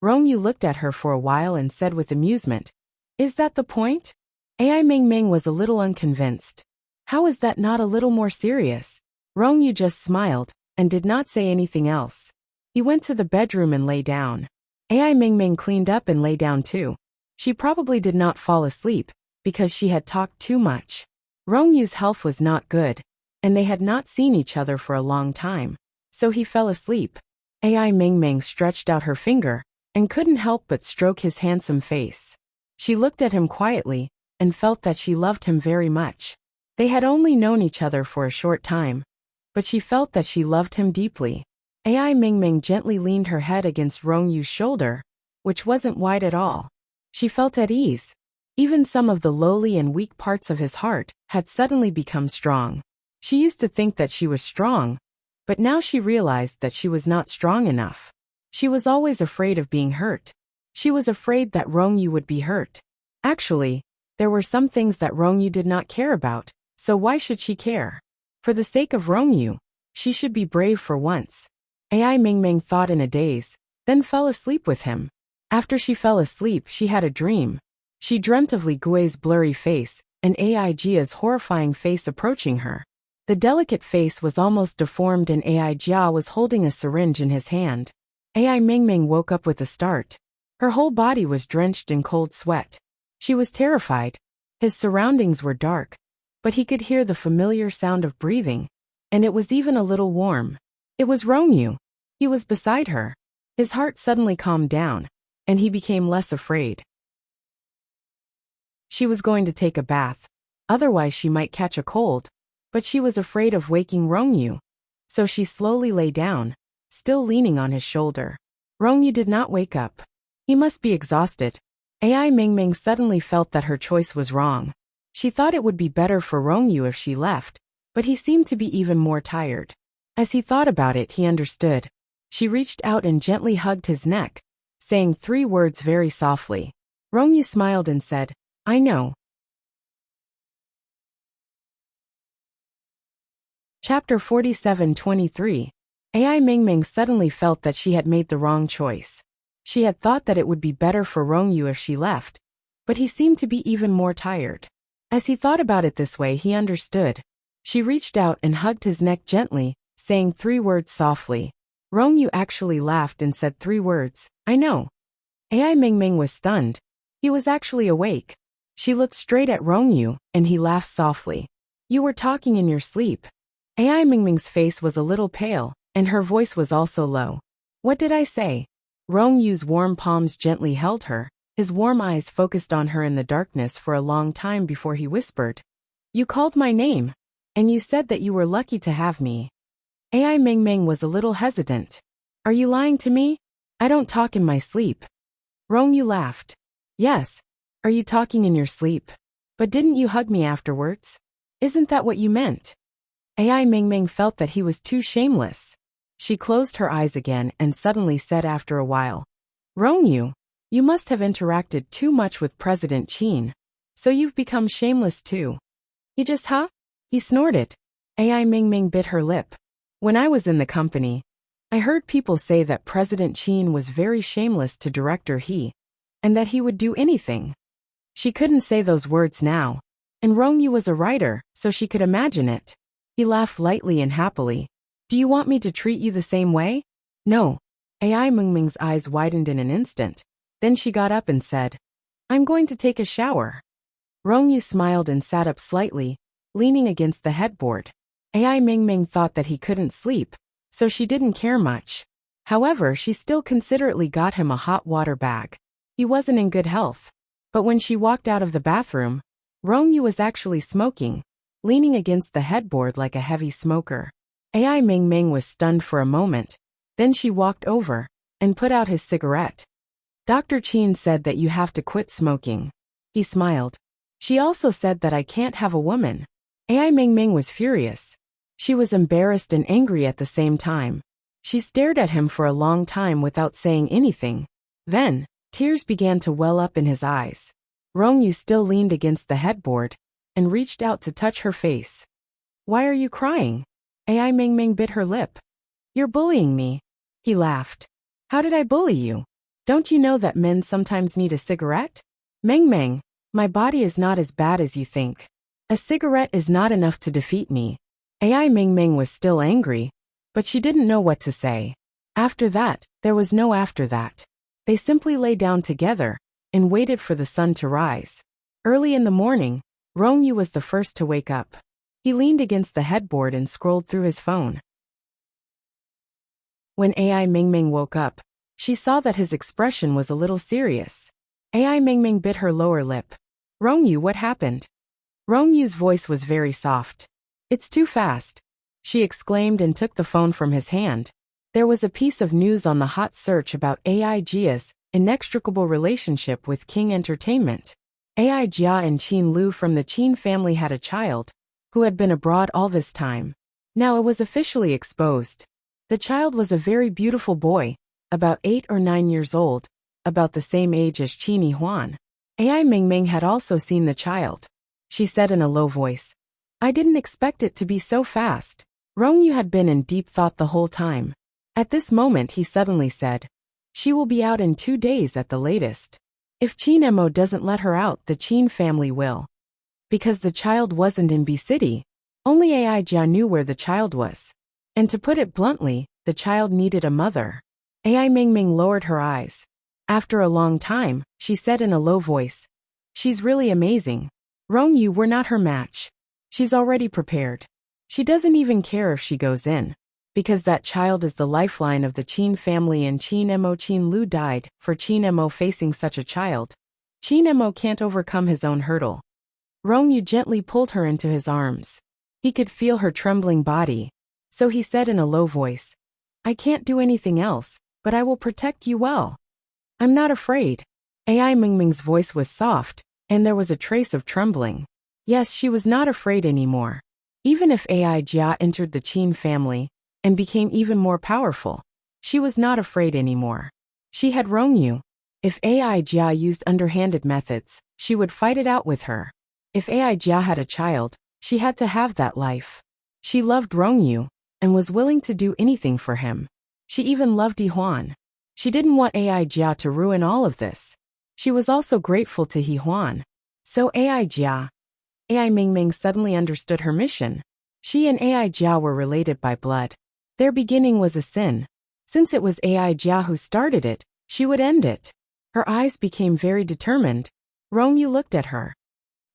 Rongyu looked at her for a while and said with amusement. Is that the point? AI Mingming was a little unconvinced. How is that not a little more serious? Rongyu just smiled, and did not say anything else. He went to the bedroom and lay down. AI Mingming cleaned up and lay down too. She probably did not fall asleep, because she had talked too much. Rongyu's health was not good, and they had not seen each other for a long time. So he fell asleep. AI Mingming stretched out her finger, and couldn't help but stroke his handsome face. She looked at him quietly, and felt that she loved him very much. They had only known each other for a short time, but she felt that she loved him deeply. AI Mingming gently leaned her head against Rongyu's shoulder, which wasn't wide at all. She felt at ease. Even some of the lowly and weak parts of his heart had suddenly become strong. She used to think that she was strong, but now she realized that she was not strong enough. She was always afraid of being hurt. She was afraid that Rongyu would be hurt. Actually, there were some things that Rongyu did not care about, so why should she care? For the sake of Rongyu, she should be brave for once. AI Mingming thought in a daze, then fell asleep with him. After she fell asleep, she had a dream. She dreamt of Li Gui's blurry face, and AI Jia's horrifying face approaching her. The delicate face was almost deformed and AI Jia was holding a syringe in his hand. AI Mingming woke up with a start. Her whole body was drenched in cold sweat. She was terrified. His surroundings were dark, but he could hear the familiar sound of breathing, and it was even a little warm. It was Rongyu. He was beside her. His heart suddenly calmed down, and he became less afraid. She was going to take a bath. Otherwise she might catch a cold, but she was afraid of waking Rongyu. So she slowly lay down, still leaning on his shoulder. Rongyu did not wake up. He must be exhausted. AI Mingming suddenly felt that her choice was wrong. She thought it would be better for Rongyu if she left, but he seemed to be even more tired. As he thought about it, he understood. She reached out and gently hugged his neck, saying 3 words very softly. Rongyu smiled and said, I know. Chapter 47:23. AI Mingming suddenly felt that she had made the wrong choice. She had thought that it would be better for Rongyu if she left, but he seemed to be even more tired. As he thought about it this way, he understood. She reached out and hugged his neck gently, saying 3 words softly. Rongyu actually laughed and said 3 words, I know. AI Mingming was stunned. He was actually awake. She looked straight at Rongyu, and he laughed softly. You were talking in your sleep. AI Mingming's face was a little pale, and her voice was also low. What did I say? Rongyu's warm palms gently held her. His warm eyes focused on her in the darkness for a long time before he whispered. You called my name, and you said that you were lucky to have me. AI Mingming was a little hesitant. Are you lying to me? I don't talk in my sleep. Rongyu laughed. Yes. Are you talking in your sleep? But didn't you hug me afterwards? Isn't that what you meant? AI Mingming felt that he was too shameless. She closed her eyes again and suddenly said after a while, Rongyu, you must have interacted too much with President Qin, so you've become shameless too. He just huh? He snorted. AI Mingming bit her lip. When I was in the company, I heard people say that President Qin was very shameless to Director He, and that he would do anything. She couldn't say those words now, and Rongyu was a writer, so she could imagine it. He laughed lightly and happily. Do you want me to treat you the same way? No. AI Mingming's eyes widened in an instant. Then she got up and said, I'm going to take a shower. Rongyu smiled and sat up slightly, leaning against the headboard. AI Mingming thought that he couldn't sleep, so she didn't care much. However, she still considerately got him a hot water bag. He wasn't in good health. But when she walked out of the bathroom, Rongyu was actually smoking, leaning against the headboard like a heavy smoker. AI Ming Ming was stunned for a moment. Then she walked over and put out his cigarette. Dr. Qin said that you have to quit smoking. He smiled. She also said that I can't have a woman. AI Ming Ming was furious. She was embarrassed and angry at the same time. She stared at him for a long time without saying anything. Then, tears began to well up in his eyes. Rongyu still leaned against the headboard and reached out to touch her face. Why are you crying? AI Ming Ming bit her lip. You're bullying me. He laughed. How did I bully you? Don't you know that men sometimes need a cigarette? Meng Meng, my body is not as bad as you think. A cigarette is not enough to defeat me. AI Ming Ming was still angry, but she didn't know what to say. After that, there was no after that. They simply lay down together and waited for the sun to rise. Early in the morning, Rongyu was the first to wake up. He leaned against the headboard and scrolled through his phone. When AI Ming Ming woke up, she saw that his expression was a little serious. AI Ming Ming bit her lower lip. Rongyu, what happened? Rongyu's voice was very soft. It's too fast, she exclaimed and took the phone from his hand. There was a piece of news on the hot search about AI Jia's inextricable relationship with King Entertainment. AI Jia and Qin Lu from the Qin family had a child, who had been abroad all this time. Now it was officially exposed. The child was a very beautiful boy, about 8 or 9 years old, about the same age as Qin Yihuan. AI Ming Ming had also seen the child. She said in a low voice, I didn't expect it to be so fast. Rongyu had been in deep thought the whole time. At this moment he suddenly said, she will be out in 2 days at the latest. If Qin Mo doesn't let her out, the Qin family will. Because the child wasn't in B City. Only AI Jia knew where the child was. And to put it bluntly, the child needed a mother. AI Ming Ming lowered her eyes. After a long time, she said in a low voice, she's really amazing. Rongyu, we're not her match. She's already prepared. She doesn't even care if she goes in. Because that child is the lifeline of the Qin family and Qin Mo Qin Lu died for Qin Mo facing such a child. Qin Mo can't overcome his own hurdle. Rongyu gently pulled her into his arms. He could feel her trembling body. So he said in a low voice, I can't do anything else, but I will protect you well. I'm not afraid. AI Ming Ming's voice was soft, and there was a trace of trembling. Yes, she was not afraid anymore. Even if AI Jia entered the Qin family and became even more powerful, she was not afraid anymore. She had Rongyu. If AI Jia used underhanded methods, she would fight it out with her. If AI Jia had a child, she had to have that life. She loved Rongyu and was willing to do anything for him. She even loved Yihuan. She didn't want AI Jia to ruin all of this. She was also grateful to Yihuan. So AI Jia. AI Ming Ming suddenly understood her mission. She and AI Jia were related by blood. Their beginning was a sin. Since it was AI Jia who started it, she would end it. Her eyes became very determined. Rongyu looked at her.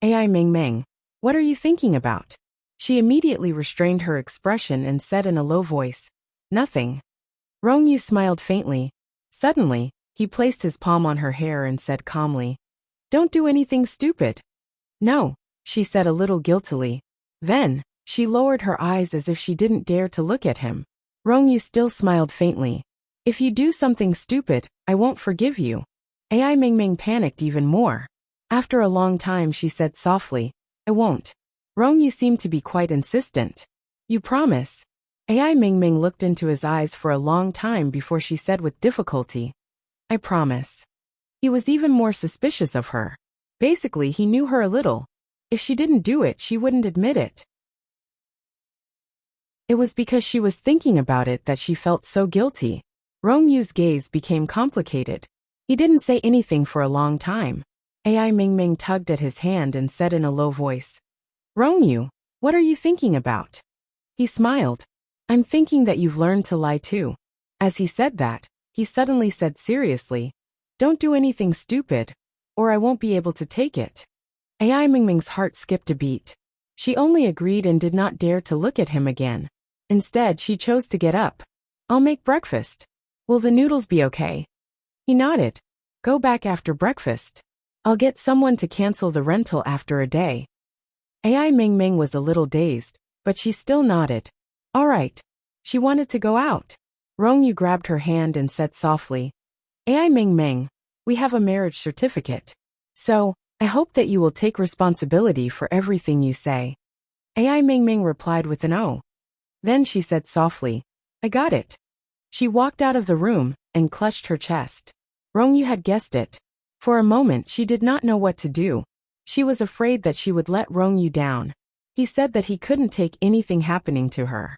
AI Ming Ming, what are you thinking about? She immediately restrained her expression and said in a low voice, nothing. Rongyu smiled faintly. Suddenly, he placed his palm on her hair and said calmly, don't do anything stupid. No, she said a little guiltily. Then, she lowered her eyes as if she didn't dare to look at him. Rongyu still smiled faintly. If you do something stupid, I won't forgive you. AI Ming Ming panicked even more. After a long time she said softly, I won't. Rongyu seemed to be quite insistent. You promise? AI Ming Ming looked into his eyes for a long time before she said with difficulty, I promise. He was even more suspicious of her. Basically, he knew her a little. If she didn't do it, she wouldn't admit it. It was because she was thinking about it that she felt so guilty. Rongyu's gaze became complicated. He didn't say anything for a long time. AI Ming Ming tugged at his hand and said in a low voice, Rongyu, what are you thinking about? He smiled. I'm thinking that you've learned to lie too. As he said that, he suddenly said seriously, don't do anything stupid, or I won't be able to take it. AI Ming Ming's heart skipped a beat. She only agreed and did not dare to look at him again. Instead, she chose to get up. I'll make breakfast. Will the noodles be okay? He nodded. Go back after breakfast. I'll get someone to cancel the rental after a day. AI Ming Ming was a little dazed, but she still nodded. All right. She wanted to go out. Rongyu grabbed her hand and said softly, AI Ming Ming, we have a marriage certificate. So, I hope that you will take responsibility for everything you say. AI Ming Ming replied with an O. Then she said softly, I got it. She walked out of the room and clutched her chest. Rongyu had guessed it. For a moment she did not know what to do. She was afraid that she would let Rongyu down. He said that he couldn't take anything happening to her.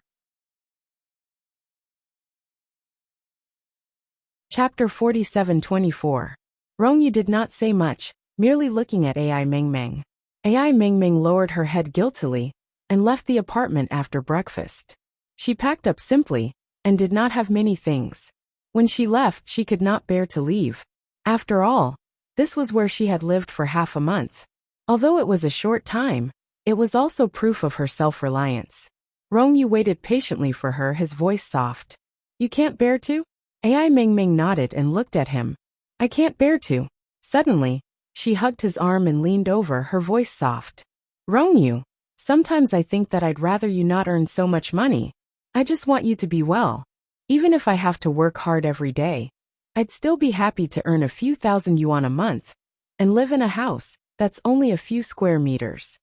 Chapter 47-24. Rongyu did not say much, merely looking at AI Ming Ming. AI Ming Ming lowered her head guiltily and left the apartment after breakfast. She packed up simply and did not have many things. When she left, she could not bear to leave. After all, this was where she had lived for half a month. Although it was a short time, it was also proof of her self-reliance. Rongyu waited patiently for her, his voice soft. You can't bear to? AI Ming Ming nodded and looked at him. I can't bear to. Suddenly, she hugged his arm and leaned over, her voice soft. Rongyu, sometimes I think that I'd rather you not earn so much money. I just want you to be well. Even if I have to work hard every day, I'd still be happy to earn a few thousand yuan a month and live in a house that's only a few square meters.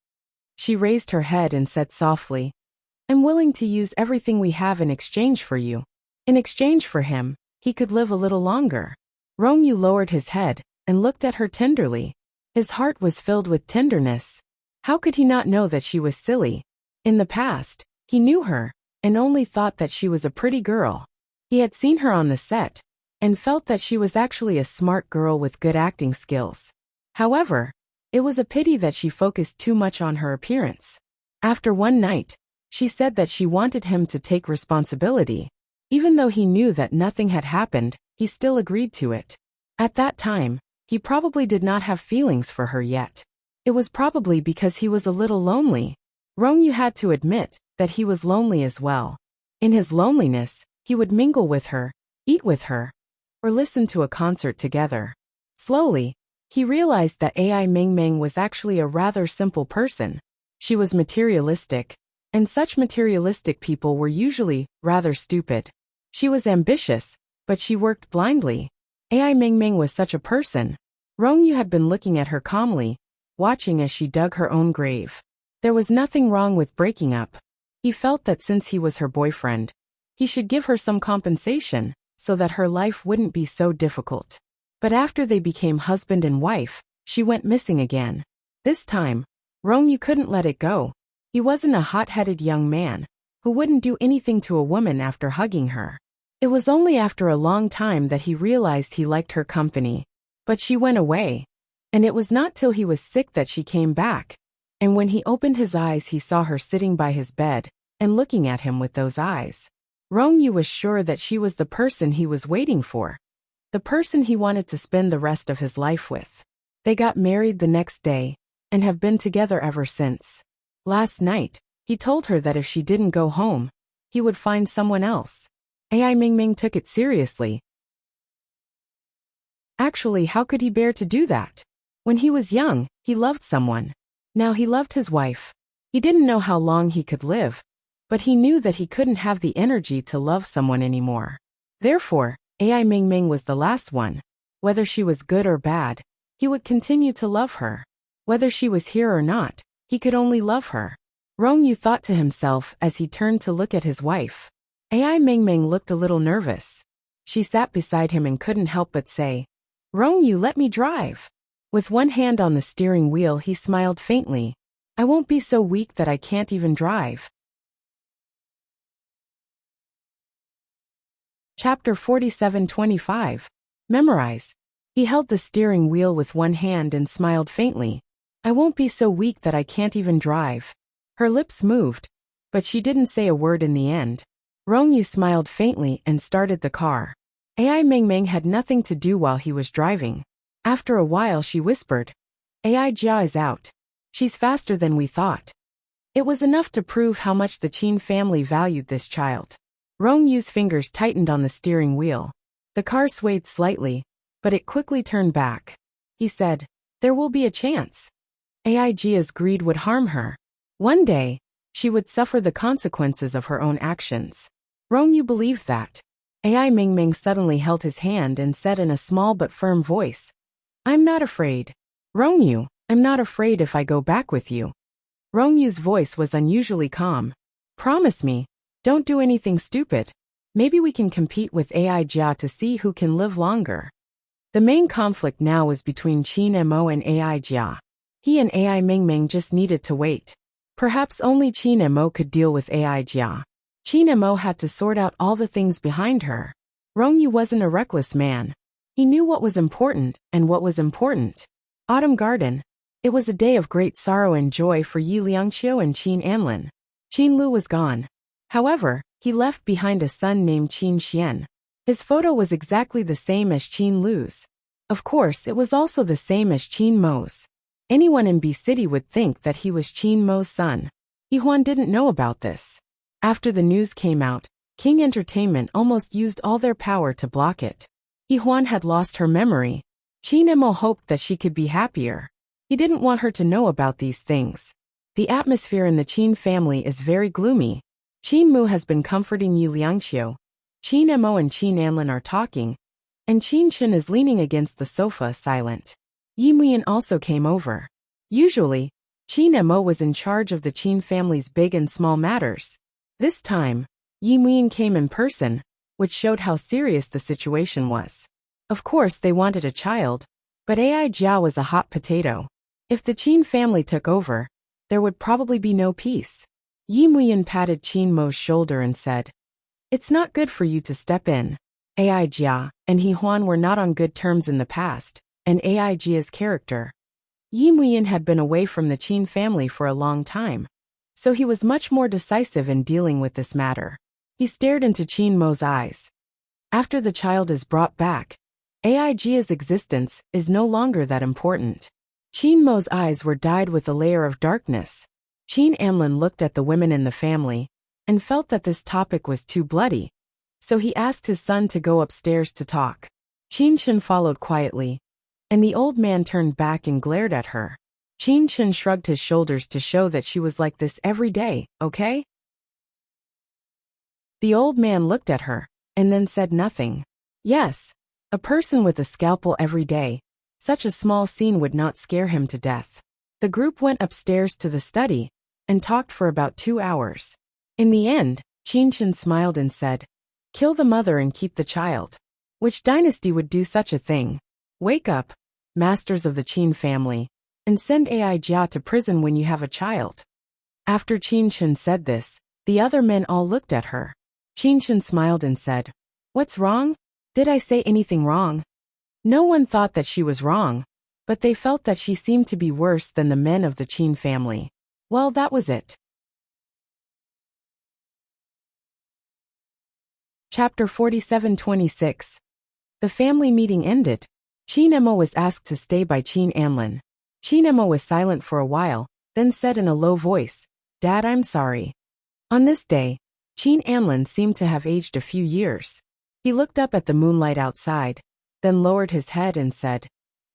She raised her head and said softly, I'm willing to use everything we have in exchange for you. In exchange for him, he could live a little longer. Rongyu lowered his head and looked at her tenderly. His heart was filled with tenderness. How could he not know that she was silly? In the past, he knew her and only thought that she was a pretty girl. He had seen her on the set and felt that she was actually a smart girl with good acting skills. However, it was a pity that she focused too much on her appearance. After one night, she said that she wanted him to take responsibility. Even though he knew that nothing had happened, he still agreed to it. At that time, he probably did not have feelings for her yet. It was probably because he was a little lonely. Rongyu had to admit that he was lonely as well. In his loneliness, he would mingle with her, eat with her, or listen to a concert together. Slowly, he realized that AI Ming Ming was actually a rather simple person. She was materialistic, and such materialistic people were usually rather stupid. She was ambitious, but she worked blindly. AI Ming Ming was such a person. Rongyu had been looking at her calmly, watching as she dug her own grave. There was nothing wrong with breaking up. He felt that since he was her boyfriend, he should give her some compensation so that her life wouldn't be so difficult. But after they became husband and wife, she went missing again. This time, Rongyu couldn't let it go. He wasn't a hot-headed young man who wouldn't do anything to a woman after hugging her. It was only after a long time that he realized he liked her company. But she went away. And it was not till he was sick that she came back. And when he opened his eyes, he saw her sitting by his bed and looking at him with those eyes. Rongyu was sure that she was the person he was waiting for. The person he wanted to spend the rest of his life with. They got married the next day and have been together ever since. Last night, he told her that if she didn't go home, he would find someone else. AI Ming Ming took it seriously. Actually, how could he bear to do that? When he was young, he loved someone. Now he loved his wife. He didn't know how long he could live, but he knew that he couldn't have the energy to love someone anymore. Therefore, AI Ming Ming was the last one. Whether she was good or bad, he would continue to love her. Whether she was here or not, he could only love her. Rongyu thought to himself as he turned to look at his wife. AI Ming Ming looked a little nervous. She sat beside him and couldn't help but say, Rongyu, let me drive. With one hand on the steering wheel, he smiled faintly. I won't be so weak that I can't even drive. Chapter 47-25. Memorize. He held the steering wheel with one hand and smiled faintly. I won't be so weak that I can't even drive. Her lips moved, but she didn't say a word in the end. Rongyu smiled faintly and started the car. AI Ming Ming had nothing to do while he was driving. After a while she whispered, AI Jia is out. She's faster than we thought. It was enough to prove how much the Qin family valued this child. Rong Yu's fingers tightened on the steering wheel. The car swayed slightly, but it quickly turned back. He said, "There will be a chance. Aijia's greed would harm her. One day, she would suffer the consequences of her own actions." Rong Yu believed that. Ai Mingming suddenly held his hand and said in a small but firm voice, "I'm not afraid. Rong Yu, I'm not afraid if I go back with you." Rong Yu's voice was unusually calm. "Promise me, don't do anything stupid. Maybe we can compete with Aijia to see who can live longer." The main conflict now was between Qin Mo and Aijia. He and Ai Mingming just needed to wait. Perhaps only Qin Mo could deal with Aijia. Qin Mo had to sort out all the things behind her. Rong Yu wasn't a reckless man. He knew what was important and what was important. Autumn Garden. It was a day of great sorrow and joy for Yi Liangqiu and Qin Anlin. Qin Lu was gone. However, he left behind a son named Qin Xian. His photo was exactly the same as Qin Lu's. Of course, it was also the same as Qin Mo's. Anyone in B City would think that he was Qin Mo's son. Yihuan didn't know about this. After the news came out, King Entertainment almost used all their power to block it. Yihuan had lost her memory. Qin Mo hoped that she could be happier. He didn't want her to know about these things. The atmosphere in the Qin family is very gloomy. Qin Mu has been comforting Yi Liangqiu. Qin Mo and Qin Anlin are talking, and Qin Shen is leaning against the sofa silent. Yi Muyan also came over. Usually, Qin Mo was in charge of the Qin family's big and small matters. This time, Yi Muyan came in person, which showed how serious the situation was. Of course they wanted a child, but Aijia was a hot potato. If the Qin family took over, there would probably be no peace. Yi Muyan patted Qin Mo's shoulder and said, "It's not good for you to step in." Aijia and Yihuan were not on good terms in the past, and Aijia's character. Yi Muyan had been away from the Qin family for a long time, so he was much more decisive in dealing with this matter. He stared into Qin Mo's eyes. After the child is brought back, Aijia's existence is no longer that important. Qin Mo's eyes were dyed with a layer of darkness. Qin Anlin looked at the women in the family and felt that this topic was too bloody, so he asked his son to go upstairs to talk. Qin Shen followed quietly, and the old man turned back and glared at her. Qin Shen shrugged his shoulders to show that she was like this every day, okay? The old man looked at her, and then said nothing. Yes, a person with a scalpel every day. Such a small scene would not scare him to death. The group went upstairs to the study and talked for about 2 hours. In the end, Qin Shen smiled and said, "Kill the mother and keep the child." Which dynasty would do such a thing? Wake up, masters of the Qin family, and send Aijia to prison when you have a child. After Qin Shen said this, the other men all looked at her. Qin Shen smiled and said, "What's wrong? Did I say anything wrong?" No one thought that she was wrong, but they felt that she seemed to be worse than the men of the Qin family. Well, that was it. Chapter 47-26. The family meeting ended. Qin Mo was asked to stay by Qin Anlin. Qin Mo was silent for a while, then said in a low voice, "Dad, I'm sorry." On this day, Qin Anlin seemed to have aged a few years. He looked up at the moonlight outside, then lowered his head and said,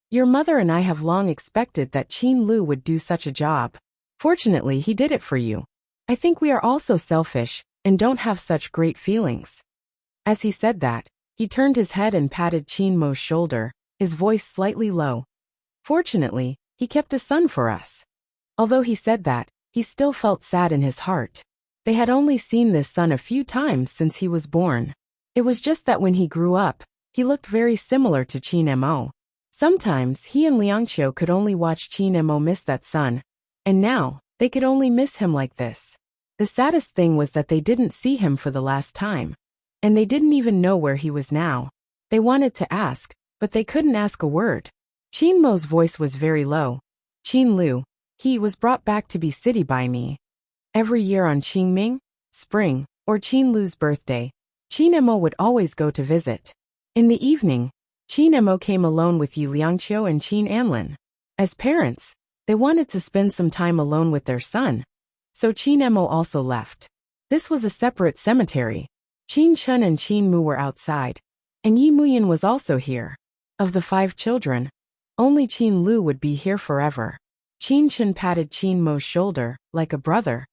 "Your mother and I have long expected that Qin Lu would do such a job. Fortunately, he did it for you. I think we are also selfish and don't have such great feelings." As he said that, he turned his head and patted Qin Mo's shoulder, his voice slightly low. "Fortunately, he kept a son for us." Although he said that, he still felt sad in his heart. They had only seen this son a few times since he was born. It was just that when he grew up, he looked very similar to Qin Mo. Sometimes he and Liangqiu could only watch Qin Mo miss that son, and now, they could only miss him like this. The saddest thing was that they didn't see him for the last time, and they didn't even know where he was now. They wanted to ask, but they couldn't ask a word. Qin Mo's voice was very low. "Qin Lu, he was brought back to B City by me. Every year on Qingming, spring, or Qin Lu's birthday, Qin Mo would always go to visit. In the evening, Qin Mo came alone with Yi Liangqiu and Qin Anlin. As parents, they wanted to spend some time alone with their son, So Qin Emo also left. This was a separate cemetery. Qin Chun and Qin Mu were outside, and Yi Muyan was also here. Of the 5 children, only Qin Lu would be here forever. Qin Chun patted Qin Mo's shoulder, like a brother.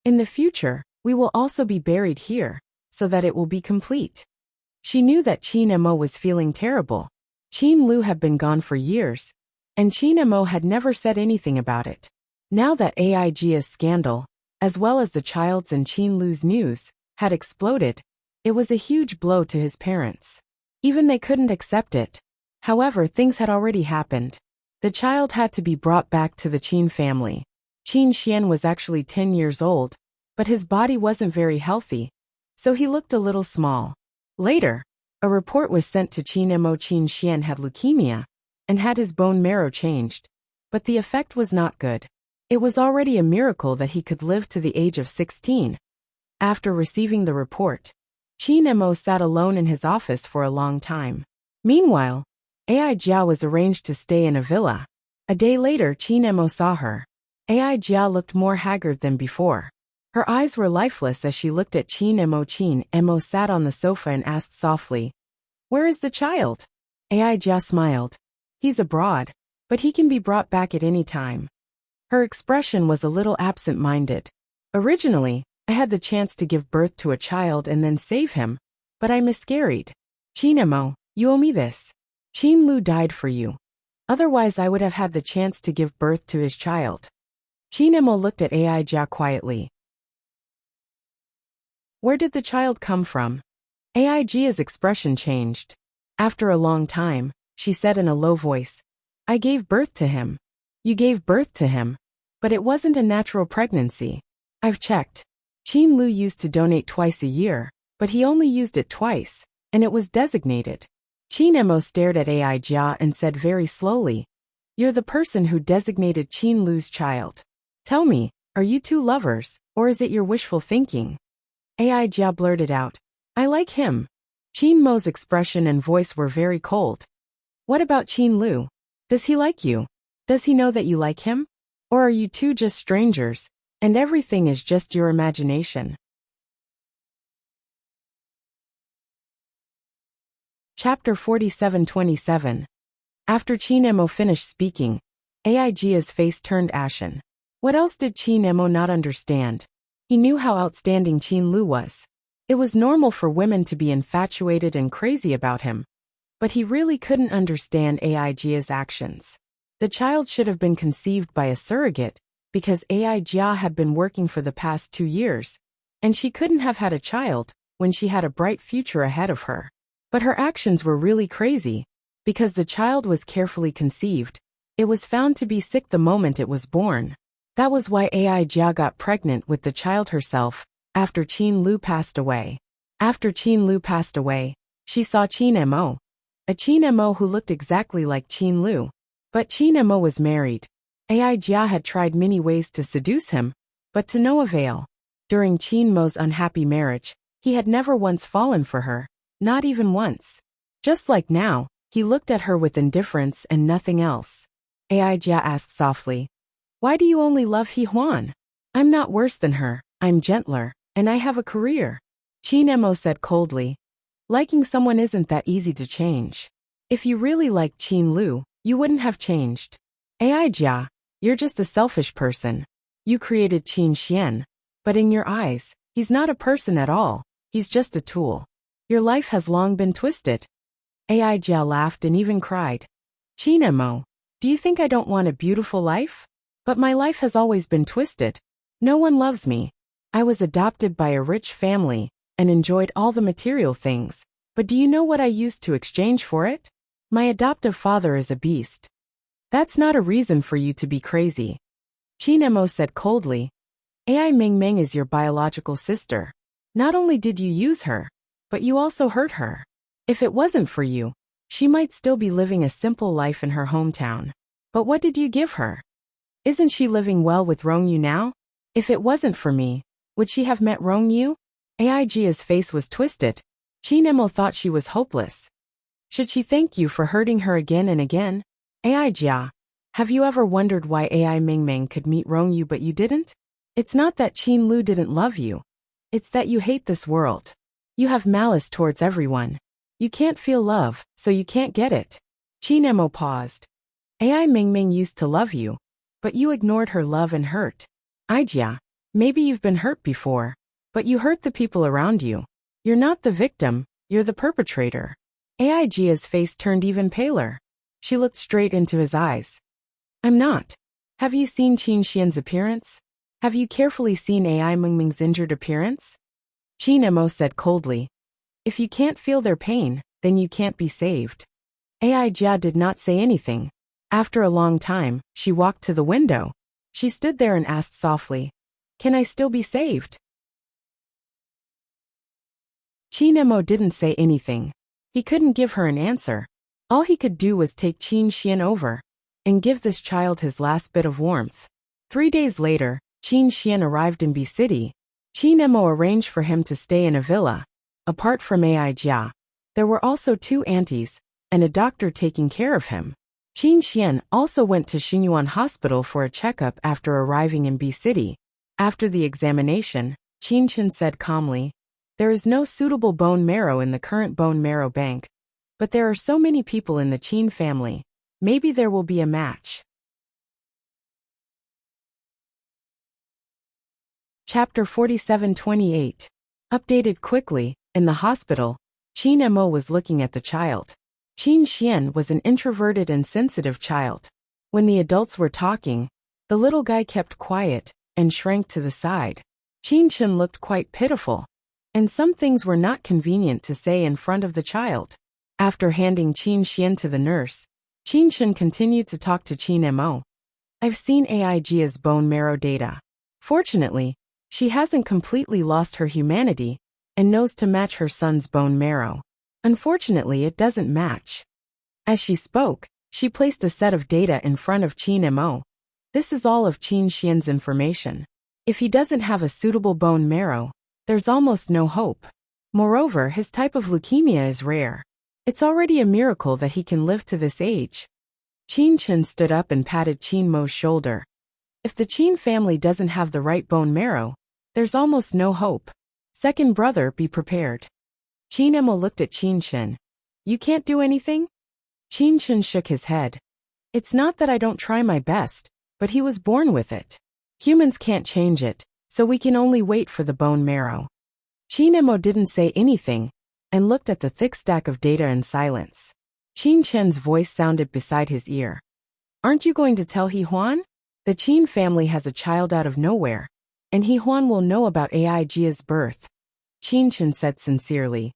In the future, we will also be buried here, so that it will be complete. She knew that Qin Emo was feeling terrible. Qin Lu had been gone for years, and Qin Emo had never said anything about it. Now that Aigia's scandal, as well as the child's and Qin Lu's news, had exploded, it was a huge blow to his parents. Even they couldn't accept it. However, things had already happened. The child had to be brought back to the Qin family. Qin Xian was actually 10 years old, but his body wasn't very healthy, so he looked a little small. Later, a report was sent to Qin Emo. Qin Xian had leukemia and had his bone marrow changed, but the effect was not good. It was already a miracle that he could live to the age of 16. After receiving the report, Qin Emo sat alone in his office for a long time. Meanwhile, Aijia was arranged to stay in a villa. A day later, Qin Emo saw her. Aijia looked more haggard than before. Her eyes were lifeless as she looked at Qin Emo. Qin Emo sat on the sofa and asked softly, "Where is the child?" Aijia smiled. "He's abroad, but he can be brought back at any time." Her expression was a little absent-minded. "Originally, I had the chance to give birth to a child and then save him, but I miscarried. Qin Emo, you owe me this. Qin Lu died for you. Otherwise I would have had the chance to give birth to his child." Qin Emo looked at Aijia quietly. "Where did the child come from?" Aijia's expression changed. After a long time, she said in a low voice, "I gave birth to him." "You gave birth to him, but it wasn't a natural pregnancy. I've checked. Qin Lu used to donate twice a year, but he only used it twice, and it was designated." Qin Emo stared at Aijia and said very slowly, "You're the person who designated Qin Lu's child. Tell me, are you two lovers, or is it your wishful thinking?" Aijia blurted out, "I like him." Qin Mo's expression and voice were very cold. "What about Qin Lu? Does he like you? Does he know that you like him? Or are you two just strangers, and everything is just your imagination?" Chapter 47-27. After Qin Emo finished speaking, Aijia's face turned ashen. What else did Qin Emo not understand? He knew how outstanding Qin Lu was. It was normal for women to be infatuated and crazy about him. But he really couldn't understand Aijia's actions. The child should have been conceived by a surrogate, because Aijia had been working for the past 2 years, and she couldn't have had a child when she had a bright future ahead of her. But her actions were really crazy. Because the child was carefully conceived, it was found to be sick the moment it was born. That was why Aijia got pregnant with the child herself, after Qin Lu passed away. After Qin Lu passed away, she saw Qin Emo. A Qin Emo who looked exactly like Qin Lu. But Qin Emo was married. Aijia had tried many ways to seduce him, but to no avail. During Qin Mo's unhappy marriage, he had never once fallen for her, not even once. Just like now, he looked at her with indifference and nothing else. Aijia asked softly, "Why do you only love He Huan? I'm not worse than her, I'm gentler, and I have a career." Qin Emo said coldly, "Liking someone isn't that easy to change. If you really liked Qin Lu, you wouldn't have changed. Aijia, you're just a selfish person. You created Qin Xian, but in your eyes, he's not a person at all, he's just a tool. Your life has long been twisted." Aijia laughed and even cried. "Qin Emo, do you think I don't want a beautiful life? But my life has always been twisted. No one loves me. I was adopted by a rich family and enjoyed all the material things, but do you know what I used to exchange for it? My adoptive father is a beast. That's not a reason for you to be crazy." Qin Emo said coldly, "Ai Mingming is your biological sister. Not only did you use her, but you also hurt her. If it wasn't for you, she might still be living a simple life in her hometown. But what did you give her? Isn't she living well with Rongyu now? If it wasn't for me, would she have met Rongyu?" Aijia's face was twisted. Qin Emo thought she was hopeless. Should she thank you for hurting her again and again? Aijia, have you ever wondered why Ai Mingming could meet Rongyu but you didn't? It's not that Qin Lu didn't love you. It's that you hate this world. You have malice towards everyone. You can't feel love, so you can't get it. Qin Emo paused. AI Mingming used to love you, but you ignored her love and hurt. Aijia, maybe you've been hurt before, but you hurt the people around you. You're not the victim, you're the perpetrator. AI Jia's face turned even paler. She looked straight into his eyes. I'm not. Have you seen Qin Xian's appearance? Have you carefully seen AI Mingming's injured appearance? Qin Emo said coldly. If you can't feel their pain, then you can't be saved. AI Jia did not say anything. After a long time, she walked to the window. She stood there and asked softly, Can I still be saved? Qin Emo didn't say anything. He couldn't give her an answer. All he could do was take Qin Xian over and give this child his last bit of warmth. 3 days later, Qin Xian arrived in B City. Qin Emo arranged for him to stay in a villa. Apart from AI Jia, there were also 2 aunties and a doctor taking care of him. Qin Xian also went to Xinyuan Hospital for a checkup after arriving in B City. After the examination, Qin Xian said calmly, There is no suitable bone marrow in the current bone marrow bank, but there are so many people in the Qin family. Maybe there will be a match. Chapter 47-28. Updated quickly. In the hospital, Qin Emo was looking at the child. Qin Xian was an introverted and sensitive child. When the adults were talking, the little guy kept quiet and shrank to the side. Qin Xian looked quite pitiful, and some things were not convenient to say in front of the child. After handing Qin Xian to the nurse, Qin Xian continued to talk to Qin Emo. I've seen AI Jia's bone marrow data. Fortunately, she hasn't completely lost her humanity and knows to match her son's bone marrow. Unfortunately, it doesn't match. As she spoke, she placed a set of data in front of Qin Emo. This is all of Qin Xian's information. If he doesn't have a suitable bone marrow, there's almost no hope. Moreover, his type of leukemia is rare. It's already a miracle that he can live to this age. Qin Xian stood up and patted Qin Mo's shoulder. If the Qin family doesn't have the right bone marrow, there's almost no hope. Second brother, be prepared. Qin Emo looked at Qin Xian. You can't do anything? Qin Xian shook his head. It's not that I don't try my best, but he was born with it. Humans can't change it, so we can only wait for the bone marrow. Qin Emo didn't say anything and looked at the thick stack of data in silence. Qin Xian's voice sounded beside his ear. Aren't you going to tell He Huan? The Qin family has a child out of nowhere, and He Huan will know about AI Jia's birth. Qin Xian said sincerely.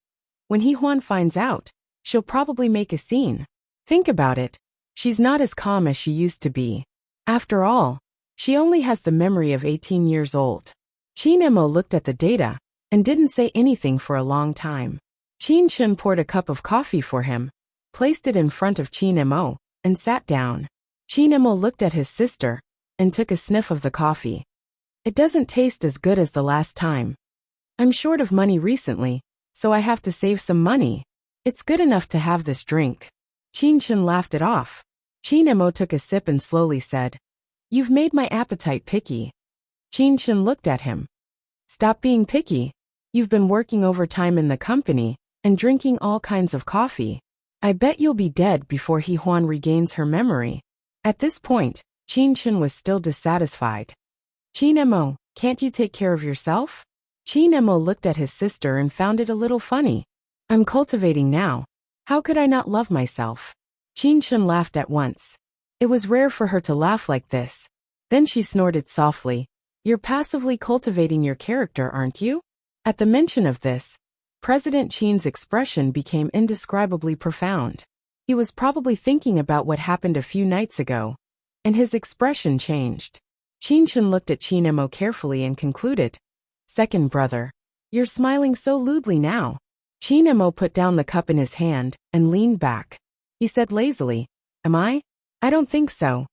When He Huan finds out, she'll probably make a scene. Think about it. She's not as calm as she used to be. After all, she only has the memory of 18 years old. Qin Emo looked at the data and didn't say anything for a long time. Qin Xian poured a cup of coffee for him, placed it in front of Qin Emo, and sat down. Qin Emo looked at his sister and took a sniff of the coffee. It doesn't taste as good as the last time. I'm short of money recently, so I have to save some money. It's good enough to have this drink. Qin Xian laughed it off. Qin Emo took a sip and slowly said, You've made my appetite picky. Qin Xian looked at him. Stop being picky. You've been working overtime in the company and drinking all kinds of coffee. I bet you'll be dead before He Huan regains her memory. At this point, Qin Xian was still dissatisfied. Qin Emo, can't you take care of yourself? Qin Emo looked at his sister and found it a little funny. I'm cultivating now. How could I not love myself? Qin Xian laughed at once. It was rare for her to laugh like this. Then she snorted softly. You're passively cultivating your character, aren't you? At the mention of this, President Qin's expression became indescribably profound. He was probably thinking about what happened a few nights ago, and his expression changed. Qin Xian looked at Qin Emo carefully and concluded, Second brother, you're smiling so lewdly now. Qin Emo put down the cup in his hand and leaned back. He said lazily, Am I? I don't think so.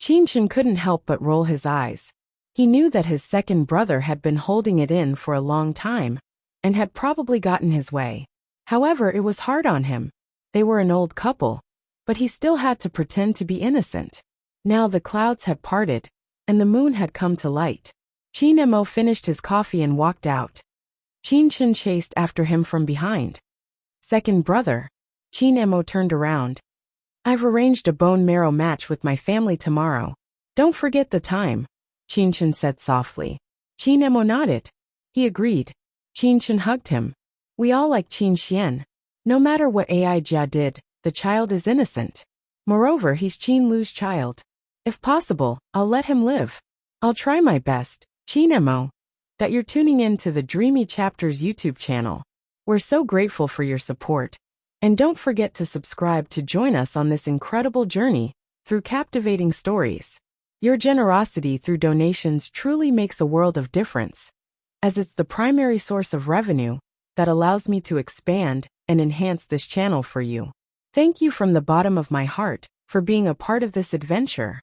Qin Xian couldn't help but roll his eyes. He knew that his second brother had been holding it in for a long time and had probably gotten his way. However, it was hard on him. They were an old couple, but he still had to pretend to be innocent. Now the clouds had parted, and the moon had come to light. Chin Emo finished his coffee and walked out. Chin Shin chased after him from behind. Second brother. Chin Emo turned around. I've arranged a bone marrow match with my family tomorrow. Don't forget the time, Chin Shin said softly. Chin Emo nodded. He agreed. Chin Shin hugged him. We all like Chin Xian. No matter what AI Jia did, the child is innocent. Moreover, he's Chin Lu's child. If possible, I'll let him live. I'll try my best, Chin Emo. That you're tuning in to the Dreamy Chapters YouTube channel. We're so grateful for your support. And don't forget to subscribe to join us on this incredible journey through captivating stories. Your generosity through donations truly makes a world of difference, as it's the primary source of revenue that allows me to expand and enhance this channel for you. Thank you from the bottom of my heart for being a part of this adventure.